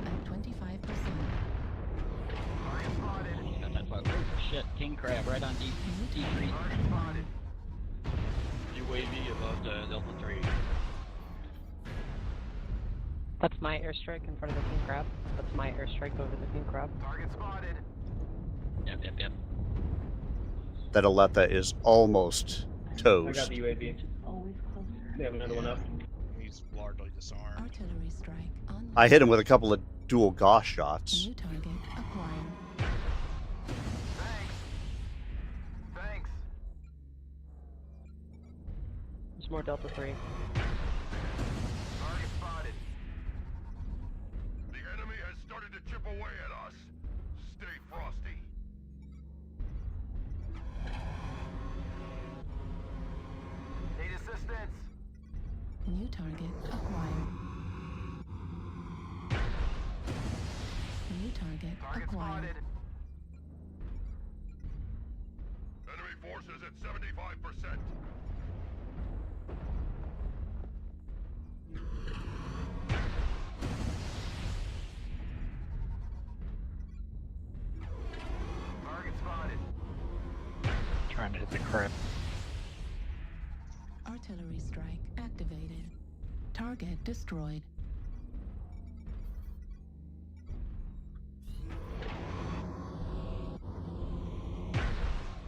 At 25%. Target spotted. Oh shit, king crab right on D3. Target spotted. UAV above the Delta 3. That's my airstrike in front of the king crab. That's my airstrike over the king crab. Target spotted. Yep. That Aletha is almost I toast. got the UAV. They have another one up. He's largely disarmed. Artillery strike online. I hit him with a couple of dual Gauss shots. New target acquired. Thanks. There's more Delta 3. Target spotted. The enemy has started to chip away at us. Stay frosty. Need assistance. New target acquired. New target Target acquired. spotted. Enemy forces at 75%. with the crit. Artillery strike activated. Target destroyed.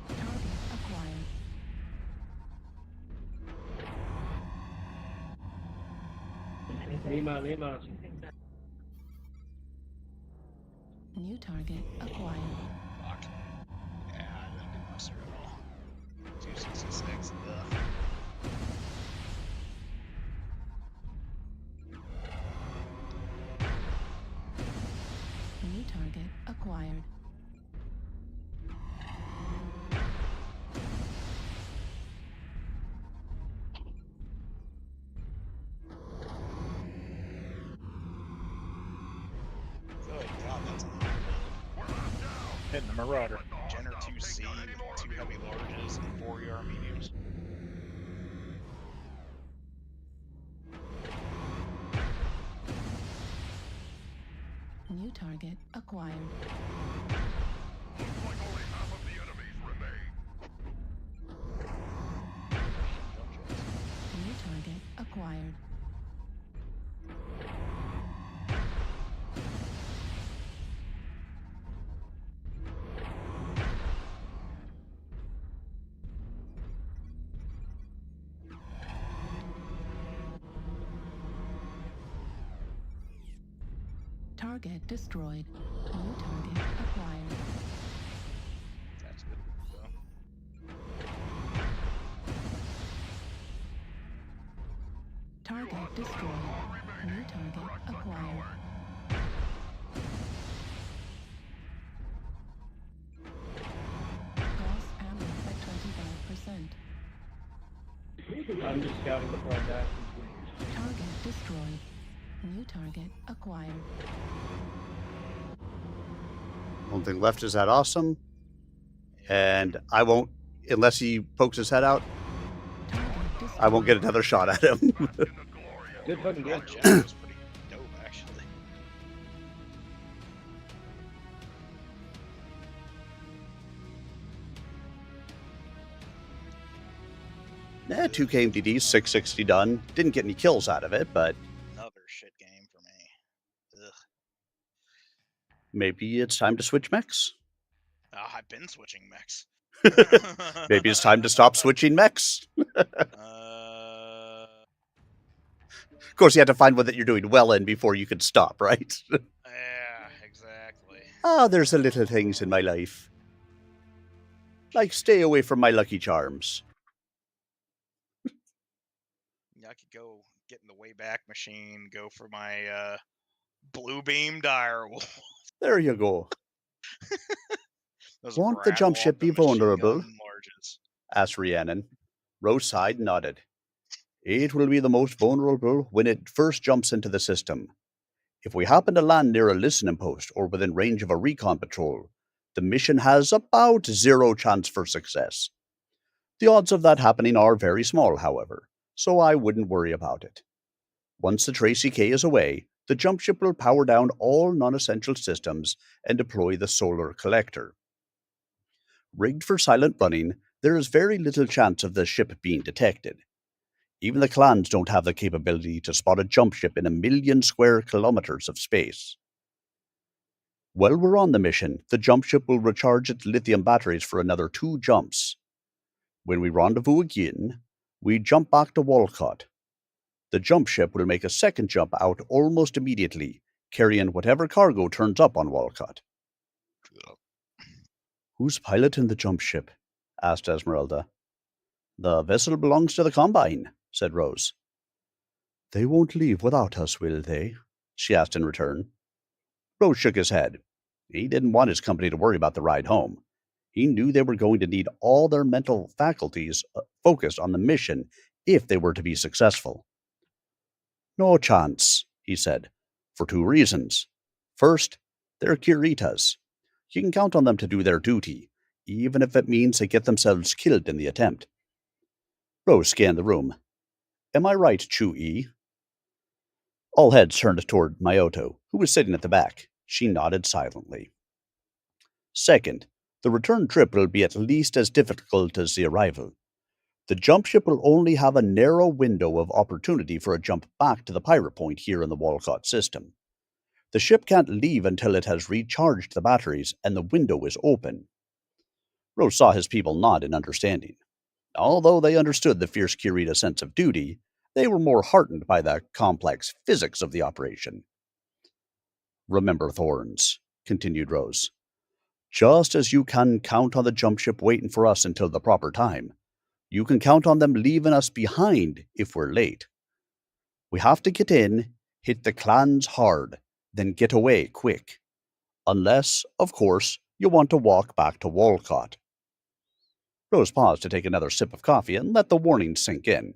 Target acquired. Lima. New target acquired. Fuck. Yeah, I didn't do much there at all. 266. Ugh. New target acquired. Good God, that's a Hitting the Marauder. Jenner 2C with 2 heavy larges and 4 ER mediums. New target acquired. Looks like only half of the enemies remain. New target acquired. Target destroyed. New target acquired. That's good. Target destroyed. New target acquired. Gauss ammo at 25%. I'm just scouting before I die. Target destroyed. New target acquired. Only thing left is that awesome. And I won't, unless he pokes his head out, I won't get another shot at him. Good fucking game. That Jenner was pretty dope, actually. Yeah, 2 KMDD, 660 done. Didn't get any kills out of it, but Another shit game for me. Ugh. maybe it's time to switch mechs. I've been switching mechs. Maybe it's time to stop switching mechs. Of course, you have to find one that you're doing well in before you can stop, right? Yeah, exactly. There's the little things in my life. Like stay away from my Lucky Charms. I could go get in the Wayback Machine, go for my Blue Beam Direwolf. There you go. Those Won't the jump Bradwalk ship be and machine vulnerable? gun larges. Asked Rhiannon. Rose sighed and nodded. It will be the most vulnerable when it first jumps into the system. If we happen to land near a listening post or within range of a recon patrol, the mission has about 0 chance for success. The odds of that happening are very small, however, so I wouldn't worry about it. Once the Tracy K is away, the jump ship will power down all non-essential systems and deploy the solar collector. Rigged for silent running, there is very little chance of the ship being detected. Even the clans don't have the capability to spot a jump ship in 1,000,000 square kilometers of space. While we're on the mission, the jump ship will recharge its lithium batteries for another 2 jumps. When we rendezvous again, we jump back to Walcott. The jump ship will make a second jump out almost immediately, carrying whatever cargo turns up on Walcott. Who's piloting the jump ship? Asked Esmeralda. The vessel belongs to the Combine, said Rose. They won't leave without us, will they? She asked in return. Rose shook his head. He didn't want his company to worry about the ride home. He knew they were going to need all their mental faculties focused on the mission if they were to be successful. No chance, he said, for 2 reasons. First, they're Kiritas. You can count on them to do their duty, even if it means they get themselves killed in the attempt. Rose scanned the room. Am I right, Chu-E? All heads turned toward Mayoto, who was sitting at the back. She nodded silently. Second, The return trip will be at least as difficult as the arrival. The jump ship will only have a narrow window of opportunity for a jump back to the pirate point here in the Walcott system. The ship can't leave until it has recharged the batteries and the window is open. Rose saw his people nod in understanding. Although they understood the fierce Kirita's sense of duty, they were more heartened by the complex physics of the operation. Remember, Thorns, continued Rose. Just as you can count on the jump ship waiting for us until the proper time, you can count on them leaving us behind if we're late. We have to get in, hit the clans hard, then get away quick. Unless, of course, you want to walk back to Walcott. Rose paused to take another sip of coffee and let the warning sink in.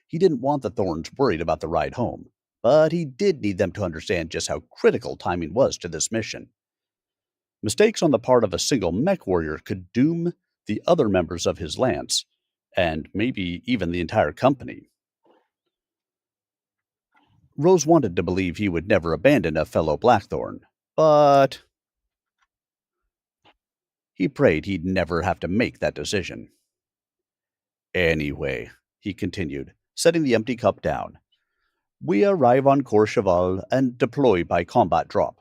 He didn't want the Thorns worried about the ride home, but he did need them to understand just how critical timing was to this mission. Mistakes on the part of a single mech warrior could doom the other members of his lance, and maybe even the entire company. Rose wanted to believe he would never abandon a fellow Blackthorn, but he prayed he'd never have to make that decision. Anyway, he continued, setting the empty cup down, we arrive on Courchevel and deploy by combat drop.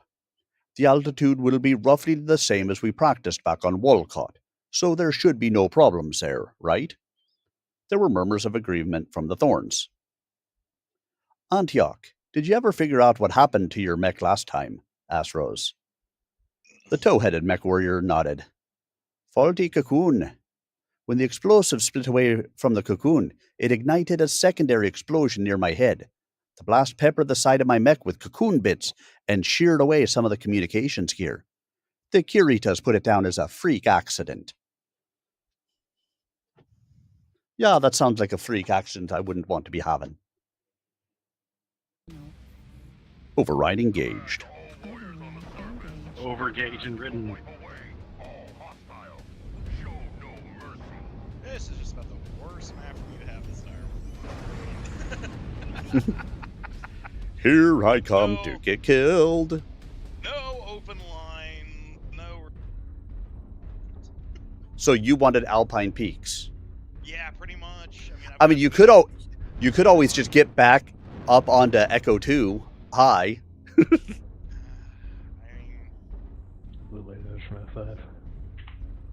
The altitude will be roughly the same as we practiced back on Walcott, so there should be no problems there, right? There were murmurs of agreement from the Thorns. Antioch, did you ever figure out what happened to your mech last time? Asked Rose. The tow-headed mech warrior nodded. Faulty cocoon. When the explosive split away from the cocoon, it ignited a secondary explosion near my head. The blast peppered the side of my mech with cocoon bits and sheared away some of the communications gear. The Kiritas put it down as a freak accident. Yeah, that sounds like a freak accident I wouldn't want to be having. Override engaged. Overgage and ridden. This is just about the worst map for me to have this time. Here I come to get killed. No open line, no... So you wanted Alpine Peaks? Yeah, pretty much. I mean, you could always just get back up onto Echo 2 high. from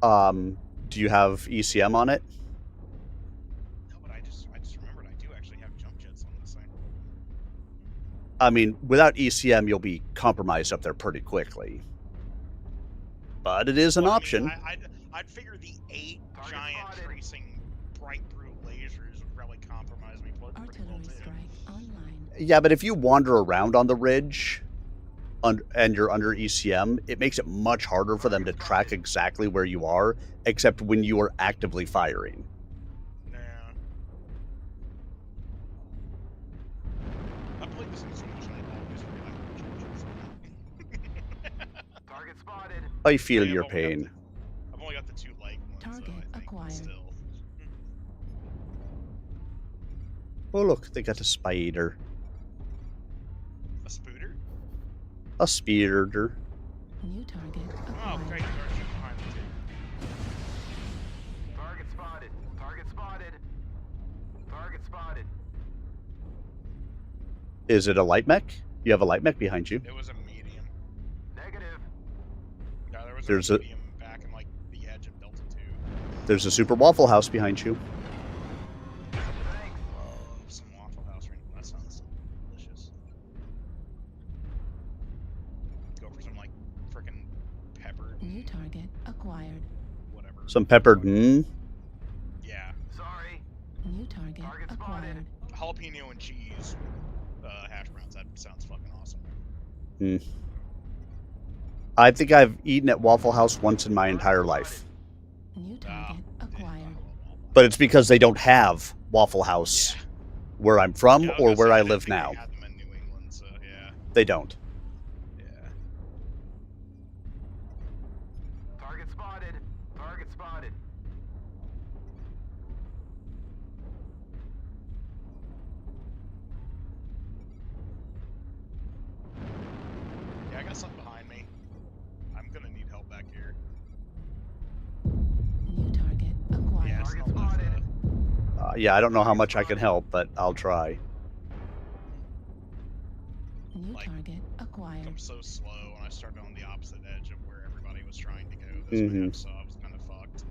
F5. Do you have ECM on it? No, but I just remembered I do actually have jump jets on this thing. I mean, without ECM, you'll be compromised up there pretty quickly. But it is an option. I'd figure the 8 giant tracing bright through lasers would probably compromise me pretty well too. Yeah, but if you wander around on the ridge and you're under ECM, it makes it much harder for them to track exactly where you are, except when you are actively firing. Yeah. I played this in so much and I always forget Target spotted. I feel your pain. I've only got the 2 light ones, Target so I think acquired. still. Oh, look, they got a spider. A spooter? A speeder. New target Oh, acquired. great. They're shooting behind the 2. Target spotted. Target spotted. Target spotted. Is it a light mech? You have a light mech behind you. It was a medium. Negative. Yeah, there was There's a a- medium back in like the edge of Delta 2. There's a Super Waffle House behind you. Love some Waffle House right now. That sounds delicious. Go for some like frickin' peppered. New target acquired. Whatever. Some peppered Yeah. Sorry. New target acquired. Jalapeno and cheese hash browns. That sounds fucking awesome. I think I've eaten at Waffle House once in my entire life. New target acquired. But it's because they don't have Waffle House where I'm from Yeah, I was or gonna where say, I didn't live think now. they had them in New England, so yeah. They don't. Yeah. Target spotted. Target spotted. Yeah, I got something behind me. I'm gonna need help back here. Yeah, I don't know how much I can help, but I'll try. New target acquired. I'm so slow, and I started on the opposite edge of where everybody was trying to go this map, so I was kind of fucked.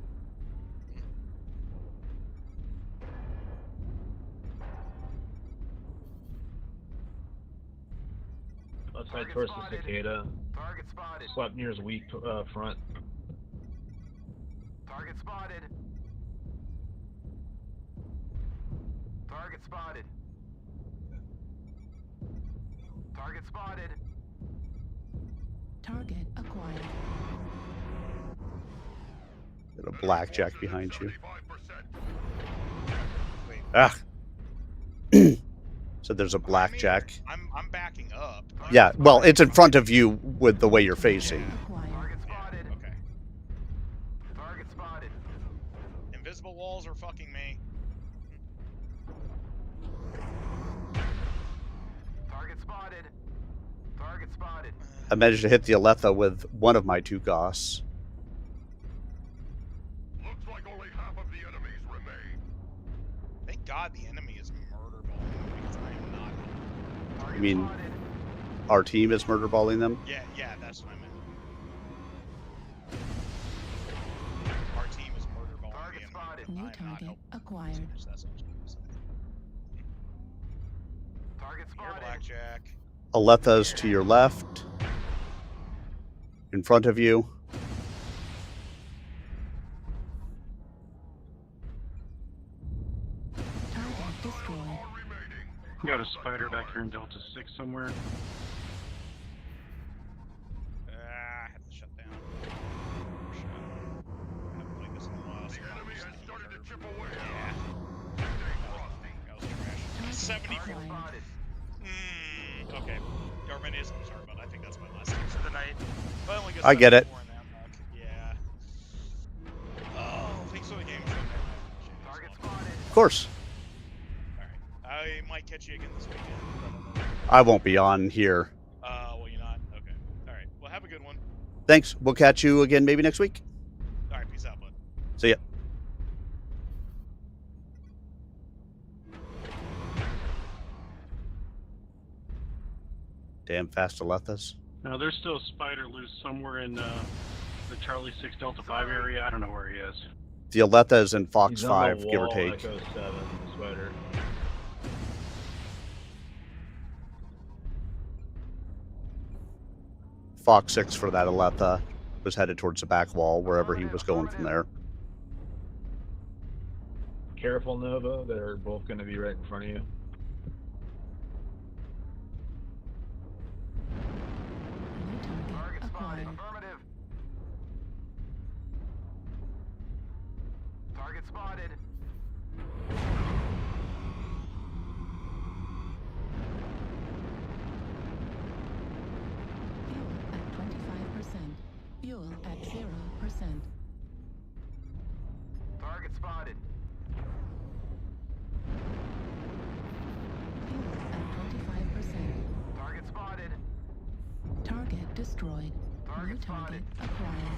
Let's head towards the cicada. Target spotted. Slap near his weak front. Target spotted. Target spotted. Target spotted. Target acquired. Got a blackjack behind you. Wait. Ah. So there's a blackjack. I'm backing up. Yeah, well, it's in front of you with the way you're facing. Target spotted. Okay. Target spotted. Invisible walls are fucking me. Target spotted. Target spotted. I managed to hit the Aletha with one of my 2 Goss. Looks like only half of the enemies remain. Thank God the enemy is murder balling because I am not. You mean our team is murder balling them? Yeah, that's what I meant. Our team is murder balling the enemy. New target acquired. That's what I was going to say. Target spotted. Here, blackjack. Aletha's to your left. In front of you. Target destroyed. Got a spider back here in Delta 6 somewhere. I have to shut down. I haven't played this in a while, so the enemy has started to chip away. Yeah. That was trash. 74. Okay. Government is. I'm sorry, but I think that's my last game for the night. But I only got I get it. 74 in that muck. Yeah. Oh, thanks for the game. Target spotted. Of course. I might catch you again this weekend. I won't be on here. Well, you're not? Okay. Alright. Well, have a good one. Thanks. We'll catch you again maybe next week. Alright, peace out, bud. See ya. Damn fast Alethas. Now, there's still a spider loose somewhere in the Charlie 6 Delta 5 area. I don't know where he is. The Aletha is in Fox He's on 5, the give or wall, take. Echo 7, the spider. Fox 6 for that Aletha was headed towards the back wall, wherever he was going from there. Careful, Nova. They're both going to be right in front of you. Target acquired. Affirmative. Target spotted. Fuel at 25%. Fuel at 0%. Target spotted. Fuel at 25%. Target spotted. Target destroyed. New target acquired.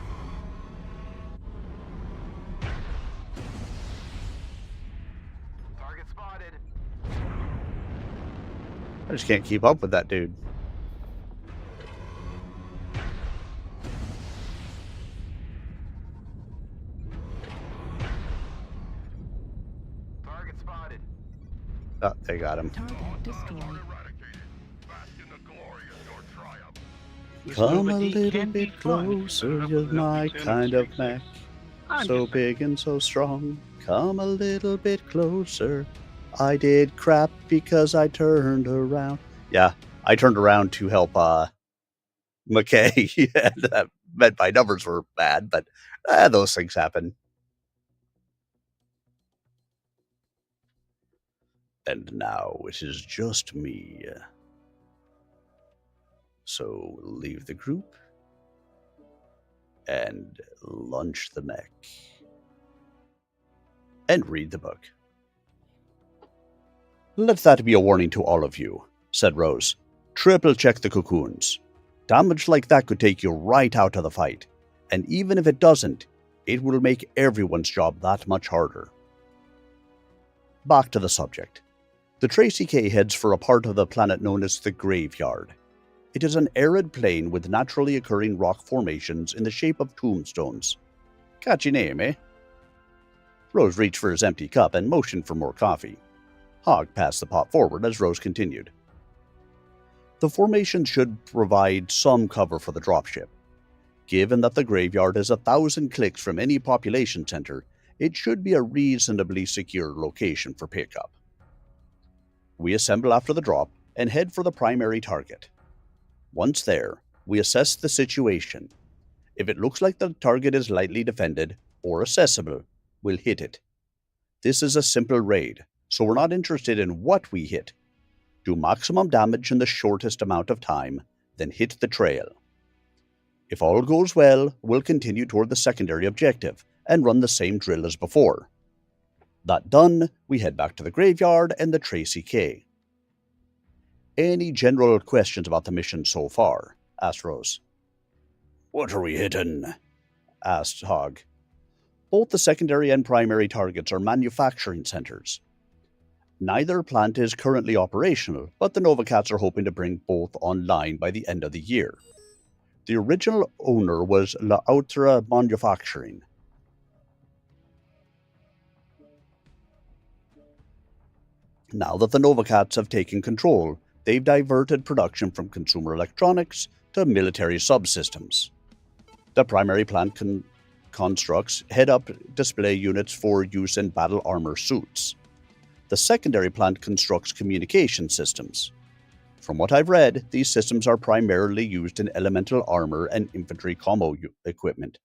Target spotted. I just can't keep up with that dude. Target spotted. Oh, they got him. Target destroyed. Come a little bit closer, you're my kind of mech. So big and so strong. Come a little bit closer. I did crap because I turned around. Yeah, I turned around to help McKay. And that meant my numbers were bad, but those things happen. And now it is just me. So leave the group and launch the mech. And read the book. Let that be a warning to all of you, said Rose. Triple check the cocoons. Damage like that could take you right out of the fight. And even if it doesn't, it will make everyone's job that much harder. Back to the subject. The Tracy K heads for a part of the planet known as the Graveyard. It is an arid plain with naturally occurring rock formations in the shape of tombstones. Catchy name, eh? Rose reached for his empty cup and motioned for more coffee. Hogg passed the pot forward as Rose continued. The formation should provide some cover for the dropship. Given that the Graveyard is 1,000 clicks from any population center, it should be a reasonably secure location for pickup. We assemble after the drop and head for the primary target. Once there, we assess the situation. If it looks like the target is lightly defended or accessible, we'll hit it. This is a simple raid, so we're not interested in what we hit. Do maximum damage in the shortest amount of time, then hit the trail. If all goes well, we'll continue toward the secondary objective and run the same drill as before. That done, we head back to the Graveyard and the Tracy K. Any general questions about the mission so far? Asked Rose. What are we hitting? Asked Hogg. Both the secondary and primary targets are manufacturing centers. Neither plant is currently operational, but the Novacats are hoping to bring both online by the end of the year. The original owner was La Outra Manufacturing. Now that the Novacats have taken control, they've diverted production from consumer electronics to military subsystems. The primary plant constructs head-up display units for use in battle armor suits. The secondary plant constructs communication systems. From what I've read, these systems are primarily used in elemental armor and infantry combo equipment.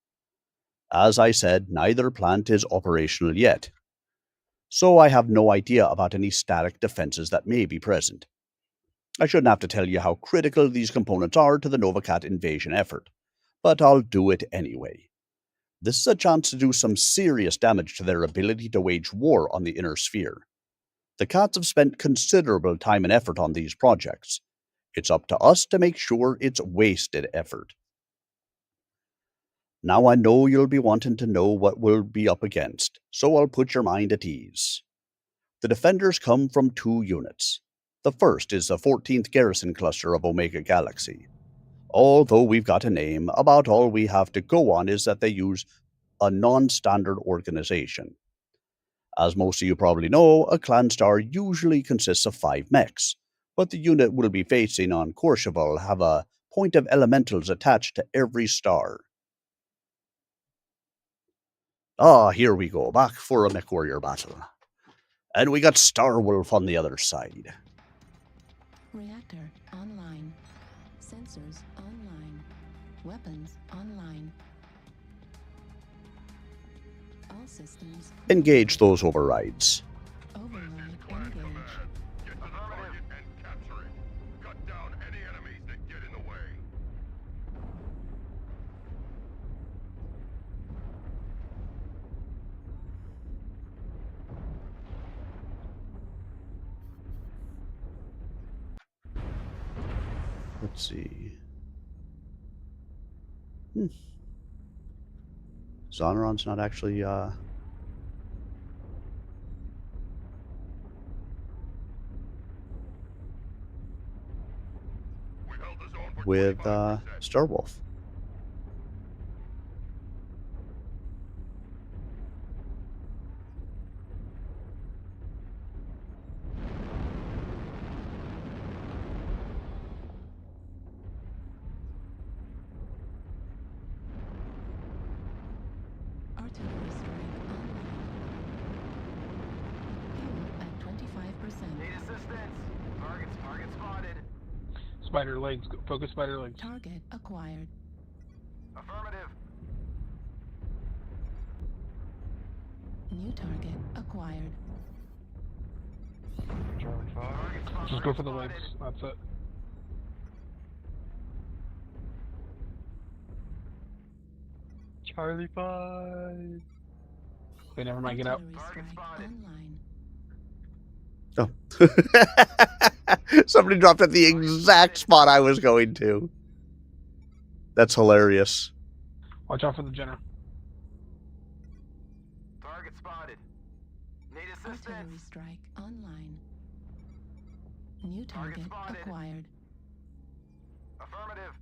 As I said, neither plant is operational yet, so I have no idea about any static defenses that may be present. I shouldn't have to tell you how critical these components are to the Novacat invasion effort, but I'll do it anyway. This is a chance to do some serious damage to their ability to wage war on the inner sphere. The Cats have spent considerable time and effort on these projects. It's up to us to make sure it's wasted effort. Now I know you'll be wanting to know what we'll be up against, so I'll put your mind at ease. The defenders come from 2 units. The first is the 14th Garrison Cluster of Omega Galaxy. Although we've got a name, about all we have to go on is that they use a non-standard organization. As most of you probably know, a clan star usually consists of 5 mechs, but the unit we'll be facing on Courchevel have a point of elementals attached to every star. Here we go, back for a MechWarrior battle. And we got Starwolf on the other side. Reactor online. Sensors online. Weapons online. All systems. Engage those overrides. Override engaged. Get to the target and capture it. Cut down any enemies that get in the way. Let's see. Zoneron's not actually, with, Starwolf. Artillery strike online. Fuel at 25%. Need assistance. Target spotted. Spider legs. Focus spider legs. Target acquired. Affirmative. New target acquired. Charlie 5. Just go for the legs. That's it. Charlie 5. Okay, never mind. Get out. Artillery strike online. Oh. Somebody dropped at the exact spot I was going to. That's hilarious. Watch out for the Jenner. Target spotted. Need assistance. Artillery strike online. New target spotted. acquired. Affirmative.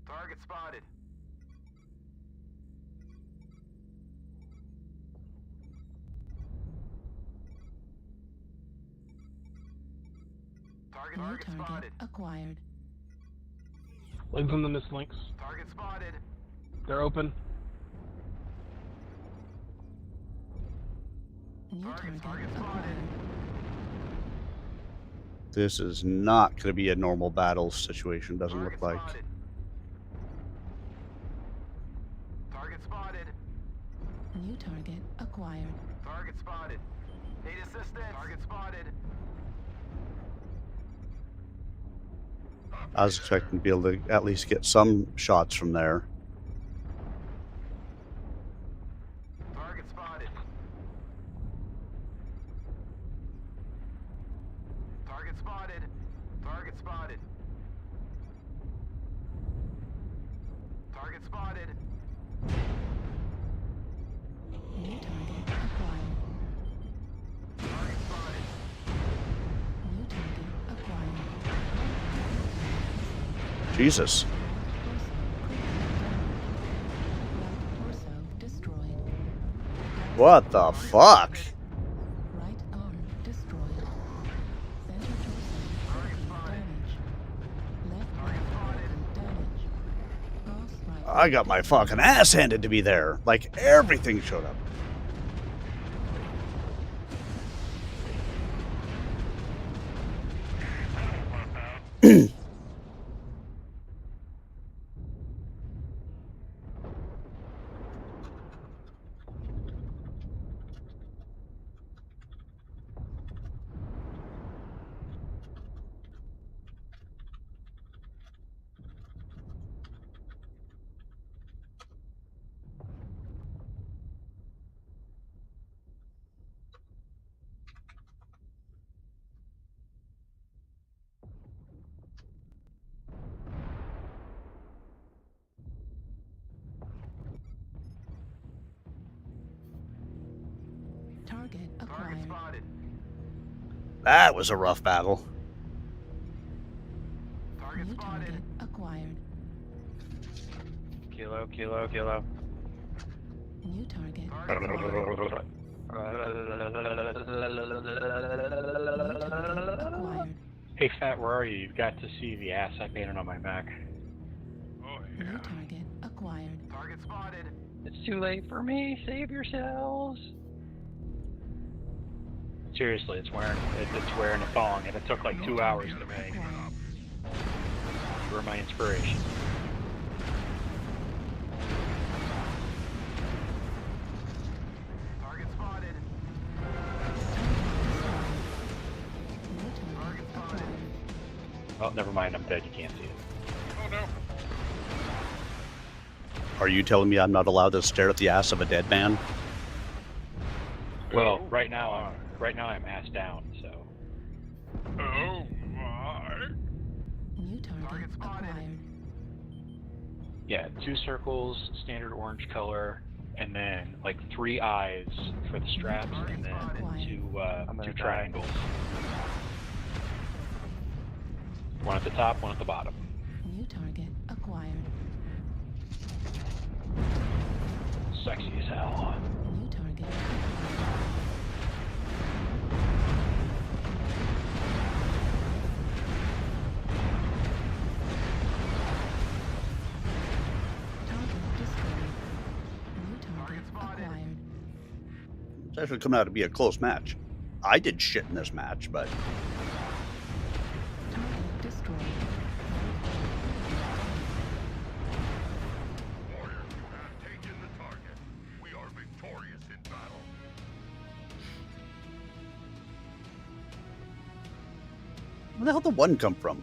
Target spotted. New target spotted. acquired. Legs on the mislinks. Target spotted. They're open. New target acquired. This is not going to be a normal battle situation, doesn't look like. Target spotted. New target acquired. Target spotted. Need assistance. Target spotted. I was expecting to be able to at least get some shots from there. Target spotted. Target spotted. Target spotted. Target spotted. New target acquired. Target spotted. New target acquired. Jesus. Torso destroyed. What the fuck? Right arm destroyed. Center torso damage. Left leg damage. Cross right. I got my fucking ass handed to me there. Like, everything showed up. Target acquired. Spotted. That was a rough battle. New target acquired. Kilo, kilo, kilo. New target acquired. Hey, Fat, where are you? You've got to see the ass I painted on my Mech. New target acquired. Target spotted. It's too late for me. Save yourselves. Seriously, it's wearing a thong, and it took like 2 hours to make. You were my inspiration. Target spotted. Target spotted. Oh, never mind. I'm dead. You can't see it. Oh no. Are you telling me I'm not allowed to stare at the ass of a dead man? Well, right now I'm ass down. So. Oh my. New target acquired. Yeah, 2 circles, standard orange color, and then like 3 eyes for the straps, and then two triangles. One at the top, one at the bottom. New target acquired. Sexy as hell. New target It's actually coming out to be a close match. I did shit in this match, but target destroyed. Warrior, you have taken the target. We are victorious in battle. where the hell did the one come from?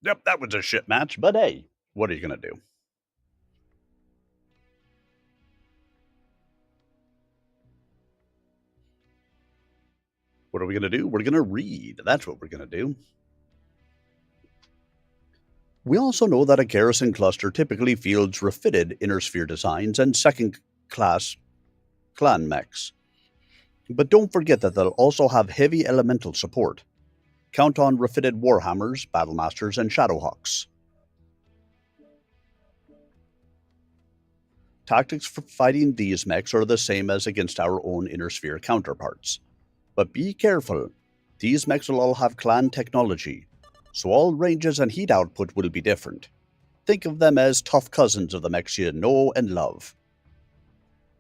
Yep, that was a shit match, but hey, what are you going to do? What are we going to do? We're going to read. That's what we're going to do. We also know that a garrison cluster typically fields refitted inner sphere designs and second-class clan mechs. But don't forget that they'll also have heavy elemental support. Count on refitted Warhammers, Battlemasters, and Shadowhawks. Tactics for fighting these mechs are the same as against our own inner sphere counterparts. But be careful, these mechs will all have clan technology, so all ranges and heat output will be different. Think of them as tough cousins of the mechs you know and love.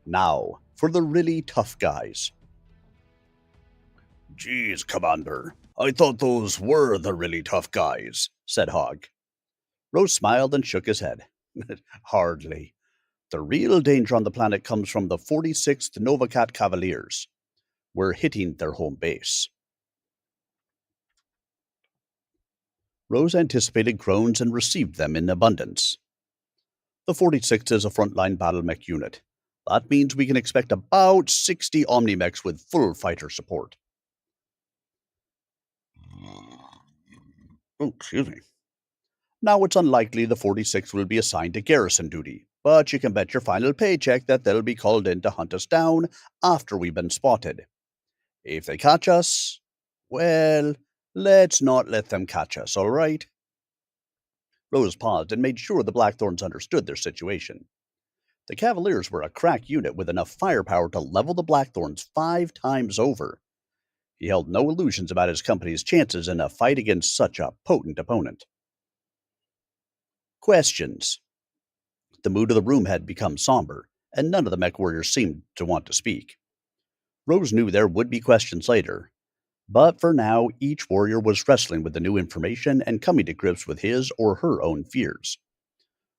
Now, for the really tough guys. Geez, Commander, I thought those were the really tough guys, said Hogg. Rose smiled and shook his head. Hardly. The real danger on the planet comes from the 46th Novacat Cavaliers. We're hitting their home base. Rose anticipated groans and received them in abundance. The 46th is a frontline battle mech unit. That means we can expect about 60 Omni-Mechs with full fighter support. Oh, excuse me. Now it's unlikely the 46th will be assigned to garrison duty, but you can bet your final paycheck that they'll be called in to hunt us down after we've been spotted. If they catch us, well, let's not let them catch us, all right? Rose paused and made sure the Blackthorns understood their situation. The Cavaliers were a crack unit with enough firepower to level the Blackthorns 5 times over. He held no illusions about his company's chances in a fight against such a potent opponent. Questions. The mood of the room had become somber, and none of the mech warriors seemed to want to speak. Rose knew there would be questions later, but for now each warrior was wrestling with the new information and coming to grips with his or her own fears.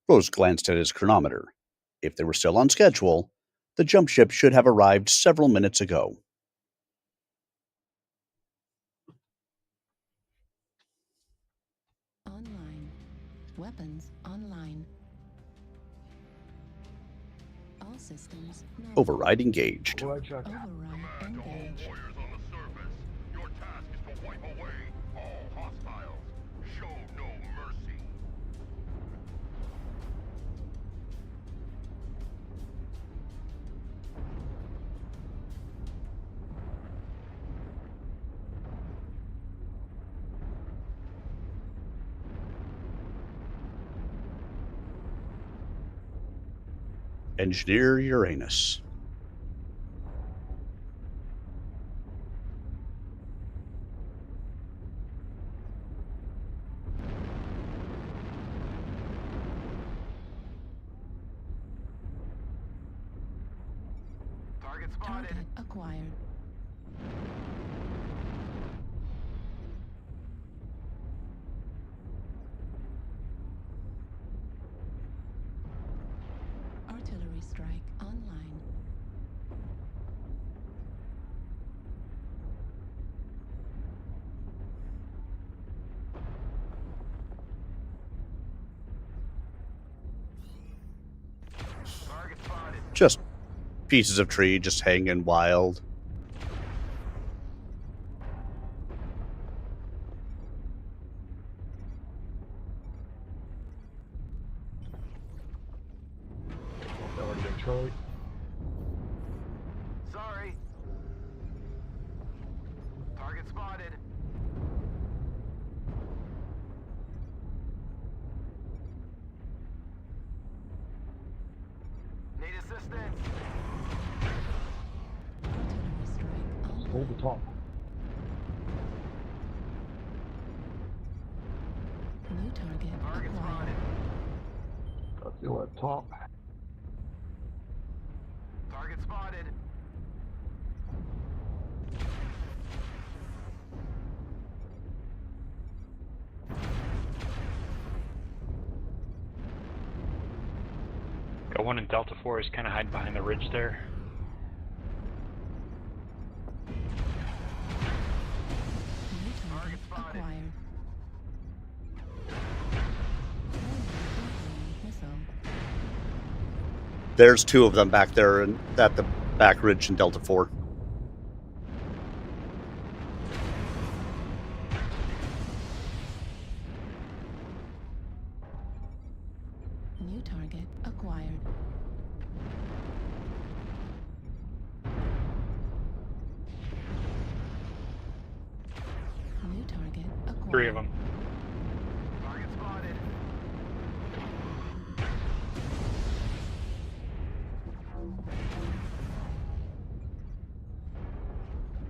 Rose glanced at his chronometer. If they were still on schedule, the jump ship should have arrived several minutes ago. Online. Weapons online. All systems no. Override engaged. Override engaged. Warriors on the surface. Your task is to wipe away all hostiles. Show no mercy. Engineer Uranus. Target spotted. Target acquired. Artillery strike online. Target spotted. Just pieces of tree just hanging wild. Charlie. Sorry. Target spotted. Need assistance. Artillery strike online. Hold the top. New target Target acquired. spotted. I feel that top. Target spotted. Got one in Delta 4 is kind of hiding behind the ridge there. New target acquired. Missile. There's 2 of them back there at the back ridge in Delta 4. target acquired. New target acquired. 3 of them. Target spotted.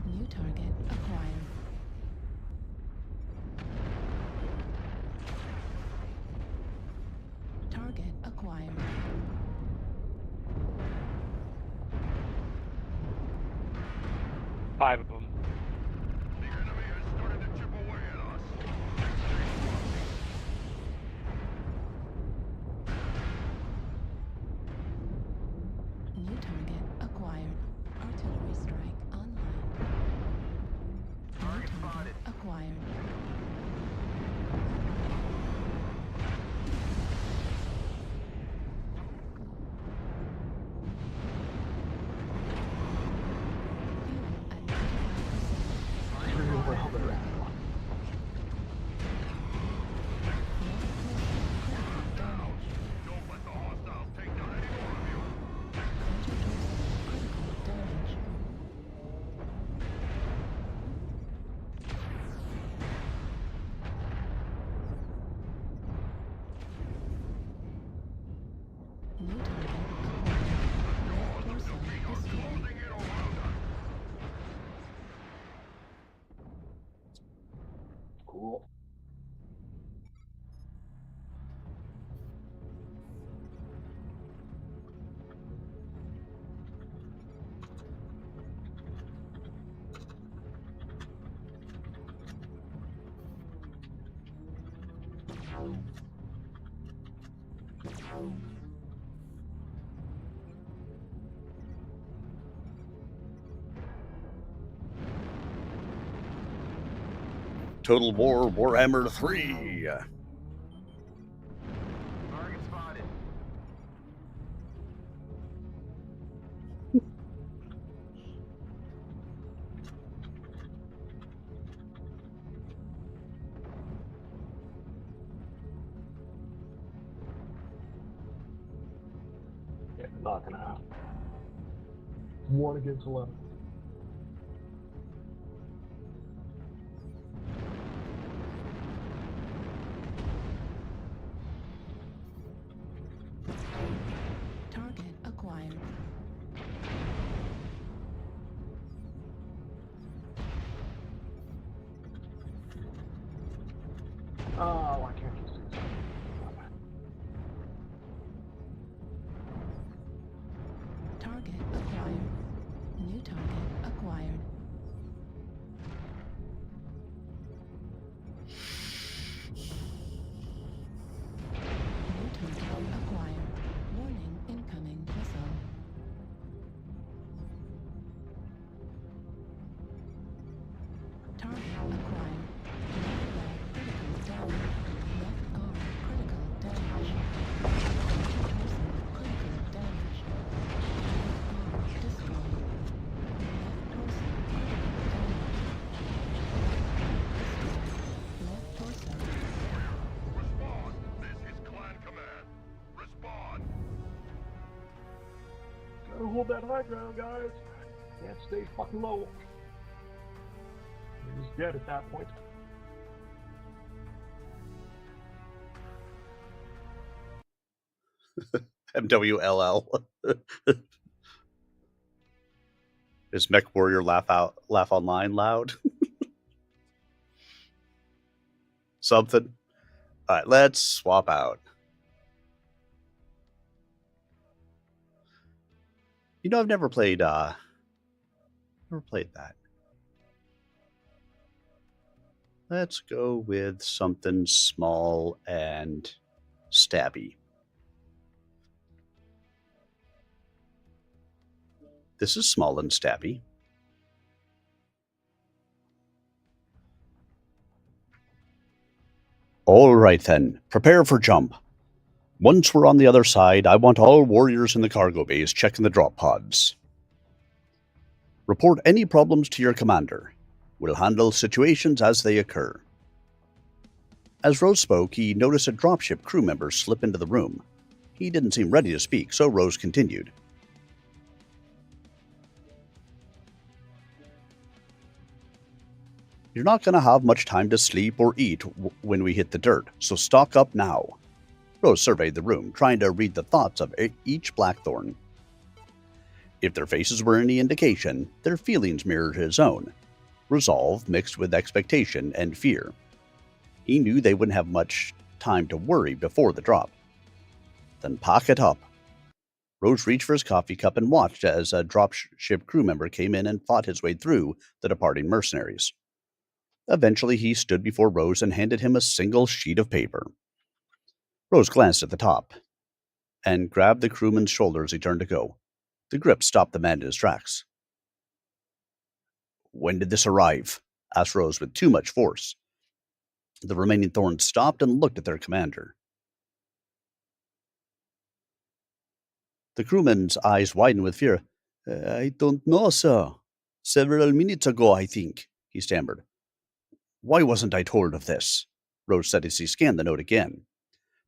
New target acquired. Target acquired. Five of them. The enemy has started to chip away at us. New target acquired. Artillery strike online. New target acquired. Don't let the hostiles take down any more of you. New target acquired. Left torso destroyed. Cool. Total War Warhammer 3. Target spotted. Yeah, not gonna happen. 1 against 11. Target acquired. Oh, I can't just do this. Target acquired. New target acquired. New target acquired. Warning, incoming missile. Target acquired. Left leg critical damage. Left arm critical damage. Torso critical damage. Left arm destroyed. Left torso critical damage. Left torso. Respond. This is Clan Command. Respond. Gotta hold that high ground, guys. Can't stay fucking low. You're just dead at that point. MWLL. Is MechWarrior laugh online loud? Something. All right, let's swap out. You know, I've never played that. Let's go with something small and stabby. This is small and stabby. All right then, prepare for jump. Once we're on the other side, I want all warriors in the cargo bays checking the drop pods. Report any problems to your commander. We'll handle situations as they occur. As Rose spoke, he noticed a dropship crew member slip into the room. He didn't seem ready to speak, so Rose continued. You're not going to have much time to sleep or eat when we hit the dirt, so stock up now. Rose surveyed the room, trying to read the thoughts of each Blackthorn. If their faces were any indication, their feelings mirrored his own. Resolve mixed with expectation and fear. He knew they wouldn't have much time to worry before the drop. Then pack it up. Rose reached for his coffee cup and watched as a dropship crew member came in and fought his way through the departing mercenaries. Eventually, he stood before Rose and handed him a single sheet of paper. Rose glanced at the top and grabbed the crewman's shoulder as he turned to go. The grip stopped the man in his tracks. When did this arrive? Asked Rose with too much force. The remaining Thorns stopped and looked at their commander. The crewman's eyes widened with fear. I don't know, sir. Several minutes ago, I think, he stammered. Why wasn't I told of this? Rose said as he scanned the note again.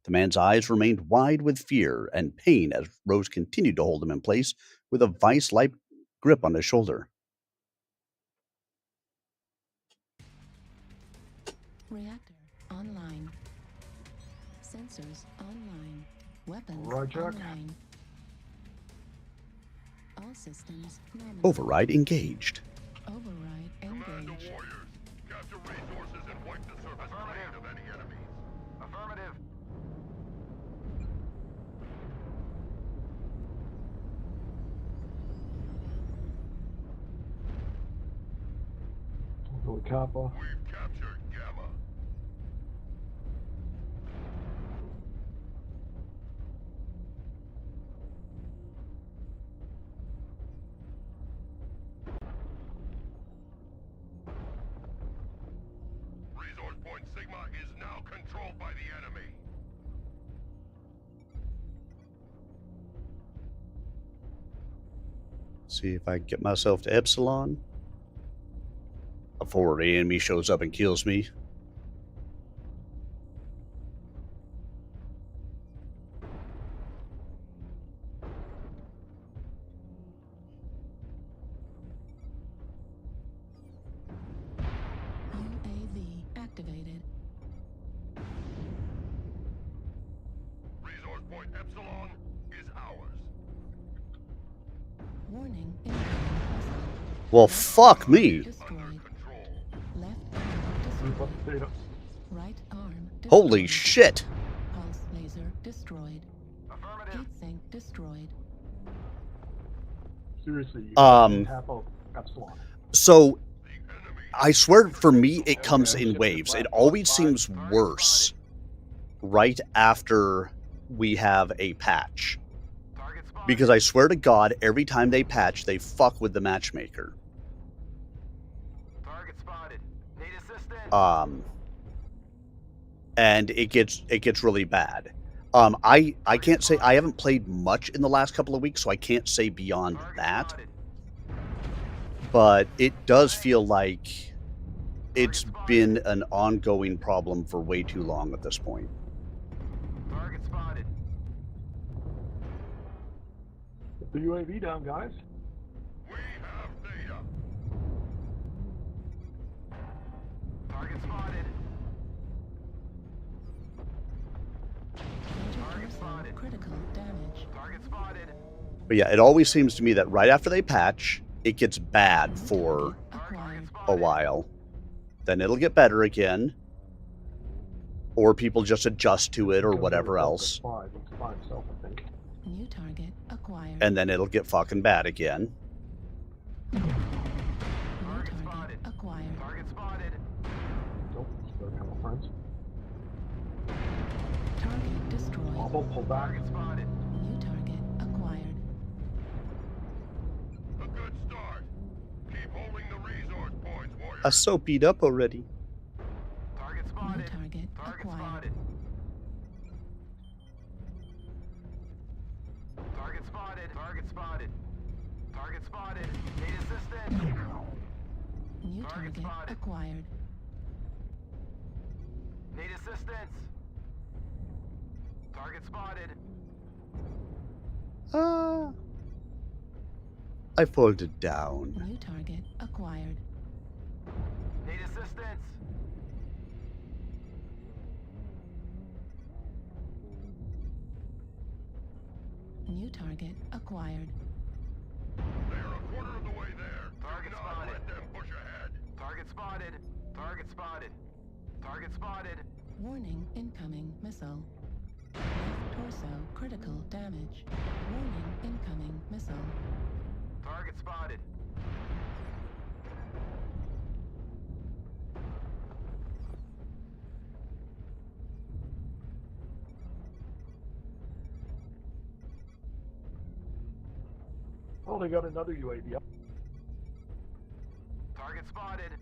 The man's eyes remained wide with fear and pain as Rose continued to hold him in place with a vice-like grip on his shoulder. Reactor online. Sensors online. Weapons Roger. online. All systems nominal. Override engaged. Override engaged. Capture resources and wipe the surface clean of any enemies. Affirmative. Go Kappa. We've captured Gamma. Resource point Sigma is now controlled by the enemy. See if I can get myself to Epsilon before the enemy shows up and kills me. UAV activated. Resource point Epsilon is ours. Warning. Well, fuck me. Destroyed. Left Keep up the data. right arm. Destroyed. Holy shit. Pulse laser destroyed. Heatsink destroyed. Seriously, you Kappa Epsilon. So, I swear for me, it comes in waves. It always seems worse right after we have a patch. Because I swear to God, every time they patch, they fuck with the matchmaker. Target spotted. Need assistance. And it gets really bad. I can't say, I haven't played much in the last couple of weeks, so I can't say beyond that. But it does feel like it's been an ongoing problem for way too long at this point. Target spotted. Put the UAV down, guys. We have data. Target spotted. Target spotted. Critical damage. Target spotted. But yeah, it always seems to me that right after they patch, it gets bad for Acquired. a while. Then it'll get better again. Or people just adjust to it or whatever else. It's by itself, I think. New target acquired. And then it'll get fucking bad again. New target acquired. Target spotted. Don't spare a couple friends. Target destroyed. I'll pull back. Target spotted. New target acquired. A good start. Keep holding the resource points, warriors. I'm so beat up already. Target New spotted. target Target acquired. spotted. Target spotted. Target spotted. Target spotted. Need assistance. New Target target spotted. acquired. Need assistance. Target spotted. I folded down. New target acquired. Need assistance. New target acquired. They're a quarter of the way there. Target spotted. Let them push ahead. Target spotted. Target spotted. Target spotted. Warning, incoming missile. Left torso critical damage. Warning, incoming missile. Target spotted. Oh, they got another UAV. Target spotted.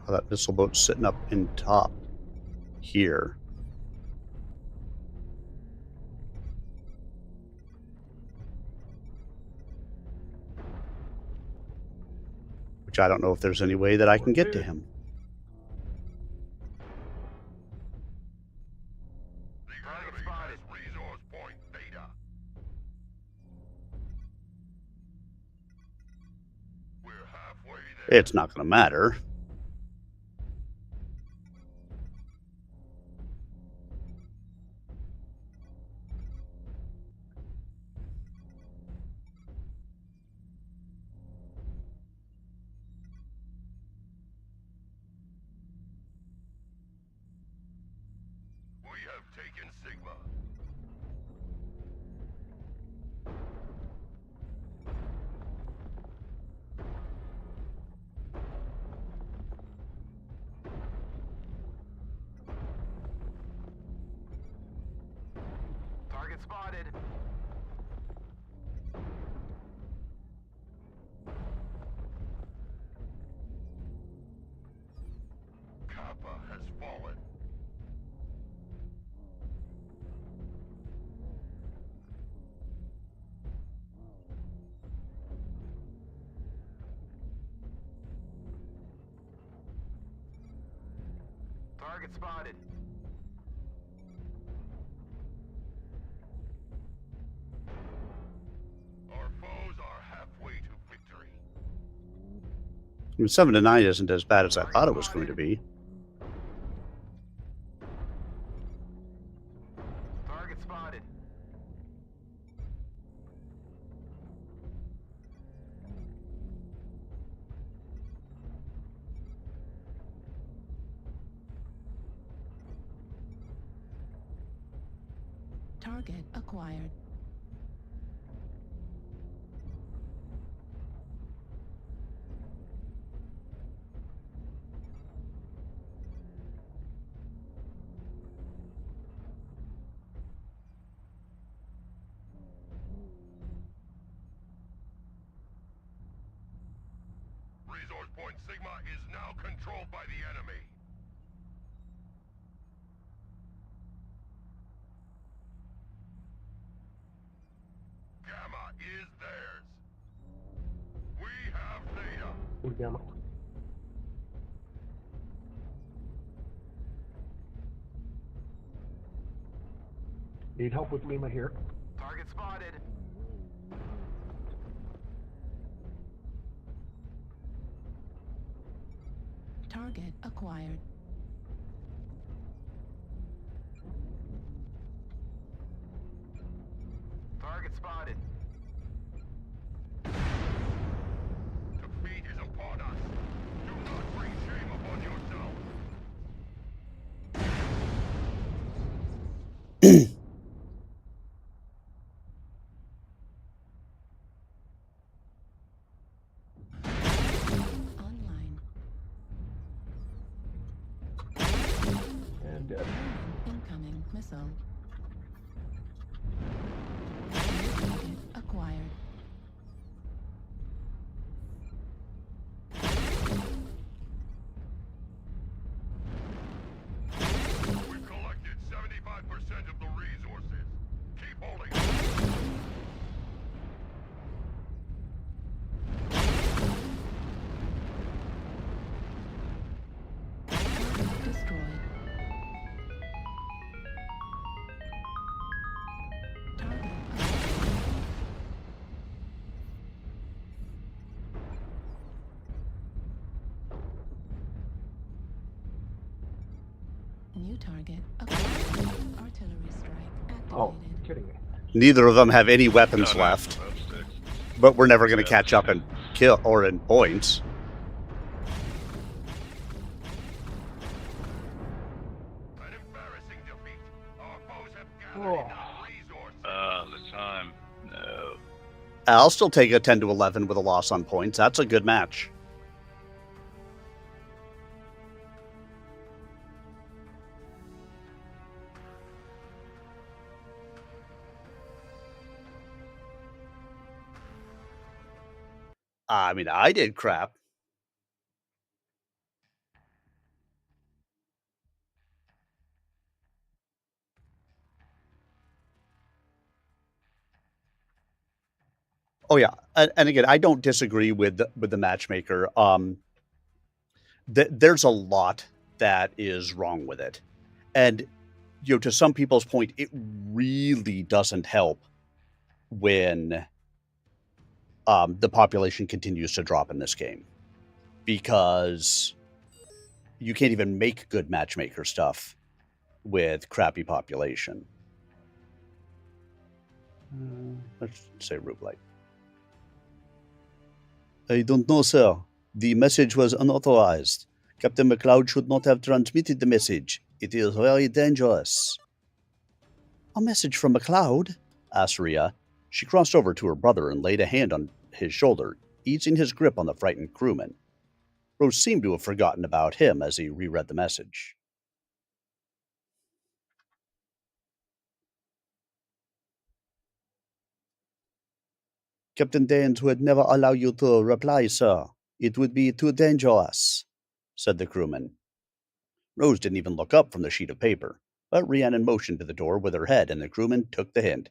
Oh, that missile boat's sitting up in top here. Which I don't know if there's any way that I can get to him. Target spotted. Resource point data. We're halfway there. It's not going to matter. We have taken Sigma. Target spotted. Kappa has fallen. Target spotted. Our foes are halfway to victory. I mean, 7 to 9 isn't as bad as I thought it was going to be. Target spotted. Target acquired. Resource point Sigma is now controlled by the enemy. Gamma is theirs. We have Theta. Gamma. Need help with Lima here. Target spotted. Target acquired. Target spotted. Defeat is upon us. Do not bring shame upon yourself. Online. And dead. Incoming missile. New target acquired. We've collected 75% of the resources. Keep holding. target acquired. Artillery strike activated. Oh, kidding me. Neither of them have any weapons left. But we're never going to catch up in kill or in points. Oh. The time. No. I'll still take a 10 to 11 with a loss on points. That's a good match. I mean, I did crap. Oh yeah, and again, I don't disagree with the matchmaker. There's a lot that is wrong with it, and to some people's point, it really doesn't help when the population continues to drop in this game, because you can't even make good matchmaker stuff with crappy population. Let's say roguelike. I don't know, sir. The message was unauthorized. Captain McLeod should not have transmitted the message. It is very dangerous. A message from McLeod? Asked Rhea. She crossed over to her brother and laid a hand on his shoulder, easing his grip on the frightened crewman. Rose seemed to have forgotten about him as he reread the message. Captain Danes would never allow you to reply, sir. It would be too dangerous, said the crewman. Rose didn't even look up from the sheet of paper, but Rhiannon motioned to the door with her head, and the crewman took the hint.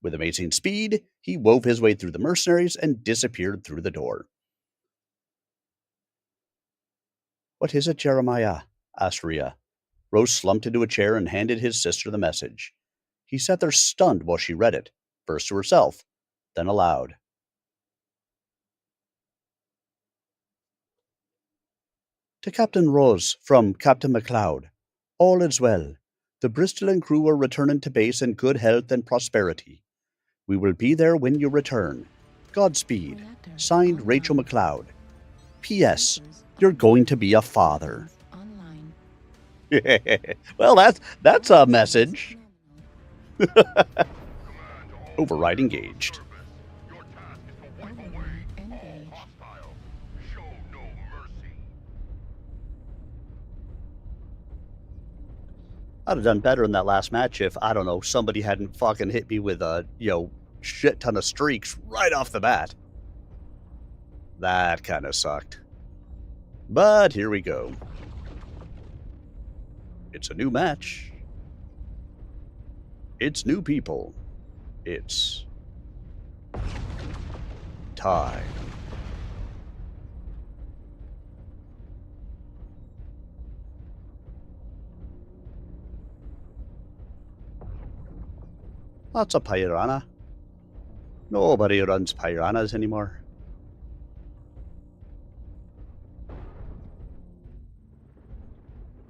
With amazing speed, he wove his way through the mercenaries and disappeared through the door. What is it, Jeremiah? Asked Rhea. Rose slumped into a chair and handed his sister the message. He sat there stunned while she read it, first to herself, then aloud. To Captain Rose, from Captain McLeod. All is well. The Bristol and crew are returning to base in good health and prosperity. We will be there when you return. Godspeed. Signed, Rachel McLeod. P.S. You're going to be a father. Well, that's a message. Override engaged. I'd have done better in that last match if, I don't know, somebody hadn't fucking hit me with a, shit ton of streaks right off the bat. That kind of sucked. But here we go. It's a new match. It's new people. It's time. That's a piranha. Nobody runs piranhas anymore.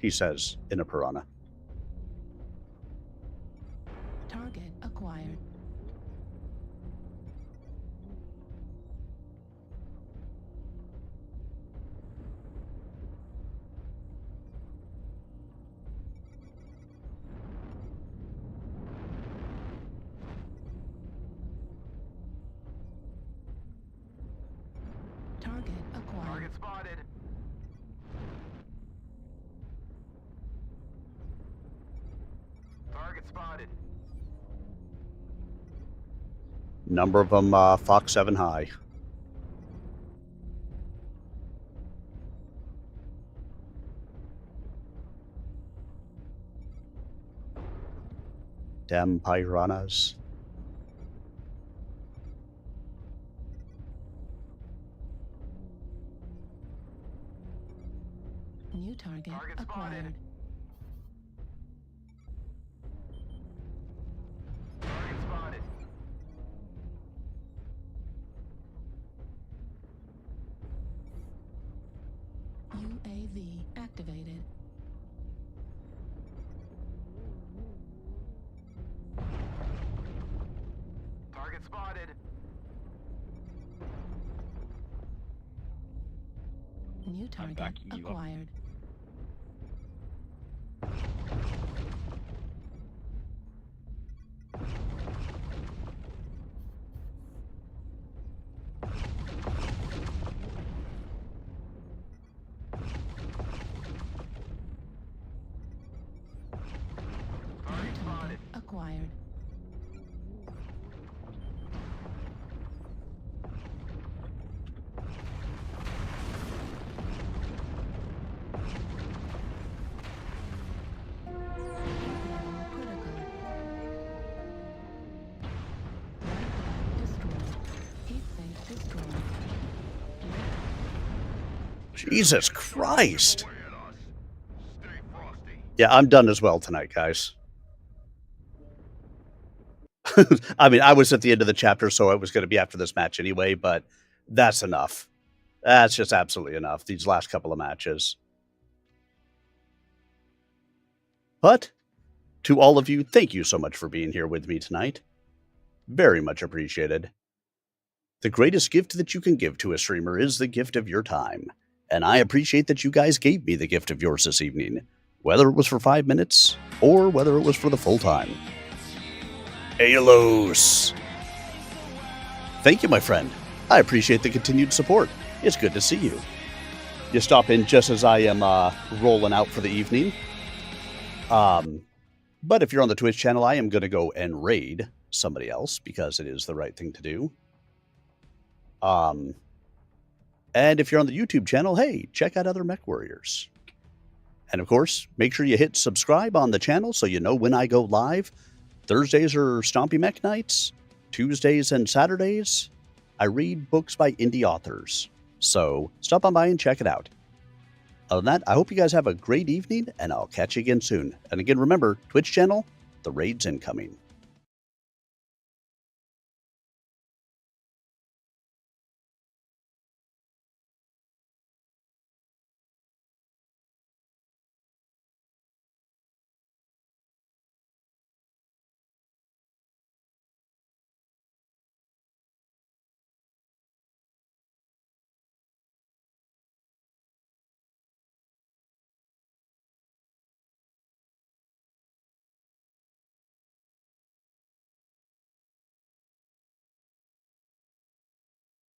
He says in a piranha. Target acquired. Target acquired. Target spotted. Target spotted. Number of them Fox 7 high. Damn piranhas. New target acquired. Target spotted. UAV activated. New target backing you up. acquired. New target acquired. Jesus Christ. Yeah, I'm done as well tonight, guys. I mean, I was at the end of the chapter, so it was going to be after this match anyway, but that's enough. That's just absolutely enough, these last couple of matches. But to all of you, thank you so much for being here with me tonight. Very much appreciated. The greatest gift that you can give to a streamer is the gift of your time. And I appreciate that you guys gave me the gift of yours this evening, whether it was for 5 minutes or whether it was for the full time. Alos! Thank you, my friend. I appreciate the continued support. It's good to see you. You stop in just as I am rolling out for the evening. But if you're on the Twitch channel, I am going to go and raid somebody else because it is the right thing to do. And if you're on the YouTube channel, hey, check out other Mech Warriors. And of course, make sure you hit subscribe on the channel so you know when I go live. Thursdays are Stompy Mech nights. Tuesdays and Saturdays, I read books by indie authors. So stop on by and check it out. Other than that, I hope you guys have a great evening, and I'll catch you again soon. And again, remember, Twitch channel, the raid's incoming.